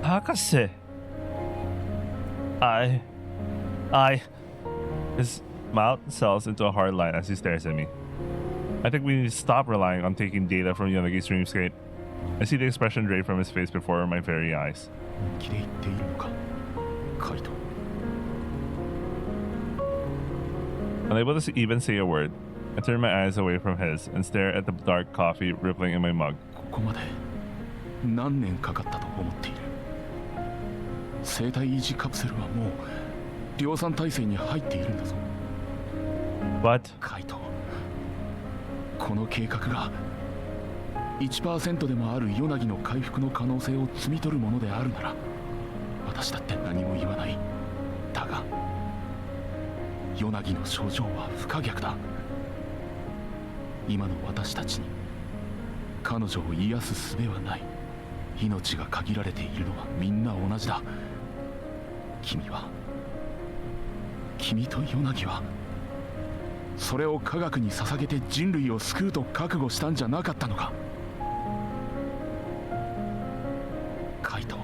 Speaker 1: Hakase. His mouth sells into a hard line as he stares at me. I think we need to stop relying on taking data from Yonagi's dreamscape. I see the expression drape from his face before my very eyes.
Speaker 3: 本気で言っているのか、カイト。
Speaker 1: Unable to even say a word, I turn my eyes away from his and stare at the dark coffee rippling in my mug.
Speaker 3: ここまで何年かかったと思っている。生体維持カプセルはもう量産体制に入っているんだぞ。
Speaker 1: But
Speaker 3: カイト、この計画が 1% でもあるヨナギの回復の可能性を摘み取るものであるなら、私だって何も言わない。だがヨナギの症状は不可逆だ。今の私たちに彼女を癒す術はない。命が限られているのはみんな同じだ。君とヨナギはそれを科学に捧げて人類を救うと覚悟したんじゃなかったのか。カイト、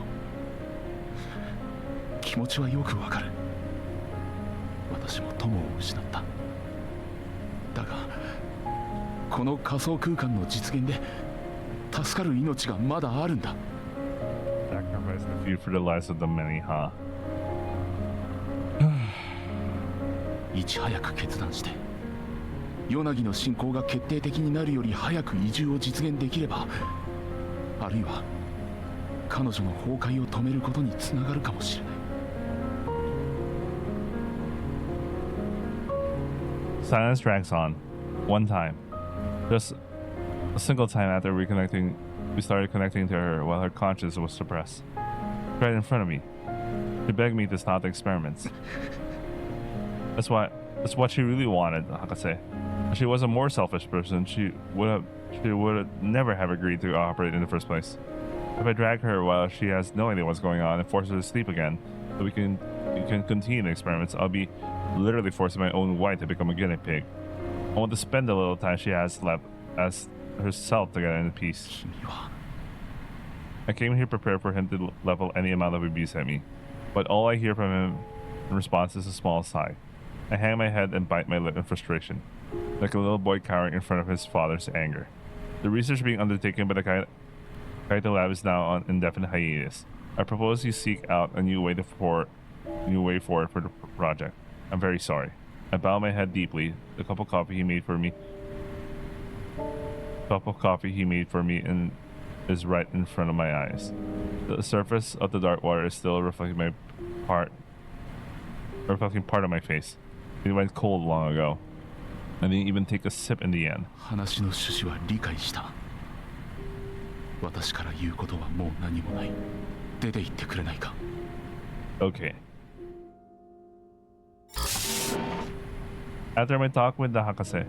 Speaker 3: 気持ちはよくわかる。私も友を失った。だがこの仮想空間の実現で助かる命がまだあるんだ。
Speaker 1: sacrifice the few for the lives of the many, huh?
Speaker 3: いち早く決断してヨナギの進行が決定的になるより早く移住を実現できれば、あるいは彼女の崩壊を止めることにつながるかもしれない。
Speaker 1: Silence drags on. One time. Just a single time after reconnecting, we started connecting to her while her conscience was suppressed. Right in front of me. She begged me to stop the experiments. That's what she really wanted, Hakase. If she was a more selfish person, she would never have agreed to operate in the first place. If I drag her while she has no idea what's going on and force her to sleep again, so we can continue the experiments, I'll be literally forcing my own wife to become a guinea pig. I want to spend the little time she has left as herself to get in peace.
Speaker 3: 君は
Speaker 1: I came here prepared for him to level any amount of abuse at me, but all I hear from him in response is a small sigh. I hang my head and bite my lip in frustration, like a little boy cowering in front of his father's anger. The research being undertaken by the Kaito lab is now on indefinite hiatus. I propose you seek out a new way forward for the project. I'm very sorry. I bow my head deeply. The cup of coffee he made for me is right in front of my eyes. The surface of the dark water is still reflecting part of my face. It went cold long ago. I didn't even take a sip in the end.
Speaker 3: 話の趣旨は理解した。私から言うことはもう何もない。出て行ってくれないか。
Speaker 1: Okay. After my talk with the Hakase,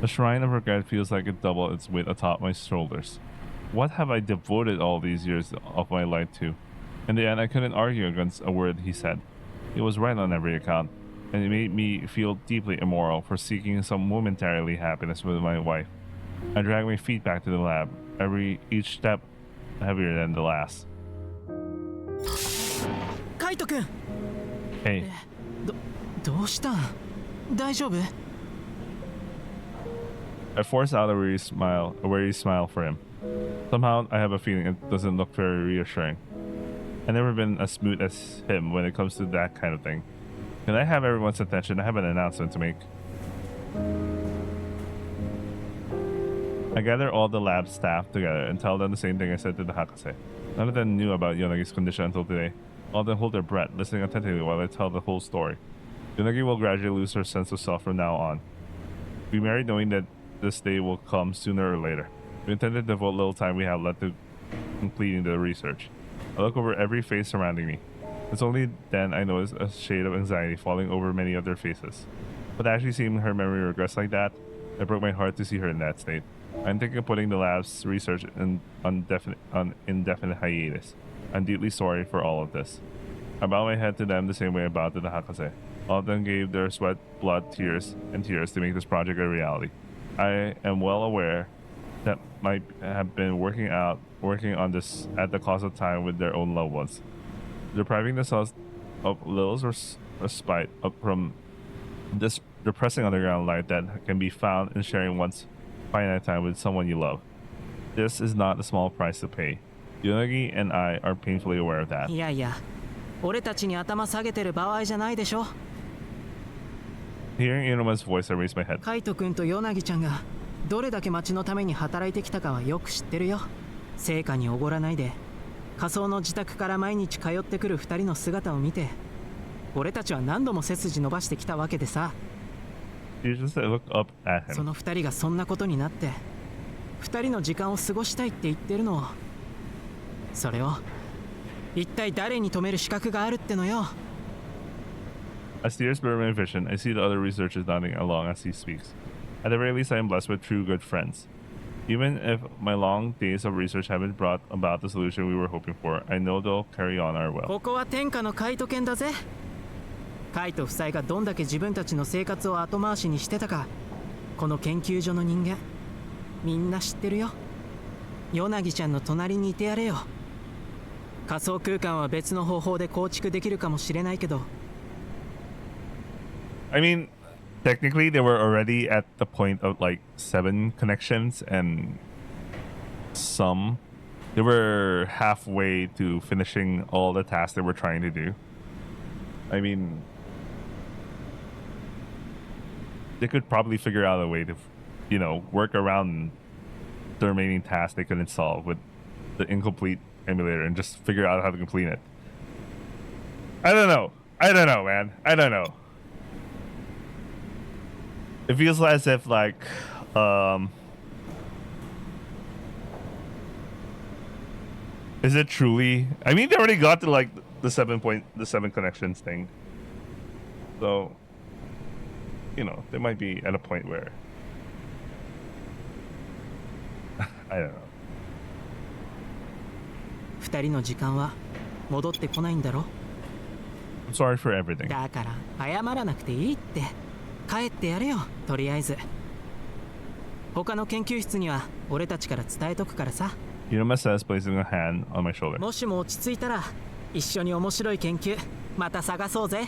Speaker 1: the shrine of regret feels like it doubled its weight atop my shoulders. What have I devoted all these years of my life to? In the end, I couldn't argue against a word he said. He was right on every account, and it made me feel deeply immoral for seeking some momentarily happiness with my wife. I dragged my feet back to the lab, each step heavier than the last.
Speaker 4: カイト君
Speaker 1: Hey,
Speaker 4: どうしたん大丈夫
Speaker 1: I force out a weary smile for him. Somehow, I have a feeling it doesn't look very reassuring. I've never been as smooth as him when it comes to that kind of thing. Can I have everyone's attention? I have an announcement to make. I gather all the lab staff together and tell them the same thing I said to the Hakase. None of them knew about Yonagi's condition until today. All of them hold their breath, listening attentively while I tell the whole story. Yonagi will gradually lose her sense of self from now on. We married knowing that this day will come sooner or later. We intend to devote little time we have left to completing the research. I look over every face surrounding me. It's only then I notice a shade of anxiety falling over many of their faces. But actually seeing her memory regress like that, it broke my heart to see her in that state. I'm thinking of putting the lab's research on indefinite hiatus. I'm deeply sorry for all of this. I bow my head to them the same way I bowed to the Hakase. All of them gave their sweat, blood, tears to make this project a reality. I am well aware that might have been working on this at the cost of time with their own loved ones, depriving themselves of little respite from this depressing underground life that can be found in sharing one's finite time with someone you love. This is not a small price to pay. Yonagi and I are painfully aware of that.
Speaker 4: いやいや俺たちに頭下げてる場合じゃないでしょ
Speaker 1: Hearing Inuma's voice, I raised my head.
Speaker 4: カイト君とヨナギちゃんがどれだけ町のために働いてきたかはよく知ってるよ成果におごらないで仮想の自宅から毎日通ってくる2人の姿を見て俺たちは何度も背筋伸ばしてきたわけでさ
Speaker 1: You just look up at
Speaker 4: そ
Speaker 1: him.
Speaker 4: の2人がそんなことになって2人の時間を過ごしたいって言ってるのをそれを一体誰に止める資格があるってのよ
Speaker 1: As tears blur my vision, I see the other researchers nodding along as he speaks. At the very least, I am blessed with true good friends. Even if my long days of research haven't brought about the solution we were hoping for, I know they'll carry on our well.
Speaker 4: ここは天下のカイト犬だぜカイト夫妻がどんだけ自分たちの生活を後回しにしてたかこの研究所の人間みんな知ってるよヨナギちゃんの隣にいてやれよ仮想空間は別の方法で構築できるかもしれないけど
Speaker 1: I mean, technically, they were already at the point of like 7 connections, and they were halfway to finishing all the tasks they were trying to do. I mean, they could probably figure out a way to, work around the remaining tasks they couldn't solve with the incomplete emulator and just figure out how to complete it. I don't know, man. I don't know. It feels as if like is it truly? I mean, they already got to like the 7 connections thing. So, they might be at a point where I don't know.
Speaker 4: 2人の時間は戻ってこないんだろ
Speaker 1: I'm sorry for everything.
Speaker 4: だから謝らなくていいって帰ってやれよとりあえず他の研究室には俺たちから伝えとくからさ
Speaker 1: Yunoma says, placing a hand on my shoulder.
Speaker 4: もしも落ち着いたら一緒に面白い研究また探そうぜ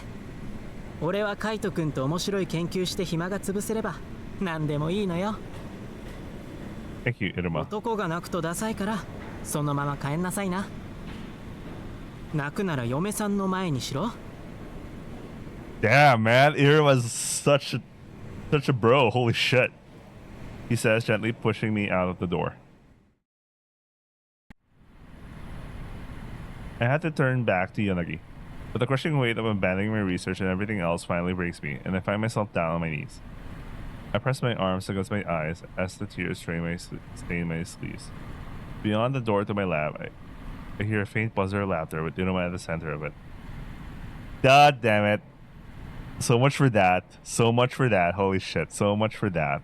Speaker 4: 俺はカイト君と面白い研究して暇が潰せれば何でもいいのよ
Speaker 1: Thank you, Iruma.
Speaker 4: 男が泣くとダサいからそのまま帰んなさいな泣くなら嫁さんの前にしろ
Speaker 1: Damn, man, Iruma's such a bro. Holy shit. He says, gently pushing me out of the door. I had to turn back to Yonagi, but the crushing weight of abandoning my research and everything else finally breaks me, and I find myself down on my knees. I press my arms against my eyes as the tears stain my sleeves. Beyond the door to my lab, I hear a faint buzzer of laughter with Inuma at the center of it. God damn it. So much for that. Holy shit. So much for that.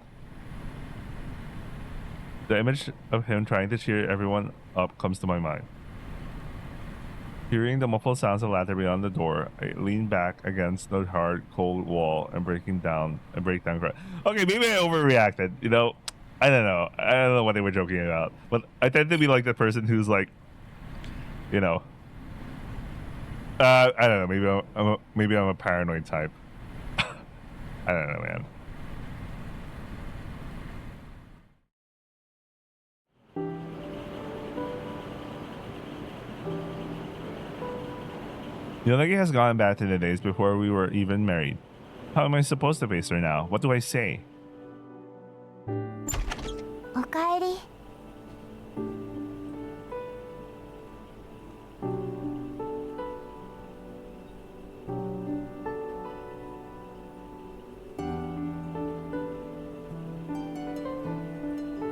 Speaker 1: The image of him trying to cheer everyone up comes to my mind. Hearing the muffled sounds of laughter beyond the door, I lean back against the hard, cold wall and break down cry. Okay, maybe I overreacted. I don't know what they were joking about. But I tend to be like the person who's like, I don't know. Maybe I'm a paranoid type. I don't know, man. Yonagi has gone back to the days before we were even married. How am I supposed to face her now? What do I say?
Speaker 2: おかえり。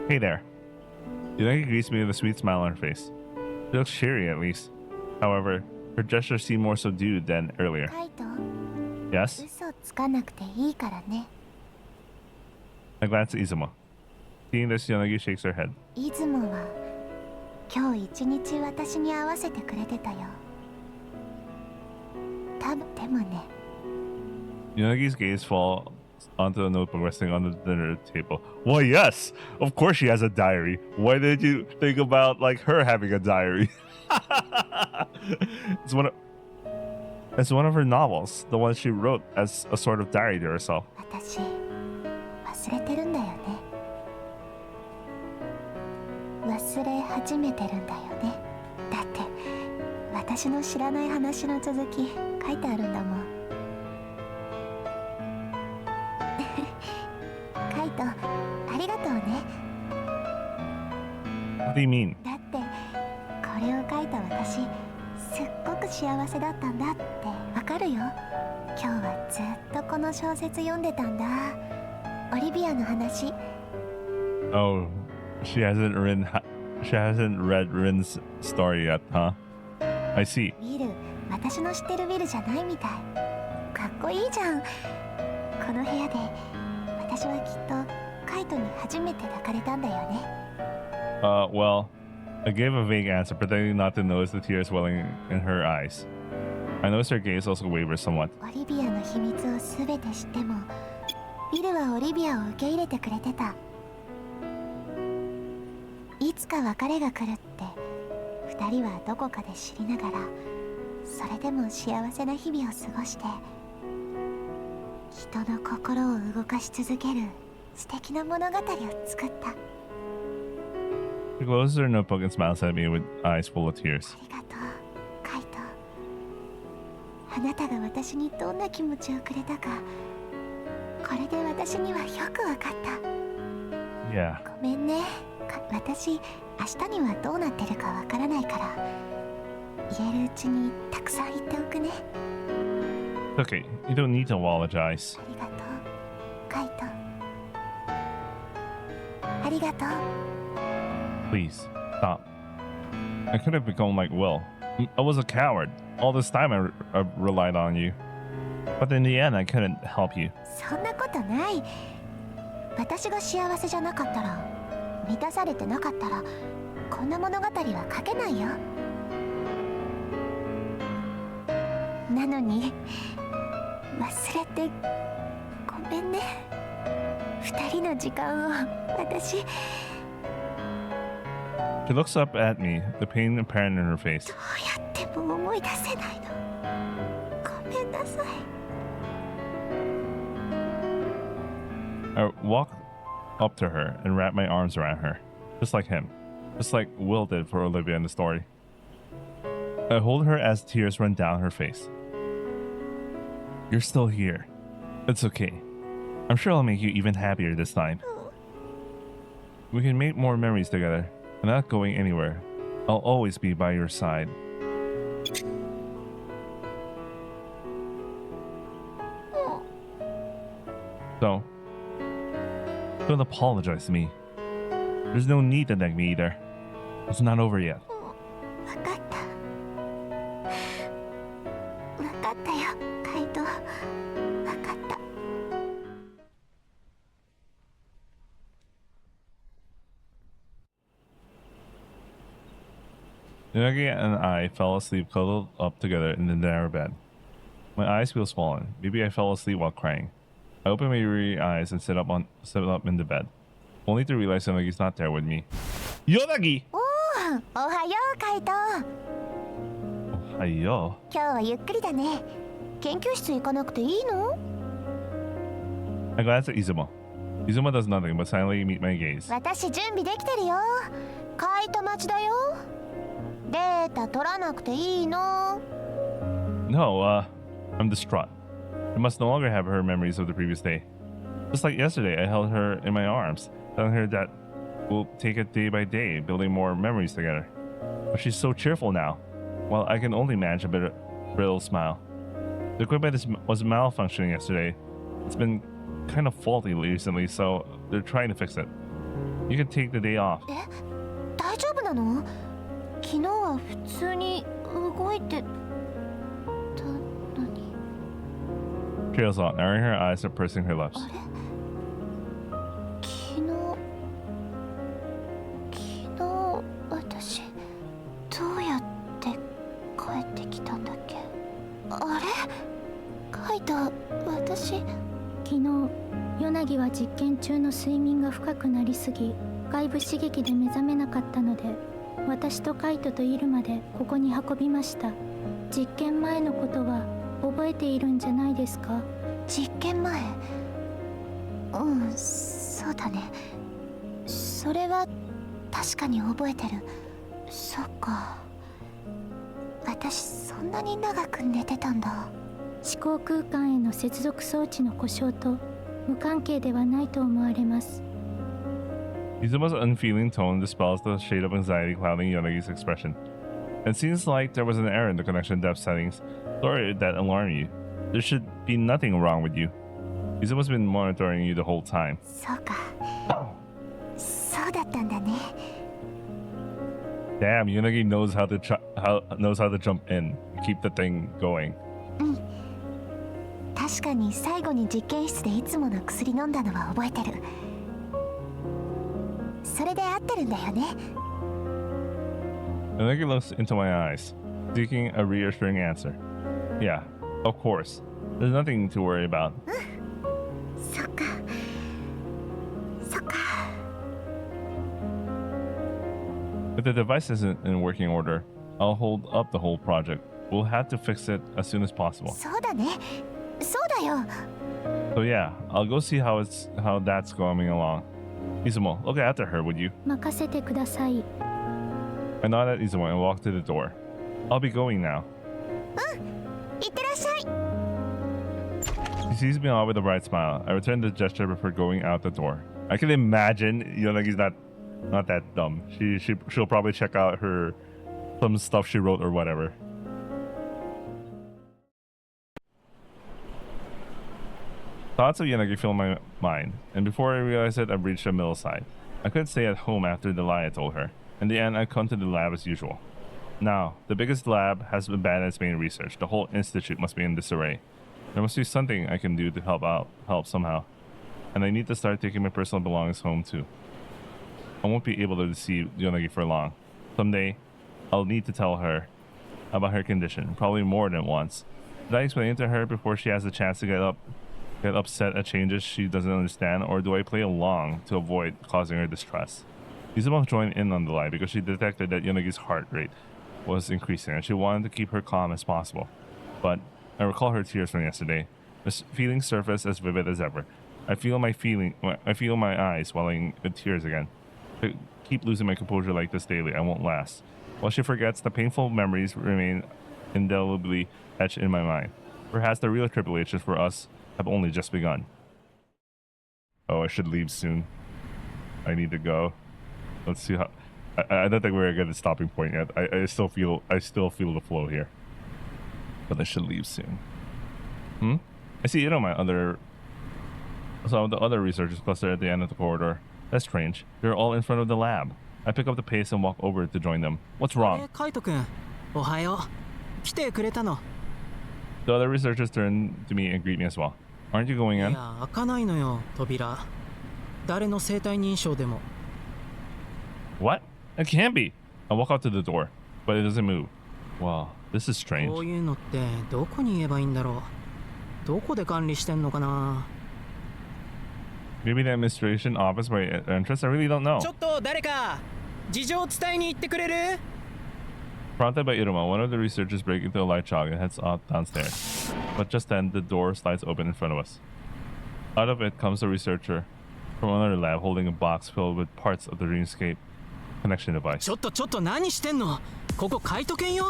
Speaker 1: Hey there. Yonagi greets me with a sweet smile on her face. She looks cheery at least. However, her gestures seem more subdued than earlier.
Speaker 2: カイト、
Speaker 1: Yes?
Speaker 2: 嘘つかなくていいからね。
Speaker 1: I glance at Izumo. Seeing this, Yonagi shakes her head.
Speaker 2: 出雲は今日一日私に合わせてくれてたよ。多分でもね、
Speaker 1: Yonagi's gaze falls onto the notebook resting on the dinner table. Well, yes, of course she has a diary. Why did you think about like her having a diary? it's one of her novels, the one she wrote as a sort of diary to herself.
Speaker 2: 私忘れてるんだよね。忘れ始めてるんだよね。だって私の知らない話の続き書いてあるんだもん。カイト、ありがとうね。
Speaker 1: What do you mean?
Speaker 2: だってこれを書いた私すっごく幸せだったんだってわかるよ。今日はずっとこの小説読んでたんだ。オリビアの話。
Speaker 1: Oh, she hasn't read Rin's story yet, huh? I see.
Speaker 2: ウィル、私の知ってるウィルじゃないみたい。かっこいいじゃん。この部屋で私はきっとカイトに初めて抱かれたんだよね。
Speaker 1: Well, I gave a vague answer, pretending not to notice the tears welling in her eyes. I noticed her gaze also wavered somewhat.
Speaker 2: オリビアの秘密をすべて知ってもウィルはオリビアを受け入れてくれてた。いつか別れが来るって二人はどこかで知りながら、それでも幸せな日々を過ごして人の心を動かし続ける素敵な物語を作った。
Speaker 1: She closes her notebook and smiles at me with eyes full of tears.
Speaker 2: ありがとうカイト。あなたが私にどんな気持ちをくれたか、これで私にはよくわかった。
Speaker 1: Yeah.
Speaker 2: ごめんね。私明日にはどうなってるかわからないから、言えるうちにたくさん言っておくね。
Speaker 1: It's okay. You don't need to apologize.
Speaker 2: ありがとうカイト。ありがとう。
Speaker 1: Please, stop. I could have become like Will. I was a coward. All this time I relied on you. But in the end, I couldn't help you.
Speaker 2: そんなことない。私が幸せじゃなかったら、満たされてなかったら、こんな物語は書けないよ。なのに忘れてごめんね。二人の時間を私。
Speaker 1: She looks up at me, the pain apparent in her face.
Speaker 2: どうやっても思い出せないの。ごめんなさい。
Speaker 1: I walk up to her and wrap my arms around her, just like him, just like Will did for Olivia in the story. I hold her as tears run down her face. You're still here. It's okay. I'm sure I'll make you even happier this time. We can make more memories together. I'm not going anywhere. I'll always be by your side. So, don't apologize to me. There's no need to thank me either. It's not over yet.
Speaker 2: わかった。わかったよ、カイト。わかった。
Speaker 1: Yagi and I fell asleep cuddled up together in the narrow bed. My eyes feel swollen. Maybe I fell asleep while crying. I open my weary eyes and sit up in the bed, only to realize Yonagi's not there with me. Yonagi!
Speaker 2: おはようカイト。
Speaker 1: Oh, Ayo.
Speaker 2: 今日はゆっくりだね。研究室行かなくていいの？
Speaker 1: I glanced at Izuma. Izuma does nothing but silently meet my gaze.
Speaker 2: 私準備できてるよ。カイト待ちだよ。データ取らなくていいの？
Speaker 1: No, I'm distraught. I must no longer have her memories of the previous day. Just like yesterday, I held her in my arms, telling her that we'll take it day by day, building more memories together. But she's so cheerful now, while I can only manage a brittle smile. The equipment was malfunctioning yesterday. It's been kind of faulty recently, so they're trying to fix it. You can take the day off.
Speaker 2: 大丈夫なの？昨日は普通に動いてたのに。
Speaker 1: Trails on, narrowing her eyes and pursing her lips.
Speaker 2: あれ？昨日私どうやって帰ってきたんだっけ？あれ？カイト、私。
Speaker 5: 昨日ヨナギは実験中の睡眠が深くなりすぎ、外部刺激で目覚めなかったので、私とカイトとイルマでここに運びました。実験前のことは覚えているんじゃないですか？
Speaker 2: 実験前？うん、そうだね。それは確かに覚えてる。そっか。私そんなに長く寝てたんだ。
Speaker 5: 思考空間への接続装置の故障と無関係ではないと思われます。
Speaker 1: Izuma's unfeeling tone dispels the shade of anxiety clouding Yonagi's expression. It seems like there was an error in the connection depth settings. Sorry that alarmed you. There should be nothing wrong with you. Izuma's been monitoring you the whole time.
Speaker 2: そうか。そうだったんだね。
Speaker 1: Damn, Yonagi knows how to jump in, keep the thing going.
Speaker 2: 確かに最後に実験室でいつもの薬飲んだのは覚えてる。それで合ってるんだよね。
Speaker 1: Yonagi looks into my eyes, seeking a reassuring answer. Yeah, of course. There's nothing to worry about.
Speaker 2: そっか。そっか。
Speaker 1: If the device isn't in working order, I'll hold up the whole project. We'll have to fix it as soon as possible.
Speaker 2: そうだね。そうだよ。
Speaker 1: So yeah, I'll go see how that's going along. Izumo, look after her, would you?
Speaker 5: 任せてください。
Speaker 1: I nod at Izumo and walk to the door. I'll be going now.
Speaker 2: いってらっしゃい。
Speaker 1: She sees me off with a bright smile. I return the gesture before going out the door. I can imagine Yonagi's not that dumb. She'll probably check out some stuff she wrote or whatever. Thoughts of Yanagi fill my mind, and before I realized it, I've reached the middle side. I couldn't stay at home after the lie I told her. In the end, I come to the lab as usual. Now, the biggest lab has abandoned its main research. The whole institute must be in disarray. There must be something I can do to help somehow. And I need to start taking my personal belongings home too. I won't be able to deceive Yonagi for long. Someday, I'll need to tell her about her condition, probably more than once. Did I explain it to her before she has a chance to get upset at changes she doesn't understand, or do I play along to avoid causing her distress? Izuma joined in on the lie because she detected that Yonagi's heart rate was increasing and she wanted to keep her calm as possible. But I recall her tears from yesterday. The feelings surface as vivid as ever. I feel my eyes welling with tears again. To keep losing my composure like this daily, I won't last. While she forgets, the painful memories remain indelibly etched in my mind. Perhaps the real tribulations for us have only just begun. Oh, I should leave soon. I need to go. Let's see how. I don't think we're at a stopping point yet. I still feel the flow here. But I should leave soon. I see it on my other. Some of the other researchers clustered at the end of the corridor. That's strange. They're all in front of the lab. I pick up the pace and walk over to join them. What's wrong?
Speaker 4: カイト君、おはよう。来てくれたの。
Speaker 1: The other researchers turn to me and greet me as well. Aren't you going
Speaker 4: い
Speaker 1: in?
Speaker 4: や、開かないのよ、扉。誰の生体認証でも。
Speaker 1: What? It can't be. I walk out to the door, but it doesn't move. Wow, this is
Speaker 4: こ
Speaker 1: strange.
Speaker 4: ういうのってどこに言えばいいんだろう。どこで管理してんのかな。
Speaker 1: Maybe the administration office by entrance? I really don't know.
Speaker 4: ちょっと誰か事情を伝えに行ってくれる？
Speaker 1: Prompted by Iruma, one of the researchers breaks into a light jog and heads off downstairs. But just then, the door slides open in front of us. Out of it comes a researcher from another lab holding a box filled with parts of the Dreamscape connection device.
Speaker 4: ちょっと何してんの？ここカイト犬よ。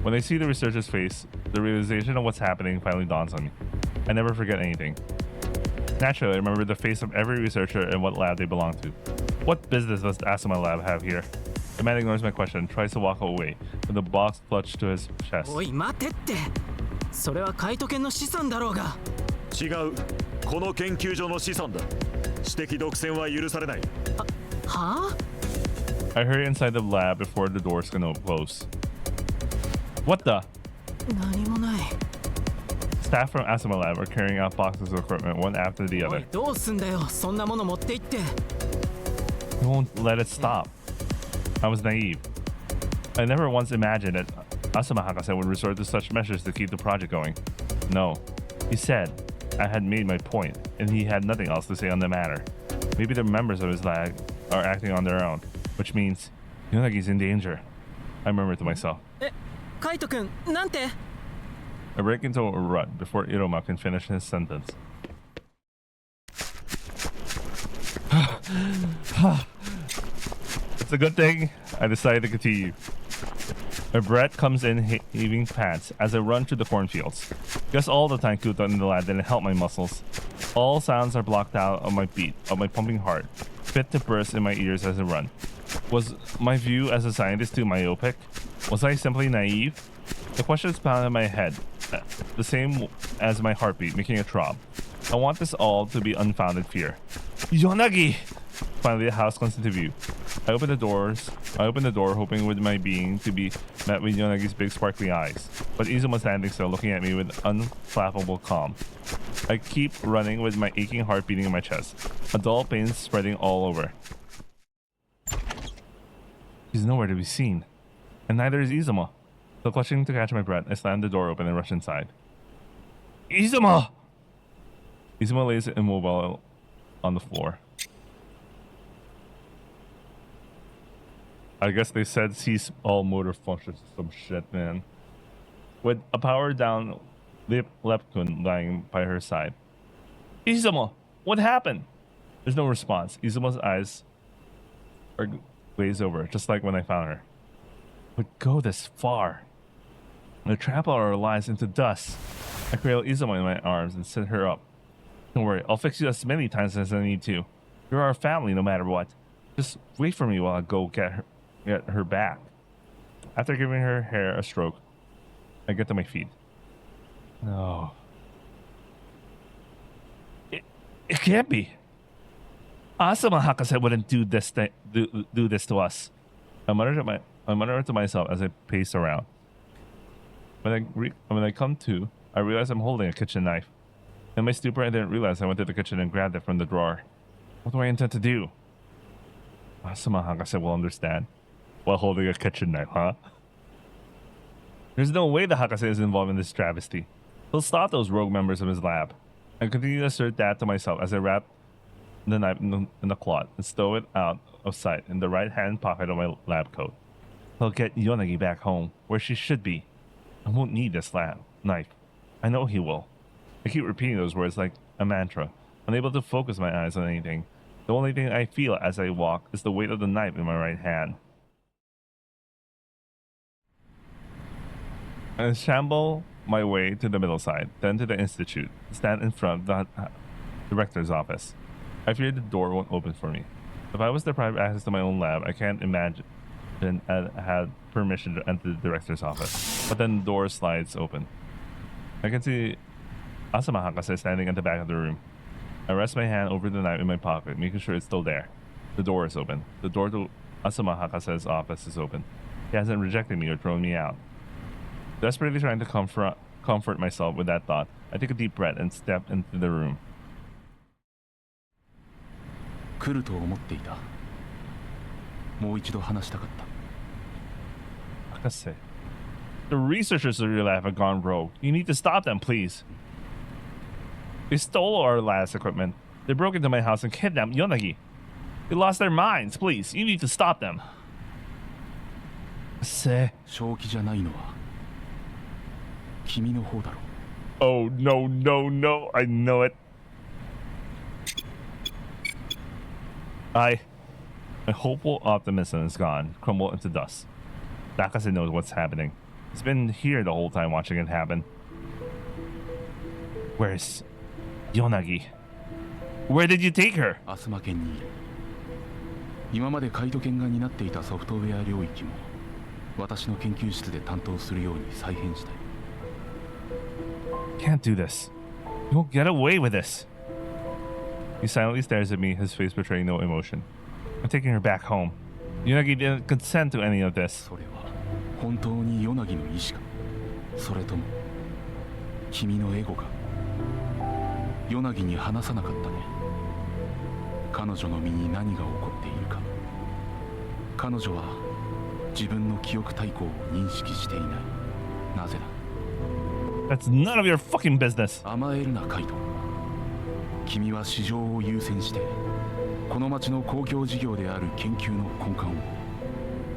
Speaker 1: When I see the researcher's face, the realization of what's happening finally dawns on me. I never forget anything. Naturally, I remember the face of every researcher and what lab they belong to. What business does the Asuma lab have here? The man ignores my question and tries to walk away, with the box clutched to his chest.
Speaker 4: おい待てって。それはカイト犬の資産だろうが。
Speaker 6: 違う。この研究所の資産だ。私的独占は許されない。
Speaker 4: はあ？
Speaker 1: I hurry inside the lab before the doors can close. What the?
Speaker 4: 何もない。
Speaker 1: Staff from Asuma Lab are carrying out boxes of equipment one after the
Speaker 4: お
Speaker 1: other.
Speaker 4: いどうすんだよ。そんなもの持って行って。
Speaker 1: He won't let it stop. I was naive. I never once imagined that Asuma Hakase would resort to such measures to keep the project going. No. He said I had made my point, and he had nothing else to say on the matter. Maybe the members of his lab are acting on their own, which means Yonagi's in danger. I murmured to myself.
Speaker 4: カイト君なんて？
Speaker 1: I break into a rut before Iruma can finish his sentence. It's a good thing I decided to continue. My breath comes in heaving pants as I run through the cornfields. Guess all the Tankuto in the lab didn't help my muscles. All sounds are blocked out of my beat, of my pumping heart, fit to burst in my ears as I run. Was my view as a scientist too myopic? Was I simply naive? The questions pound in my head, the same as my heartbeat, making a throb. I want this all to be unfounded fear. Yonagi! Finally, the house comes into view. I open the door, hoping with my being to be met with Yonagi's big sparkly eyes. But Izuma's standing still, looking at me with unflappable calm. I keep running with my aching heart beating in my chest, a dull pain spreading all over. He's nowhere to be seen, and neither is Izuma. So clutching to catch my breath, I slam the door open and rush inside. Izuma! Izuma lays immobile on the floor. I guess they said cease all motor functions or some shit, man. With a powered down Lepkun lying by her side. Izuma! What happened? There's no response. Izuma's eyes are glazed over, just like when I found her. Would go this far. I trample our lives into dust. I cradle Izuma in my arms and sit her up. Don't worry, I'll fix you as many times as I need to. You're our family no matter what. Just wait for me while I go get her back. After giving her hair a stroke, I get to my feet. No. It can't be. Asuma Hakase wouldn't do this to us. I mutter to myself as I pace around. When I come to, I realize I'm holding a kitchen knife. In my stupor, I didn't realize I went to the kitchen and grabbed it from the drawer. What do I intend to do? Asuma Hakase will understand. While holding a kitchen knife, huh? There's no way the Hakase is involved in this travesty. He'll stop those rogue members of his lab. I continue to assert that to myself as I wrap the knife in the cloth and stow it out of sight in the right-hand pocket of my lab coat. He'll get Yonagi back home, where she should be. I won't need this knife. I know he will. I keep repeating those words like a mantra, unable to focus my eyes on anything. The only thing I feel as I walk is the weight of the knife in my right hand. I shamble my way to the middle side, then to the institute, stand in front of the director's office. I fear the door won't open for me. If I was deprived access to my own lab, I can't imagine I had permission to enter the director's office. But then the door slides open. I can see Asuma Hakase standing at the back of the room. I rest my hand over the knife in my pocket, making sure it's still there. The door is open. The door to Asuma Hakase's office is open. He hasn't rejected me or thrown me out. Desperately trying to comfort myself with that thought, I take a deep breath and step into the room.
Speaker 3: 来ると思っていた。もう一度話したかった。
Speaker 1: Hakase. The researchers of your lab have gone rogue. You need to stop them, please. They stole our lab's equipment. They broke into my house and kidnapped Yonagi. They lost their minds. Please, you need to stop them. Say.
Speaker 3: 正気じゃないのは君の方だろう。
Speaker 1: Oh, no, no, no. I know it. My hopeful optimism is gone, crumbled into dust. Nakase knows what's happening. He's been here the whole time watching it happen. Where's Yonagi? Where did you take her?
Speaker 3: アスマ県にいる。今までカイト犬が担っていたソフトウェア領域も私の研究室で担当するように再編したい。
Speaker 1: Can't do this. You won't get away with this. He silently stares at me, his face betraying no emotion. I'm taking her back home. Yonagi didn't consent to any of this.
Speaker 3: それは本当にヨナギの意志か、それとも君のエゴか。ヨナギに話さなかったね。彼女の身に何が起こっているか。彼女は自分の記憶体系を認識していない。なぜだ。
Speaker 1: That's none of your fucking business.
Speaker 3: 甘えるなカイト。君は市場を優先してこの町の公共事業である研究の根幹を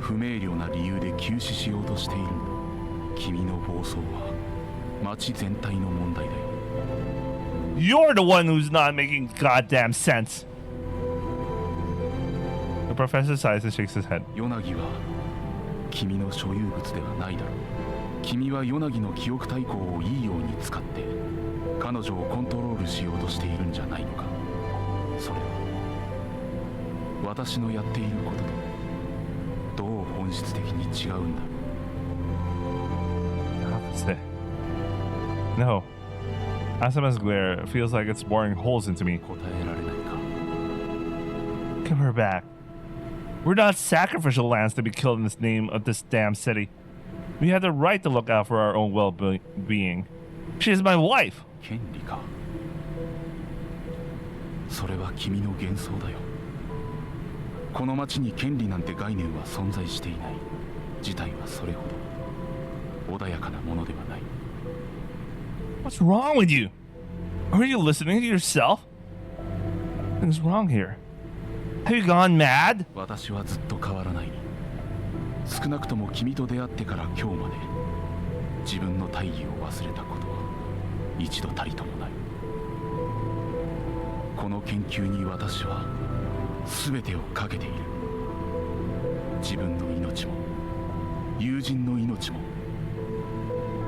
Speaker 3: 不明瞭な理由で休止しようとしているんだ。君の暴走は町全体の問題だよ。
Speaker 1: You're the one who's not making goddamn sense. The professor sighs and shakes his head.
Speaker 3: ヨナギは君の所有物ではないだろう。君はヨナギの記憶体系をいいように使って彼女をコントロールしようとしているんじゃないのか。それは私のやっていることとどう本質的に違うんだ。
Speaker 1: No. Asama's glare feels like it's boring holes into me.
Speaker 3: 答えられないか。
Speaker 1: Give her back. We're not sacrificial lambs to be killed in the name of this damn city. We have the right to look out for our own well-being. She is my wife.
Speaker 3: 権利か。それは君の幻想だよ。この町に権利なんて概念は存在していない。事態はそれほど穏やかなものではない。
Speaker 1: What's wrong with you? Are you listening to yourself? Something's wrong here. Have you gone mad?
Speaker 3: 私はずっと変わらない。少なくとも君と出会ってから今日まで自分の大義を忘れたことは一度たりともない。この研究に私は全てをかけている。自分の命も友人の命も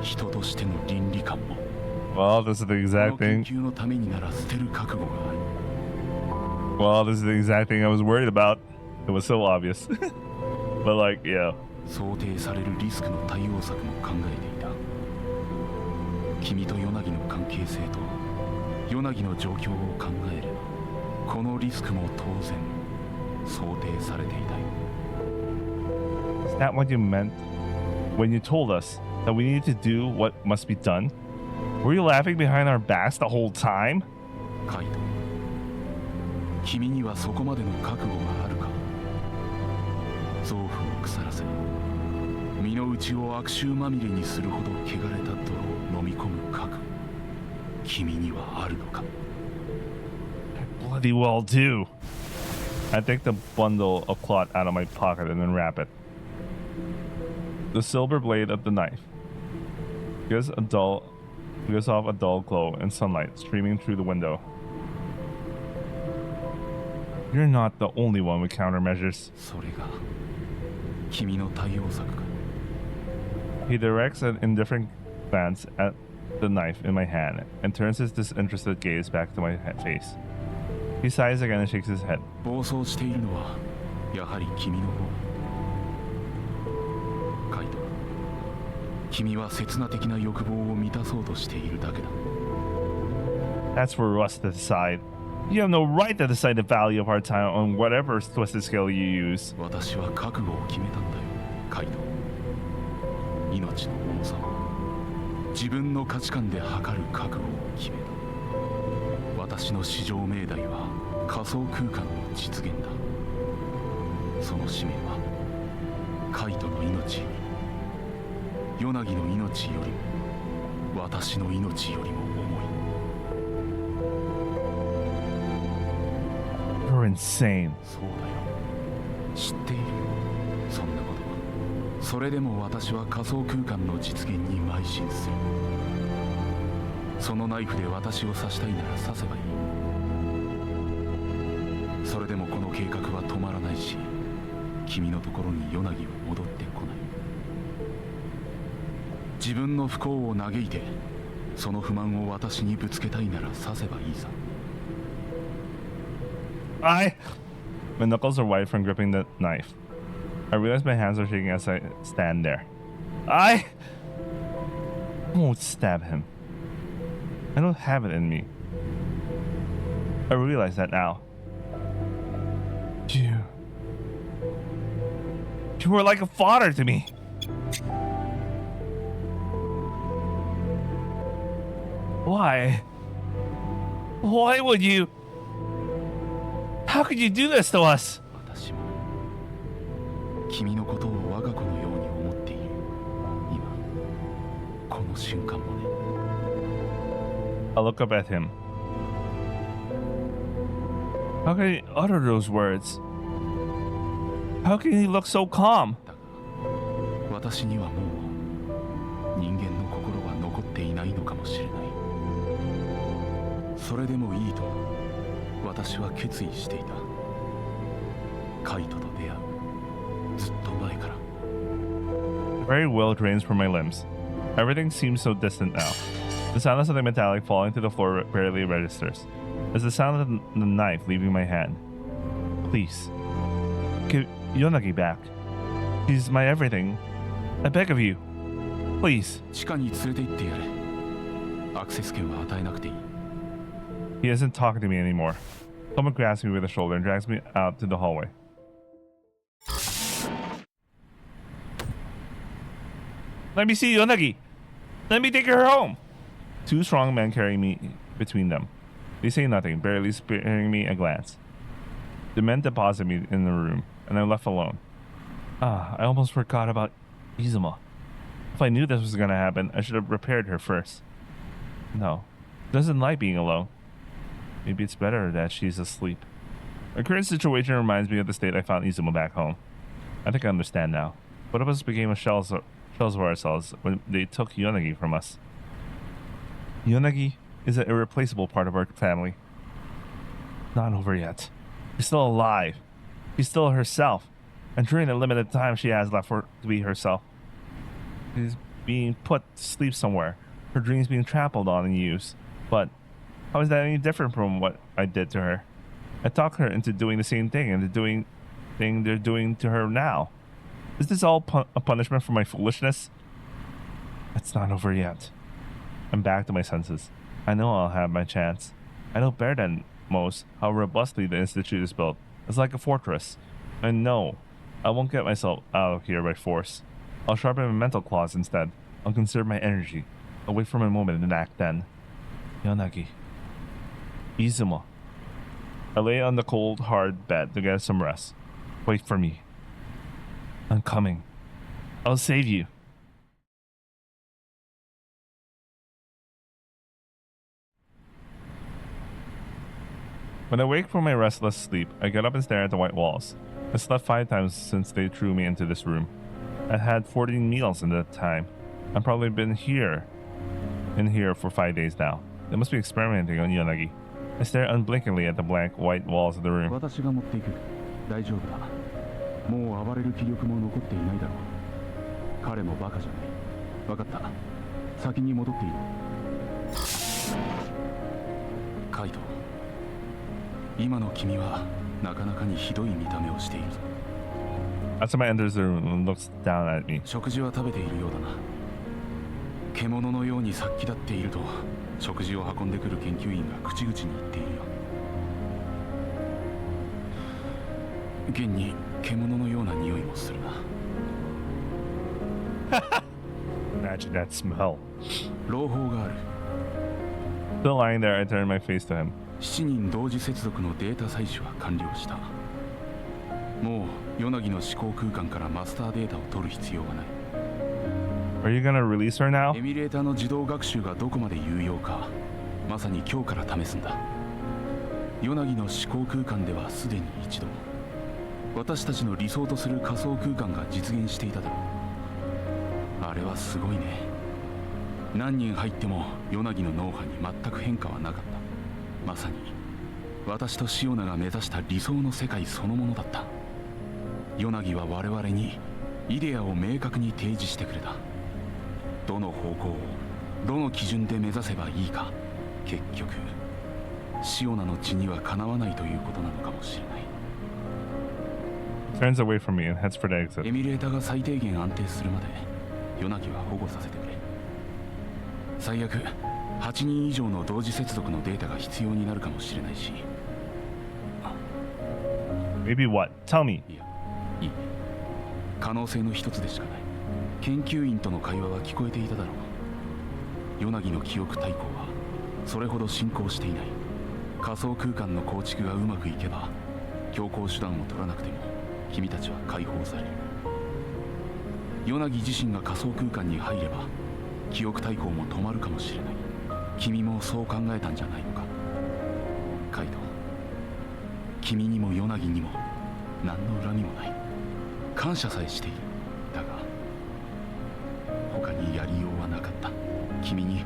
Speaker 3: 人としての倫理観も。
Speaker 1: Well, this is the
Speaker 3: この
Speaker 1: exact
Speaker 3: 研
Speaker 1: thing.
Speaker 3: 究のためになら捨てる覚悟がある。
Speaker 1: Well, this is the exact thing I was worried about. It was so obvious. But like, yeah.
Speaker 3: 想定されるリスクの対応策も考えていた。君とヨナギの関係性とヨナギの状況を考えればこのリスクも当然想定されていたよ。
Speaker 1: Is that what you meant when you told us that we need to do what must be done? Were you laughing behind our backs the whole time?
Speaker 3: カイト、君にはそこまでの覚悟があるか。臓腑を腐らせ身の内を悪臭まみれにするほど汚れた泥を飲み込む覚悟、君にはあるのか。
Speaker 1: Bloody well do. I take the bundle of cloth out of my pocket and unwrap it. The silver blade of the knife gives off a dull glow and sunlight streaming through the window. You're not the only one with countermeasures.
Speaker 3: それが君の対応策か。
Speaker 1: He directs an indifferent glance at the knife in my hand and turns his disinterested gaze back to my face. He sighs again and shakes his head.
Speaker 3: 暴走しているのはやはり君の方。カイト、君は刹那的な欲望を満たそうとしているだけだ。
Speaker 1: That's for us to decide. You have no right to decide the value of our time on whatever twisted scale you use.
Speaker 3: 私は覚悟を決めたんだよ、カイト。命の重さを自分の価値観で測る覚悟を決めた。私の至上命題は仮想空間の実現だ。その使命はカイトの命よりヨナギの命よりも私の命よりも重い。
Speaker 1: You're insane.
Speaker 3: そうだよ、知っているよ、そんなことは。それでも私は仮想空間の実現に邁進する。そのナイフで私を刺したいなら刺せばいい。それでもこの計画は止まらないし、君のところにヨナギは戻ってこない。自分の不幸を嘆いてその不満を私にぶつけたいなら刺せばいいさ。
Speaker 1: My knuckles are white from gripping the knife. I realize my hands are shaking as I stand there. I won't stab him. I don't have it in me. I realize that now. You were like a father to me. Why? Why would you? How could you do this to us?
Speaker 3: 私も君のことを我が子のように思っている。今この瞬間もね。
Speaker 1: I look up at him. How can he utter those words? How can he look so calm?
Speaker 3: だが私にはもう人間の心は残っていないのかもしれない。それでもいいと私は決意していた。カイトと出会うずっと前から。
Speaker 1: The very will drains from my limbs. Everything seems so distant now. The sound of something metallic falling to the floor barely registers. It's the sound of the knife leaving my hand. Please, give Yonagi back. He's my everything. I beg of you. Please.
Speaker 3: 地下に連れて行ってやれ。アクセス権は与えなくていい。
Speaker 1: He isn't talking to me anymore. Someone grabs me with a shoulder and drags me out to the hallway. Let me see Yonagi. Let me take her home. Two strong men carry me between them. They say nothing, barely sparing me a glance. The men deposit me in the room, and I'm left alone. I almost forgot about Izuma. If I knew this was going to happen, I should have prepared her first. No, she doesn't like being alone. Maybe it's better that she's asleep. Our current situation reminds me of the state I found Izuma back home. I think I understand now. Both of us became shells of ourselves when they took Yonagi from us. Yonagi is an irreplaceable part of our family. Not over yet. She's still alive. She's still herself. And during the limited time she has left to be herself, she's being put to sleep somewhere. Her dreams being trampled on and used. But how is that any different from what I did to her? I talked her into doing the same thing and the thing they're doing to her now. Is this all a punishment for my foolishness? It's not over yet. I'm back to my senses. I know I'll have my chance. I know better than most how robustly the Institute is built. It's like a fortress. I know I won't get myself out of here by force. I'll sharpen my mental claws instead. I'll conserve my energy. I'll wait for my moment and act then. Yonagi. Izuma. I lay on the cold, hard bed to get some rest. Wait for me. I'm coming. I'll save you. When I wake from my restless sleep, I get up and stare at the white walls. I slept 5 times since they threw me into this room. I've had 14 meals in that time. I've probably been in here for 5 days now. They must be experimenting on Yonagi. I stare unblinkingly at the blank white walls of the room.
Speaker 3: 私が持っていく。大丈夫だ。もう暴れる気力も残っていないだろう。彼もバカじゃない。分かった。先に戻っている。カイト。今の君はなかなかにひどい見た目をしているぞ。
Speaker 1: Asuma enters the room and looks down at me.
Speaker 3: 食事は食べているようだな。獣のように殺気立っていると食事を運んでくる研究員が口々に言っているよ。現に獣のような匂いもするな。
Speaker 1: Imagine that smell.
Speaker 3: 朗報がある。
Speaker 1: Still lying there, I turn my face to him.
Speaker 3: 7人同時接続のデータ採取は完了した。もうヨナギの思考空間からマスターデータを取る必要がない。
Speaker 1: Are you gonna release her now?
Speaker 3: エミュレーターの自動学習がどこまで有用か、まさに今日から試すんだ。ヨナギの思考空間ではすでに一度私たちの理想とする仮想空間が実現していただろれはすごいね。何人入ってもヨナギの脳波に全く変化はなかった。まさに私とシオナが目指した理想の世界そのものだった。ヨナギは我々にイデアを明確に提示してくれた。どの方向をどの基準で目指せばいいか、結局シオナの血にはかなわないということなのかもしれない。
Speaker 1: Turns away from me and heads for the exit.
Speaker 3: エミュレーターが最低限安定するまでヨナギは保護させてくれ。最悪8人以上の同時接続のデータが必要になるかもしれないし。
Speaker 1: Maybe what? Tell me.
Speaker 3: いや、いい。可能性の一つでしかない。研究員との会話は聞こえていただろう。ヨナギの記憶大綱はそれほど進行していない。仮想空間の構築がうまくいけば強行手段を取らなくても君たちは解放される。ヨナギ自身が仮想空間に入れば記憶大綱も止まるかもしれない。君もそう考えたんじゃないのか、カイド。君にもヨナギにも何の恨みもない。感謝さえしている。だが他にやりようはなかった。君に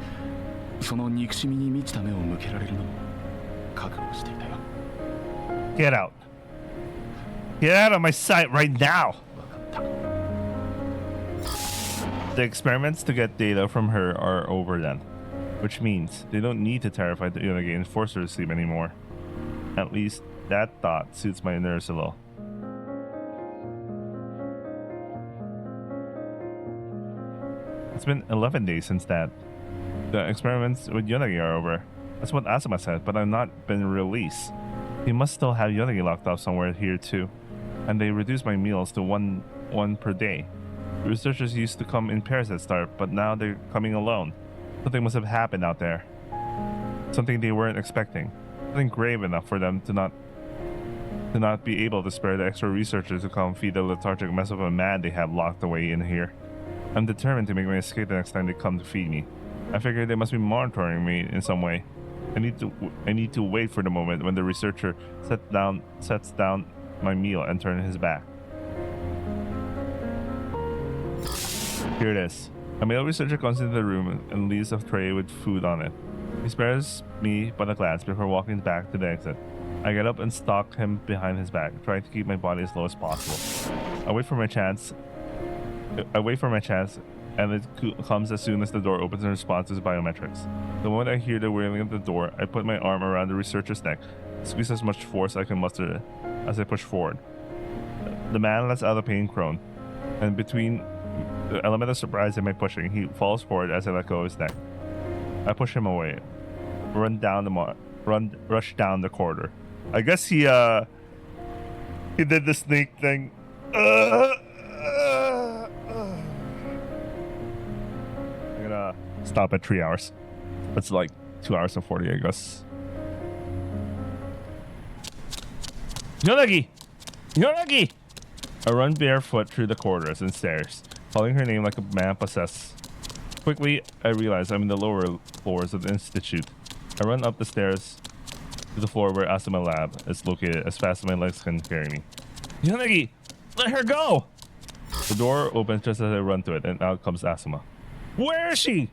Speaker 3: その憎しみに満ちた目を向けられるのも覚悟していたよ。
Speaker 1: Get out. Get out of my sight right now.
Speaker 3: 分かった。
Speaker 1: The experiments to get data from her are over then, which means they don't need to terrify the Yonagi and force her to sleep anymore. At least that thought suits my nerves a little. It's been 11 days since that. The experiments with Yonagi are over. That's what Asuma said, but I've not been released. He must still have Yonagi locked up somewhere here too. And they reduced my meals to one per day. The researchers used to come in pairs at start, but now they're coming alone. Something must have happened out there. Something they weren't expecting. Something grave enough for them to not be able to spare the extra researchers to come feed the lethargic mess of a man they have locked away in here. I'm determined to make my escape the next time they come to feed me. I figure they must be monitoring me in some way. I need to wait for the moment when the researcher sets down my meal and turns his back. Here it is. A male researcher comes into the room and leaves a tray with food on it. He spares me but a glance before walking back to the exit. I get up and stalk him behind his back, trying to keep my body as low as possible. I wait for my chance, and it comes as soon as the door opens in response to his biometrics. The moment I hear the wailing at the door, I put my arm around the researcher's neck, squeeze as much force I can muster as I push forward. The man lets out a pain groan, and between the element of surprise and my pushing, he falls forward as I let go of his neck. I push him away, rush down the corridor. I guess he did the snake thing. I'm gonna stop at 3 hours. That's like 2 hours and 40, I guess. Yonagi! Yonagi! I run barefoot through the corridors and stairs, calling her name like a man possessed. Quickly, I realize I'm in the lower floors of the institute. I run up the stairs to the floor where Asuma Lab is located as fast as my legs can carry me. Yonagi! Let her go! The door opens just as I run to it, and out comes Asuma. Where is she?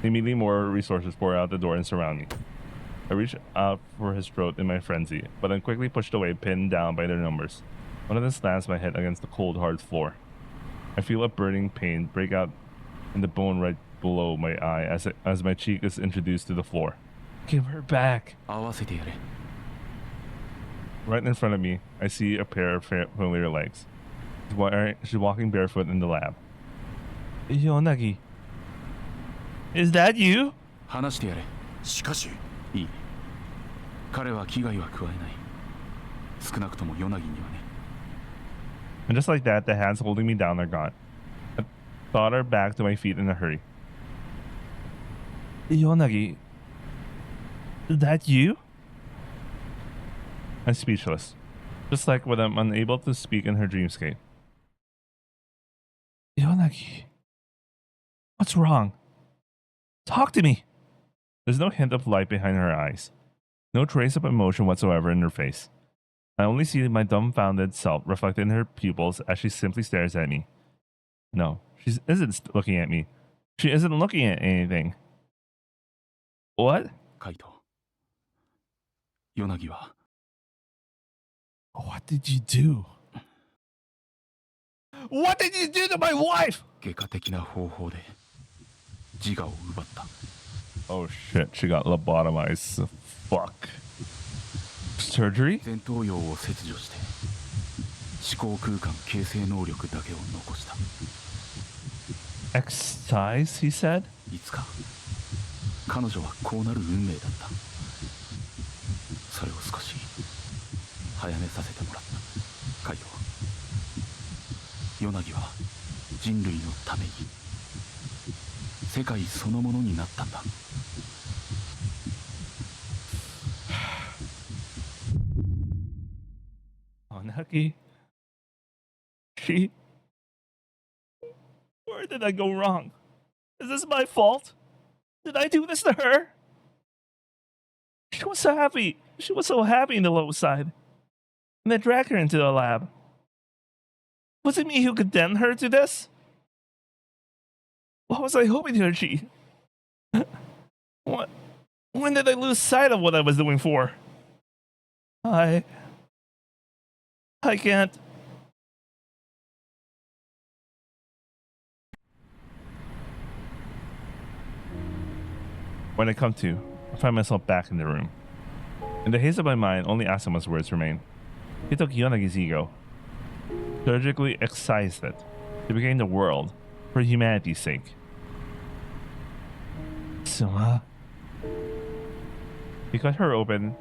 Speaker 1: Immediately more resources pour out the door and surround me. I reach out for his throat in my frenzy, but I'm quickly pushed away, pinned down by their numbers. One of them slams my head against the cold, hard floor. I feel a burning pain break out in the bone right below my eye as my cheek is introduced to the floor. Give her back.
Speaker 3: 合わせてやれ。
Speaker 1: Right in front of me, I see a pair of familiar legs. She's walking barefoot in the lab. Yonagi, is that you?
Speaker 3: 話してやれ。
Speaker 6: しかし
Speaker 3: いい。彼は危害は加えない。少なくともヨナギにはね。
Speaker 1: And just like that, the hands holding me down are gone. I totter back to my feet in a hurry. Yonagi, is that you? I'm speechless, just like when I'm unable to speak in her dreamscape. Yonagi, what's wrong? Talk to me. There's no hint of light behind her eyes, no trace of emotion whatsoever in her face. I only see my dumbfounded self reflected in her pupils as she simply stares at me. No, She isn't looking at me. She isn't looking at anything. What?
Speaker 3: カイト、ヨナギは
Speaker 1: What did you do? What did you do to my wife?
Speaker 3: 外科的な方法で自我を奪った。
Speaker 1: Oh shit, she got lobotomized. Fuck. Surgery?
Speaker 3: 前頭葉を切除して思考空間形成能力だけを残した。
Speaker 1: Exercise, he said?
Speaker 3: いつか彼女はこうなる運命だった。それを少し早めさせてもらった。カイト、ヨナギは人類のために世界そのものになったんだ。
Speaker 1: Onaki? She? Where did I go wrong? Is this my fault? Did I do this to her? She was so happy. She was so happy in the low side. And I dragged her into the lab. Was it me who condemned her to this? What was I hoping to achieve? What? When did I lose sight of what I was doing for? I can't. When I come to, I find myself back in the room. In the haze of my mind, only Asuma's words remain. He took Yonagi's ego, surgically excised it, to regain the world for humanity's sake. Asuma. He cut her open,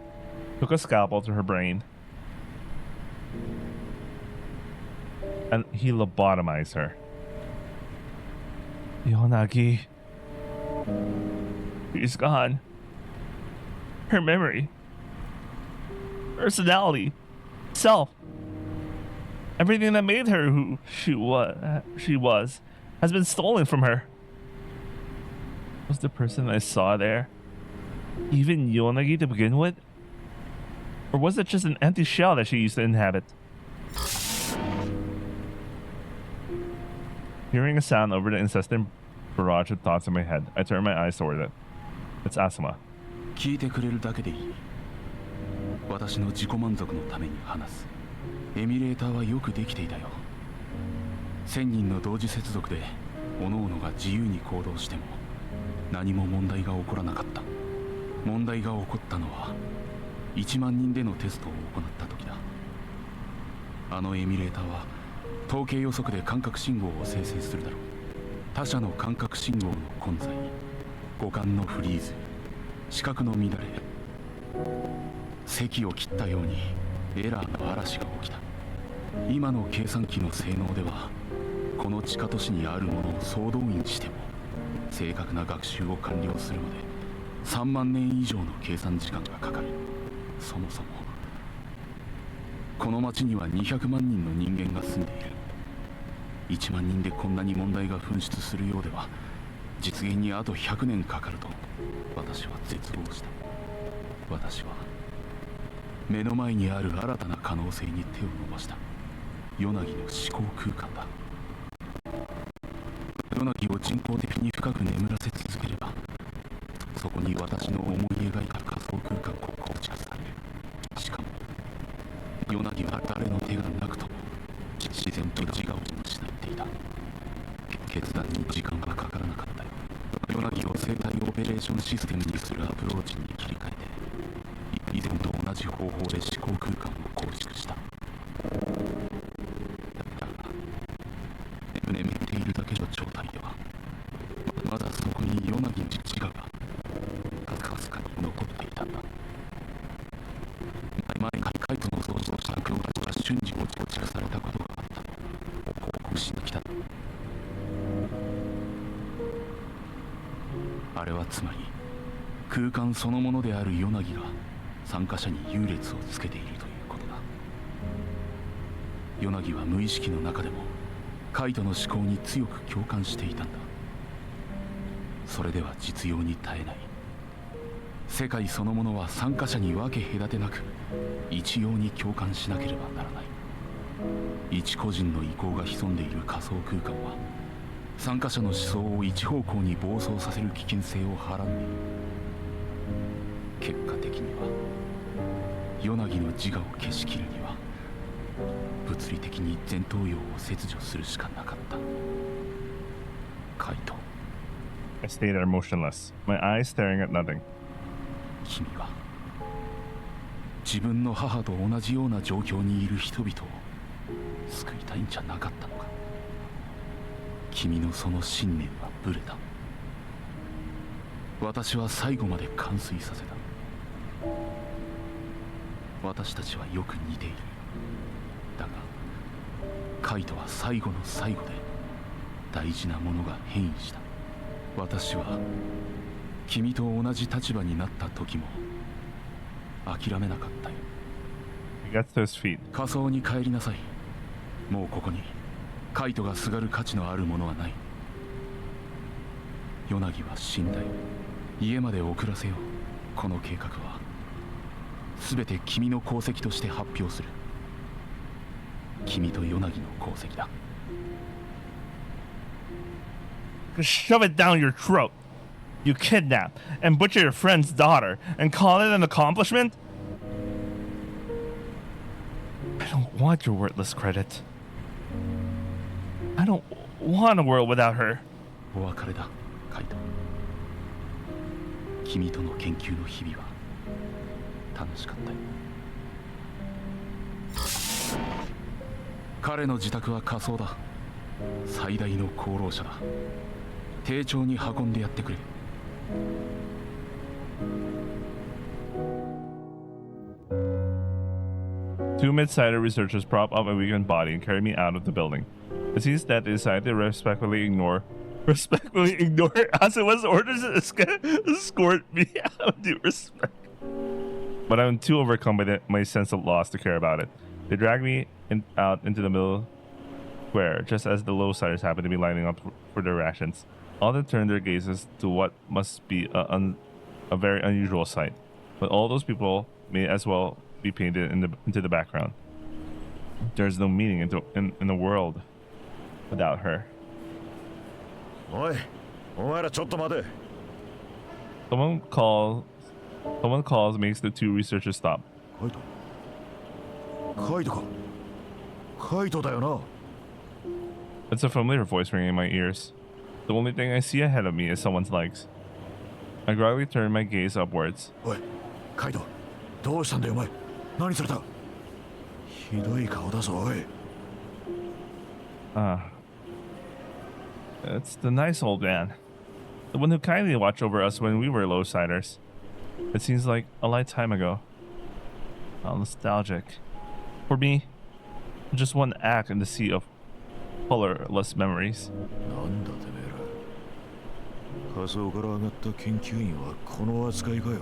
Speaker 1: took a scalpel to her brain, and he lobotomized her. Yonagi. She's gone. Her memory, personality, self, everything that made her who she was has been stolen from her. Was the person I saw there even Yonagi to begin with? Or was it just an empty shell that she used to inhabit? Hearing a sound over the incessant barrage of thoughts in my head, I turn my eyes toward it. It's Asuma.
Speaker 3: 聞いてくれるだけでいい。私の自己満足のために話す。エミュレーターはよくできていたよ。1000人の同時接続で各々が自由に行動しても何も問題が起こらなかった。問題が起こったのは1万人でのテストを行った時だ。あのエミュレーターは統計予測で感覚信号を生成するだろう。他者の感覚信号の混在、五感のフリーズ、視覚の乱れ、堰を切ったようにエラーの嵐が起きた。今の計算機の性能ではこの地下都市にあるものを総動員しても正確な学習を完了するまで3万年以上の計算時間がかかる。そもそもこの町には200万人の人間が住んでいる。1万人でこんなに問題が噴出するようでは実現にあと100年かかると私は絶望した。私は目の前にある新たな可能性に手を伸ばした。ヨナギの思考空間だ。ヨナギを人工的に深く眠らせ続ければそこに私の思い描いた仮想空間を構築される。しかもヨナギは誰の手がなくとも自然と自我を失っていた。決断に時間はかからなかったよ。ヨナギを生体オペレーションシステムにするアプローチに切り替えて以前と同じ方法で思考空間を構築した。だが眠っているだけの状態ではまだそこにヨナギの自我がかすかに残っていたんだ。前々カイトの想像した空間が瞬時に構築されたことがあったと報告しに来た。あれはつまり空間そのものであるヨナギが参加者に優劣をつけているということだ。ヨナギは無意識の中でもカイトの思考に強く共感していたんだ。それでは実用に耐えない。世界そのものは参加者に分け隔てなく一様に共感しなければならない。一個人の意向が潜んでいる仮想空間は参加者の思想を一方向に暴走させる危険性をはらんでいる。結果的にはヨナギの自我を消しきるには物理的に前頭葉を切除するしかなかった。カイト、
Speaker 1: I stay there motionless, my eyes staring at nothing.
Speaker 3: 君は自分の母と同じような状況にいる人々を救いたいんじゃなかったのか。君のその信念はブレた。私は最後まで完遂させた。私たちはよく似ている。だがカイトは最後の最後で大事なものが変異した。私は君と同じ立場になった時も諦めなかったよ。
Speaker 1: He gets to his feet.
Speaker 3: 仮想に帰りなさい。もうここにカイトがすがる価値のあるものはない。ヨナギは死んだよ。家まで送らせよう。この計画は全て君の功績として発表する。君とヨナギの功績だ。
Speaker 1: Just shove it down your throat. You kidnap and butcher your friend's daughter and call it an accomplishment? I don't want your worthless credit. I don't want a world without her.
Speaker 3: お別れだ、カイト。君との研究の日々は楽しかったよ。彼の自宅は仮想だ。最大の功労者だ。丁重に運んでやってくれ。
Speaker 1: Two mid-sider researchers prop up a weakened body and carry me out of the building. It seems that they decide to respectfully ignore Asuma's orders to escort me out of due respect. But I'm too overcome by my sense of loss to care about it. They drag me out into the middle square, just as the low-siders happen to be lining up for their rations. All they turn their gazes to what must be a very unusual sight. But all those people may as well be painted into the background. There's no meaning in the world without her.
Speaker 6: おい、お前らちょっと待て。
Speaker 1: Someone calls, makes the two researchers stop.
Speaker 6: カイト。カイトか。カイトだよな。
Speaker 1: It's a familiar voice ringing in my ears. The only thing I see ahead of me is someone's legs. I groggily turn my gaze upwards.
Speaker 6: おい、カイト。どうしたんだよお前。何された。ひどい顔だぞおい。
Speaker 1: It's the nice old man. The one who kindly watched over us when we were low-siders. It seems like a lifetime ago. How nostalgic. For me, just one act in the sea of colorless memories.
Speaker 6: なんだてめえら。仮想から上がった研究員はこの扱いかよ。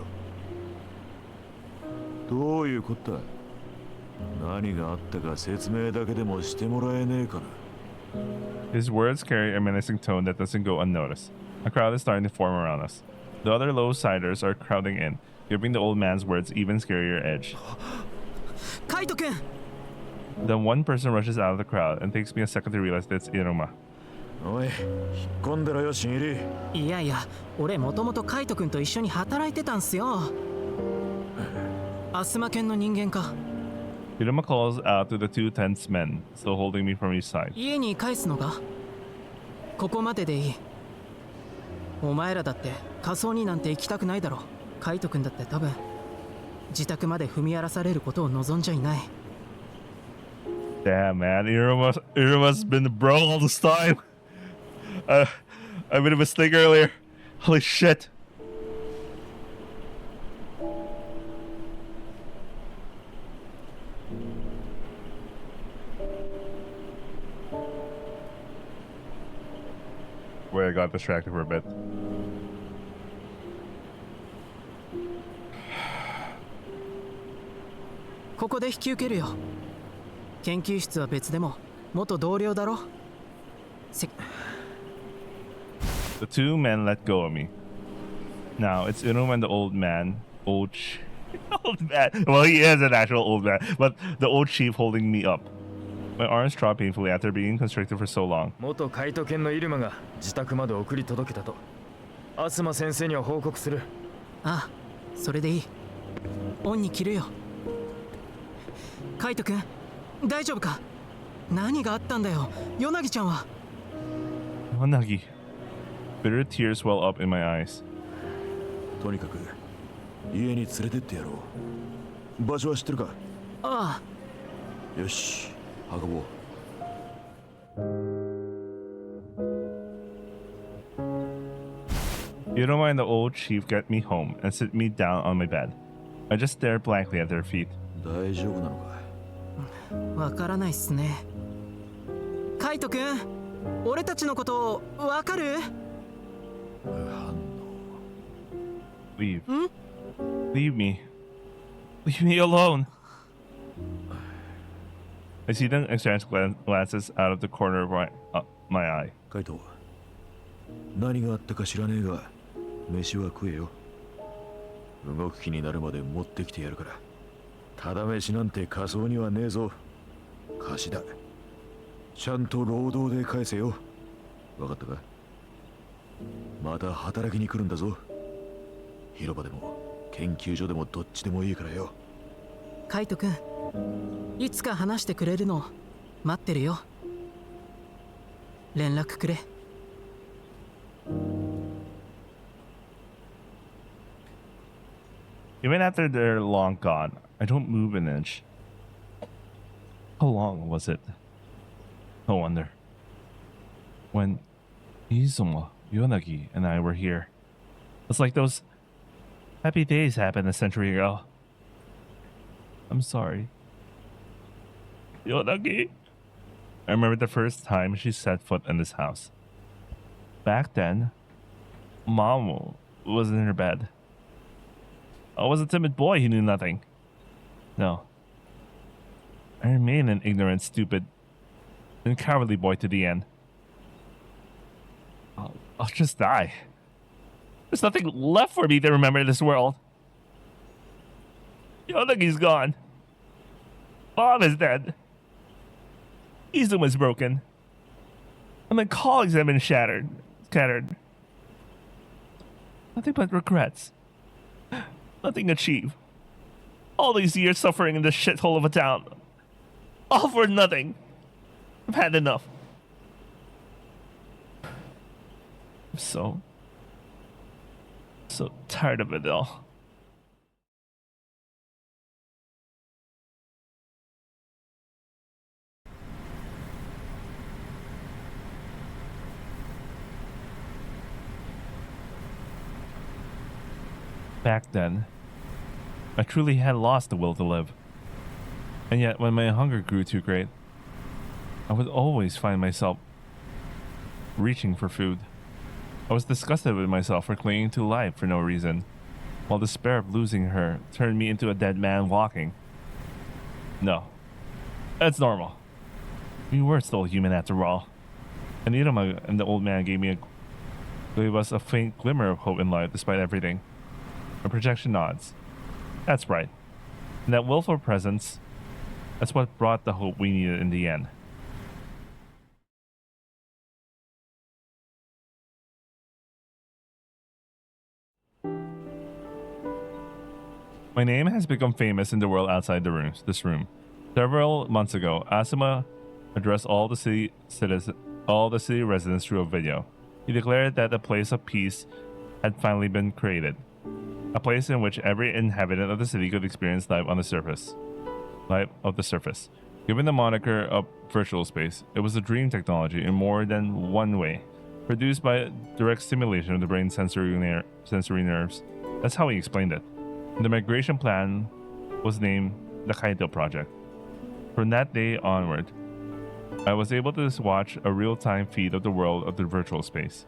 Speaker 6: どういうこった。何があったか説明だけでもしてもらえねえかな。
Speaker 1: His words carry a menacing tone that doesn't go unnoticed. A crowd is starting to form around us. The other low-siders are crowding in, giving the old man's words even scarier edge.
Speaker 4: カイト君。
Speaker 1: Then one person rushes out of the crowd and takes me a second to realize that it's Iruma.
Speaker 6: おい、引っ込んでろよ新入り。
Speaker 4: いやいや、俺もともとカイト君と一緒に働いてたんすよ。アスマ犬の人間か。
Speaker 1: Iruma calls out to the two tense men, still holding me from each side.
Speaker 4: 家に帰すのか。ここまででいい。お前らだって仮装になんて行きたくないだろ。カイト君だって多分自宅まで踏み荒らされることを望んじゃいない。
Speaker 1: Damn, man, Iruma's been the bro all this time. I made a mistake earlier. Holy shit. Wait, I got distracted for a bit.
Speaker 4: ここで引き受けるよ。研究室は別でも元同僚だろ。
Speaker 1: The two men let go of me. Now it's Iruma and the old man. Old man. Well, he is an actual old man, but the old chief holding me up. My arms dropped painfully after being constricted for so long.
Speaker 7: 元カイト犬のイルマが自宅まで送り届けたとアスマ先生には報告する。
Speaker 4: ああ、それでいい。オンに切るよ。カイト君、大丈夫か？何があったんだよ、ヨナギちゃんは。
Speaker 1: Yonagi. Bitter tears well up in my eyes.
Speaker 6: とにかく家に連れてってやろう。場所は知ってるか？
Speaker 4: あ
Speaker 6: あ。よし、運ぼう。
Speaker 1: You don't mind the old chief get me home and sit me down on my bed. I just stare blankly at their feet.
Speaker 6: 大丈夫なのか？
Speaker 4: わからないっすね。カイト君、俺たちのことわかる？
Speaker 6: 無反応。
Speaker 1: Leave. Leave me. Leave me alone. I see them exchange glances out of the corner of my eye.
Speaker 6: カイト、何があったか知らねえが、飯は食えよ。動く気になるまで持ってきてやるから。ただ飯なんて仮想にはねえぞ。貸しだ。ちゃんと労働で返せよ。わかったか？また働きに来るんだぞ。広場でも研究所でもどっちでもいいからよ。
Speaker 4: カイト君、いつか話してくれるの待ってるよ。連絡くれ。
Speaker 1: Even after they're long gone, I don't move an inch. How long was it? No wonder. When Izuma, Yonagi, and I were here. It's like those happy days happened a century ago. I'm sorry. Yonagi. I remember the first time she set foot in this house. Back then, Mom was in her bed. I was a timid boy who knew nothing. No. I remained an ignorant, stupid, and cowardly boy to the end. I'll just die. There's nothing left for me to remember in this world. Yonagi's gone. Mom is dead. Izuma's broken. And my colleagues have been scattered. Nothing but regrets. Nothing achieved. All these years suffering in this shithole of a town. All for nothing. I've had enough. I'm so tired of it all. Back then, I truly had lost the will to live. And yet, when my hunger grew too great, I would always find myself reaching for food. I was disgusted with myself for clinging to life for no reason, while despair of losing her turned me into a dead man walking. No, that's normal. We were still human after all. And Iruma and the old man gave us a faint glimmer of hope in life despite everything. My projection nods. That's right. And that willful presence, that's what brought the hope we needed in the end. My name has become famous in the world outside this room. Several months ago, Asuma addressed all the city residents through a video. He declared that a place of peace had finally been created. A place in which every inhabitant of the city could experience life of the surface. Given the moniker of virtual space, it was a dream technology in more than one way, produced by direct stimulation of the brain's sensory nerves. That's how he explained it. The migration plan was named the Kaito Project. From that day onward, I was able to watch a real-time feed of the world of the virtual space.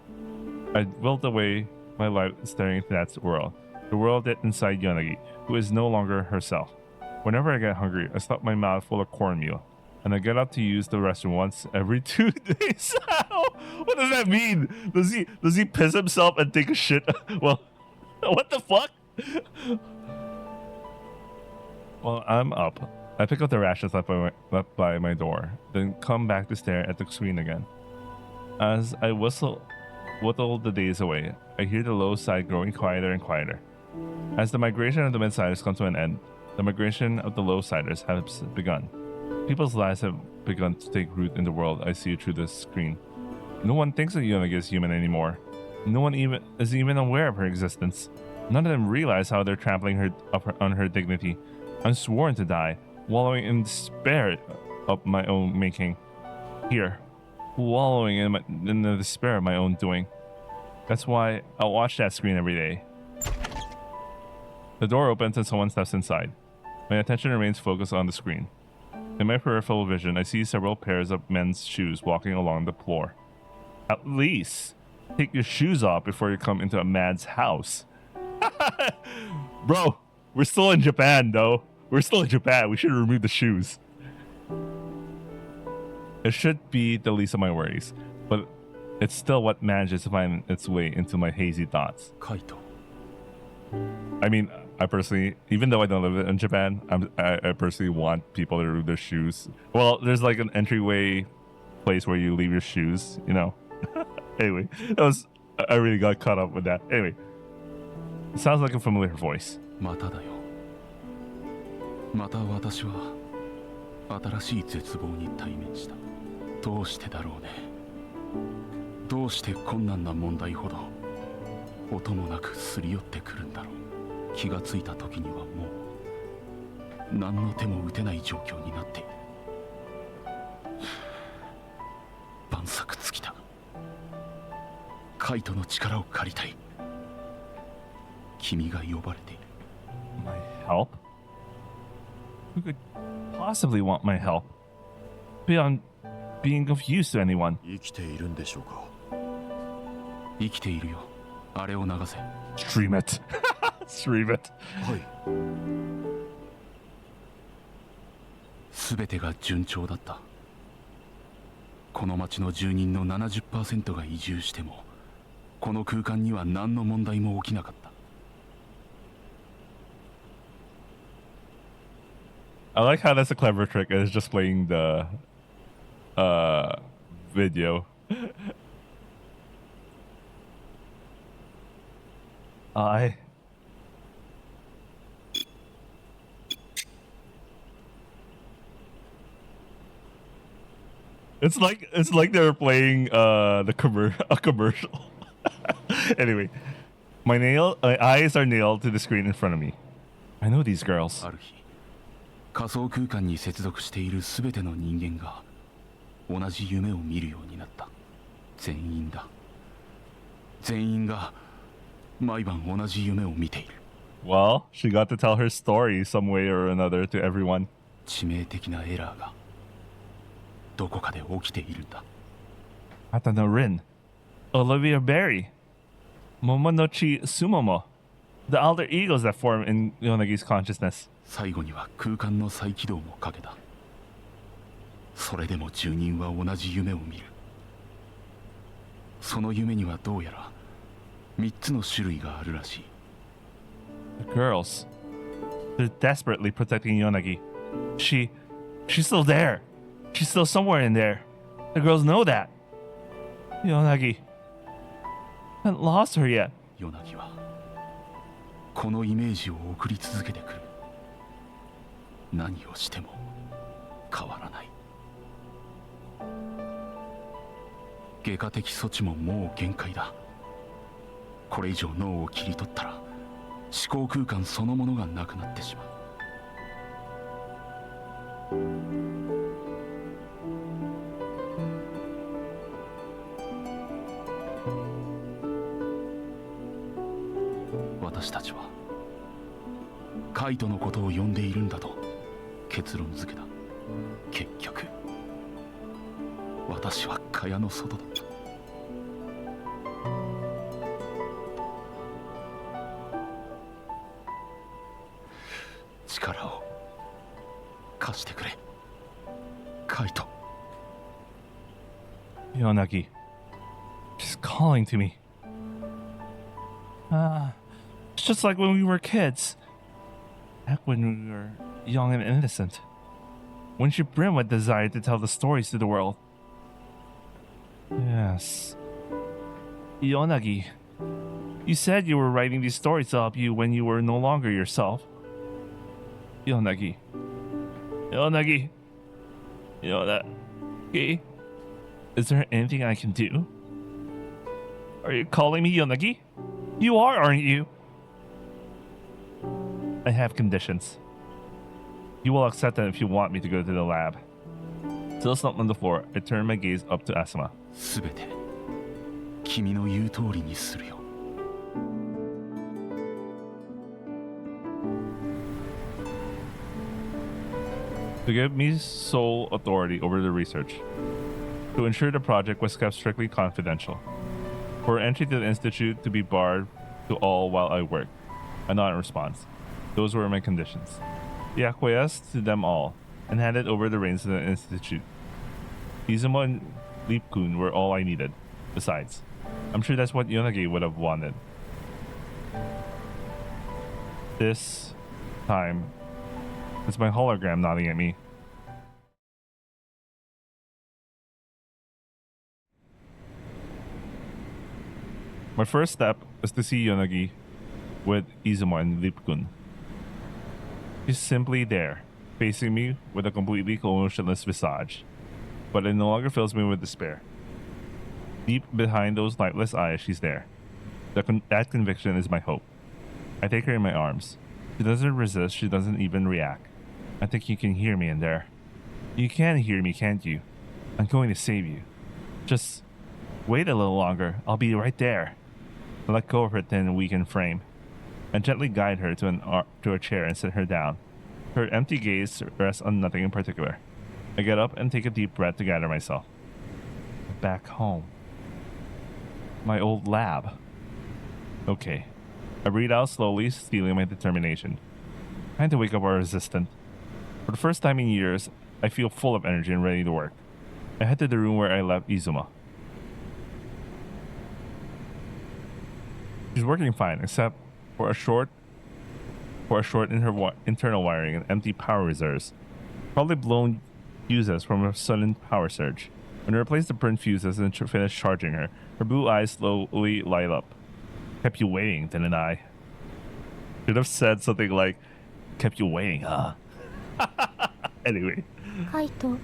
Speaker 1: I built away my life staring into that world. The world that inside Yonagi, who is no longer herself. Whenever I get hungry, I stuff my mouth full of cornmeal, and I get up to use the restroom once every 2 days. What does that mean? Does he piss himself and take a shit? Well, what the fuck? Well, I'm up. I pick up the rashes left by my door, then come back to stare at the screen again. As I whittle the days away, I hear the low side growing quieter and quieter. As the migration of the midsiders comes to an end, the migration of the low-siders has begun. People's lives have begun to take root in the world I see through this screen. No one thinks of Yonagi as human anymore. No one is even aware of her existence. None of them realize how they're trampling on her dignity. I'm sworn to die, wallowing in despair of my own making. Here, wallowing in the despair of my own doing. That's why I'll watch that screen every day. The door opens and someone steps inside. My attention remains focused on the screen. In my peripheral vision, I see several pairs of men's shoes walking along the floor. At least, take your shoes off before you come into a man's house. Bro, we're still in Japan, though. We're still in Japan. We should remove the shoes. It should be the least of my worries, but it's still what manages to find its way into my hazy thoughts.
Speaker 3: Kaito.
Speaker 1: I mean, I personally, even though I don't live in Japan, I personally want people to remove their shoes. Well, there's like an entryway place where you leave your shoes, you know. Anyway, I really got caught up with that. Anyway, it sounds like a familiar voice.
Speaker 3: まただよ。また私は新しい絶望に対面した。どうしてだろうね。どうして困難な問題ほど音もなくすり寄ってくるんだろう。気がついた時にはもう何の手も打てない状況になっている。万策尽きた。カイトの力を借りたい。君が呼ばれている。
Speaker 1: My help? Who could possibly want my help? Beyond being of use to anyone.
Speaker 6: 生きているんでしょうか。
Speaker 3: 生きているよ。あれを流せ。
Speaker 1: Stream it. Stream it.
Speaker 6: はい。
Speaker 3: すべてが順調だった。この町の住人の 70% が移住しても、この空間には何の問題も起きなかった。
Speaker 1: I like how that's a clever trick. It's just playing the video. It's like they're playing a commercial. Anyway, my eyes are nailed to the screen in front of me. I know these girls.
Speaker 3: ある日、仮想空間に接続しているすべての人間が同じ夢を見るようになった。全員だ。全員が毎晩同じ夢を見ている。
Speaker 1: Well, she got to tell her story some way or another to everyone.
Speaker 3: 致命的なエラーがどこかで起きているんだ。
Speaker 1: Atano Rin, Olivia Berry, Momonochi Sumomo, the alter egos that form in Yonagi's consciousness.
Speaker 3: 最後には空間の再起動もかけた。それでも住人は同じ夢を見る。その夢にはどうやら3つの種類があるらしい。
Speaker 1: The girls, they're desperately protecting Yonagi. She's still there. She's still somewhere in there. The girls know that. Yonagi, haven't lost her yet.
Speaker 3: ヨナギはこのイメージを送り続けてくる。何をしても変わらない。外科的措置ももう限界だ。これ以上脳を切り取ったら思考空間そのものがなくなってしまう。私たちはカイトのことを呼んでいるんだと結論付けた。結局私は蚊帳の外だった。力を貸してくれ、カイト。
Speaker 1: Yonagi, she's calling to me. It's just like when we were kids. Back when we were young and innocent. Wouldn't you brim with desire to tell the stories to the world? Yes. Yonagi, you said you were writing these stories to help you when you were no longer yourself. Yonagi. Yonagi. Yonagi. Is there anything I can do? Are you calling me Yonagi? You are, aren't you? I have conditions. You will accept them if you want me to go to the lab. Still slumped on the floor, I turned my gaze up to Asuma.
Speaker 3: すべて君の言う通りにするよ。
Speaker 1: To give me sole authority over the research. To ensure the project was kept strictly confidential. For entry to the institute to be barred to all while I worked. A non-response. Those were my conditions. He acquiesced to them all, and handed over the reins to the institute. Izumo and Leap-kun were all I needed. Besides, I'm sure that's what Yonagi would have wanted. This time, it's my hologram nodding at me. My first step is to see Yonagi with Izumo and Leap-kun. She's simply there, facing me with a completely emotionless visage. But it no longer fills me with despair. Deep behind those lightless eyes, she's there. That conviction is my hope. I take her in my arms. She doesn't resist, she doesn't even react. I think you can hear me in there. You can hear me, can't you? I'm going to save you. Just wait a little longer, I'll be right there. I let go of her thin, weakened frame. I gently guide her to a chair and sit her down. Her empty gaze rests on nothing in particular. I get up and take a deep breath to gather myself. Back home. My old lab. Okay. I breathe out slowly, stealing my determination. Time to wake up our resistant. For the first time in years, I feel full of energy and ready to work. I head to the room where I left Izuma. She's working fine, except for a short in her internal wiring and empty power reserves. Probably blown fuses from a sudden power surge. When I replace the burnt fuses and finish charging her, her blue eyes slowly light up. Kept you waiting, didn't I? Should have said something like, kept you waiting, huh? Anyway.
Speaker 5: Kaito.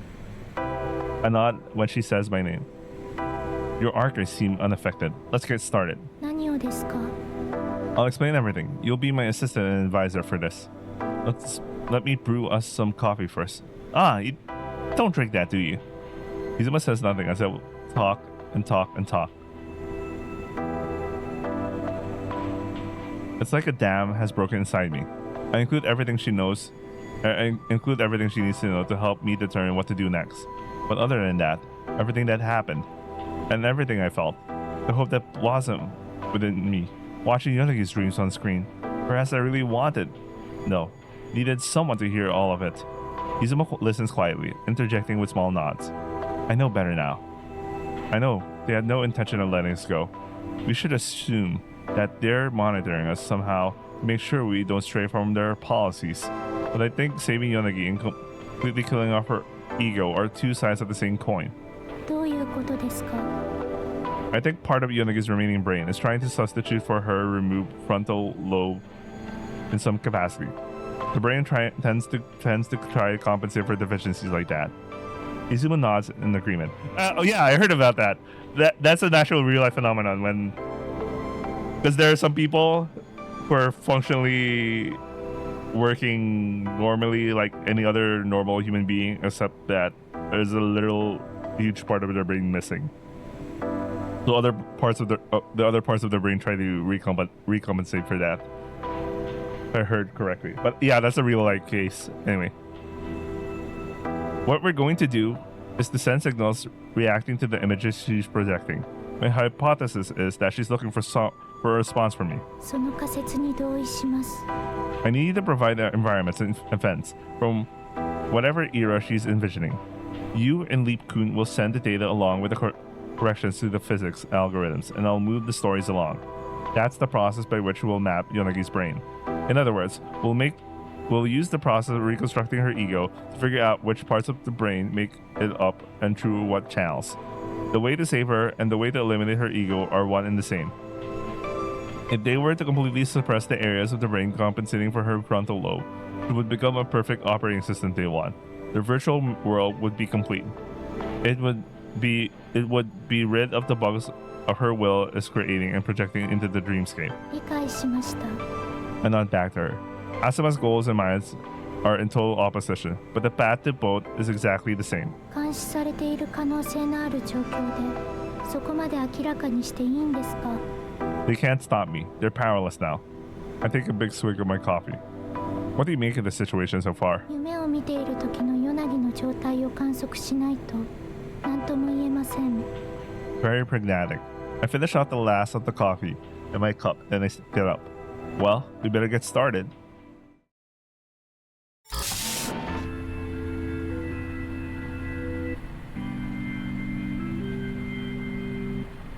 Speaker 1: I nod when she says my name. Your archers seem unaffected. Let's get started.
Speaker 5: 何をですか?
Speaker 1: I'll explain everything. You'll be my assistant and advisor for this. Let me brew us some coffee first. You don't drink that, do you? Izuma says nothing as I talk and talk and talk. It's like a dam has broken inside me. I include everything she knows. I include everything she needs to know to help me determine what to do next. But other than that, everything that happened, and everything I felt, the hope that blossomed within me, watching Yonagi's dreams on screen, perhaps I really wanted, no, needed someone to hear all of it. Izuma listens quietly, interjecting with small nods. I know better now. I know they had no intention of letting us go. We should assume that they're monitoring us somehow to make sure we don't stray from their policies. But I think saving Yonagi and completely killing off her ego are two sides of the same coin.
Speaker 5: どういうことですか?
Speaker 1: I think part of Yonagi's remaining brain is trying to substitute for her removed frontal lobe in some capacity. The brain tends to try to compensate for deficiencies like that. Izuma nods in agreement. Oh yeah, I heard about that. That's a natural real life phenomenon when, because there are some people who are functionally working normally like any other normal human being, except that there's a literal huge part of their brain missing. So other parts of the other parts of their brain try to recompensate for that. If I heard correctly, but yeah, that's a real life case. Anyway, what we're going to do is to send signals reacting to the images she's projecting. My hypothesis is that she's looking for a response from me.
Speaker 5: その仮説に同意します.
Speaker 1: I need to provide the environments and events from whatever era she's envisioning. You and Leap-kun will send the data along with the corrections to the physics algorithms, and I'll move the stories along. That's the process by which we'll map Yonagi's brain. In other words, we'll make We'll use the process of reconstructing her ego to figure out which parts of the brain make it up and through what channels. The way to save her and the way to eliminate her ego are one and the same. If they were to completely suppress the areas of the brain compensating for her frontal lobe, it would become a perfect operating system day one. The virtual world would be complete. It would be rid of the bugs of her will is creating and projecting into the dreamscape.
Speaker 5: 理解しました。
Speaker 1: And not back to her. Asuma's goals and mine are in total opposition, but the path to both is exactly the same.
Speaker 5: 監視されている可能性のある状況で、そこまで明らかにしていいんですか？
Speaker 1: They can't stop me. They're powerless now. I take a big swig of my coffee. What do you make of the situation so far?
Speaker 5: 夢を見ている時のヨナギの状態を観測しないと何とも言えません。
Speaker 1: Very pragmatic. I finish off the last of the coffee in my cup and I get up. Well, we better get started.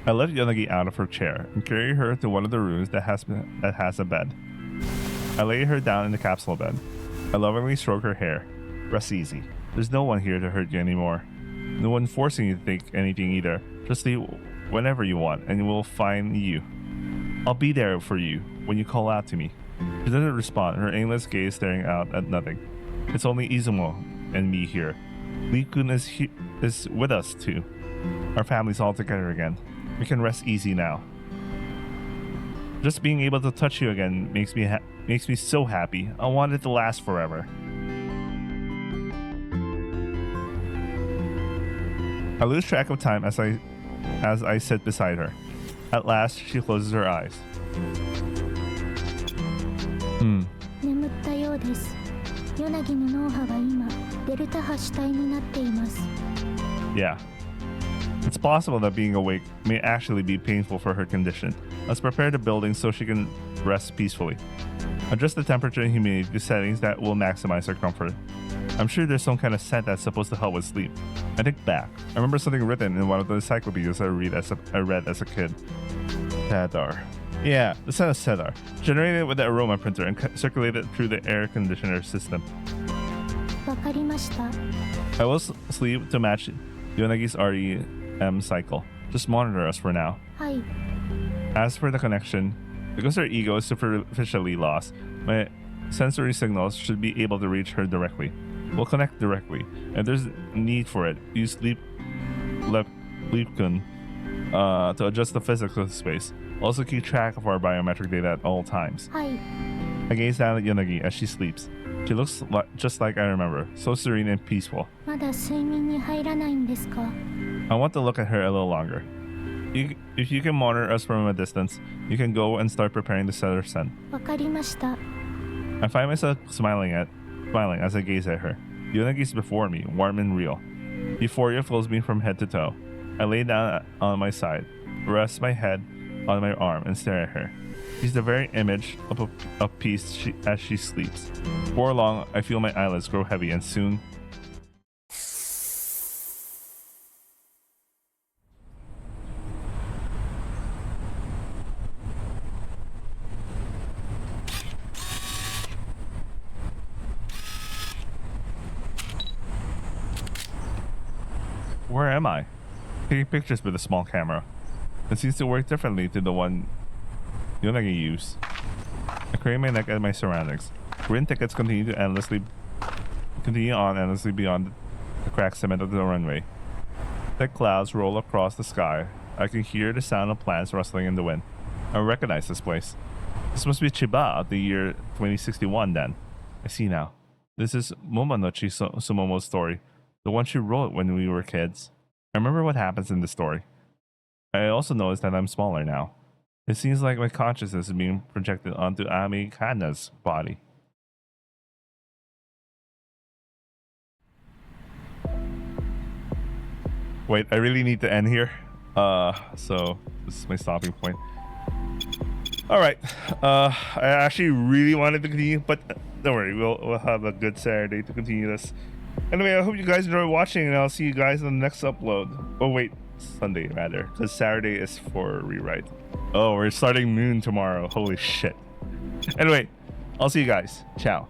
Speaker 1: I lift Yonagi out of her chair and carry her to one of the rooms that has a bed. I lay her down in the capsule bed. I lovingly stroke her hair. Rest easy. There's no one here to hurt you anymore. No one forcing you to think anything either. Just leave whenever you want and we'll find you. I'll be there for you when you call out to me. She doesn't respond, her aimless gaze staring out at nothing. It's only Izumo and me here. Lee-kun is with us too. Our family's all together again. We can rest easy now. Just being able to touch you again makes me so happy. I want it to last forever. I lose track of time as I sit beside her. At last, she closes her eyes.
Speaker 5: 眠ったようです。ヨナギの脳波は今デルタ波主体になっています。
Speaker 1: Yeah. It's possible that being awake may actually be painful for her condition. Let's prepare the building so she can rest peacefully. Adjust the temperature and humidity to settings that will maximize her comfort. I'm sure there's some kind of scent that's supposed to help with sleep. I think back. I remember something written in one of the encyclopedias I read as a kid. Cedar. Yeah, the scent of cedar. Generated with the aroma printer and circulated through the air conditioner system.
Speaker 5: わかりました。
Speaker 1: I will sleep to match Yonagi's REM cycle. Just monitor us for now.
Speaker 5: はい。
Speaker 1: As for the connection, because her ego is superficially lost, my sensory signals should be able to reach her directly. We'll connect directly. If there's a need for it, use Leap-kun to adjust the physical space. Also keep track of our biometric data at all times.
Speaker 5: はい。
Speaker 1: I gaze down at Yonagi as she sleeps. She looks just like I remember, so serene and peaceful.
Speaker 5: まだ睡眠に入らないんですか？
Speaker 1: I want to look at her a little longer. If you can monitor us from a distance, you can go and start preparing the cedar scent.
Speaker 5: わかりました。
Speaker 1: I find myself smiling as I gaze at her. Yonagi's before me, warm and real. Euphoria fills me from head to toe. I lay down on my side, rest my head on my arm, and stare at her. She's the very image of peace as she sleeps. Before long, I feel my eyelids grow heavy, and soon... Where am I? Taking pictures with a small camera. It seems to work differently to the one Yonagi used. I crane my neck at my surroundings. Green tickets continue on endlessly beyond the cracked cement of the runway. Thick clouds roll across the sky. I can hear the sound of plants rustling in the wind. I recognize this place. This must be Chiba of the year 2061 then. I see now. This is Momonochi Sumomo's story. The one she wrote when we were kids. I remember what happens in the story. I also noticed that I'm smaller now. It seems like my consciousness is being projected onto Ami Kana's body. Wait, I really need to end here. So this is my stopping point. Alright. I actually really wanted to continue, but don't worry, we'll have a good Saturday to continue this. Anyway, I hope you guys enjoy watching, and I'll see you guys on the next upload. Oh wait, Sunday rather, because Saturday is for rewrite. Oh, we're starting Moon tomorrow. Holy shit. Anyway, I'll see you guys. Ciao.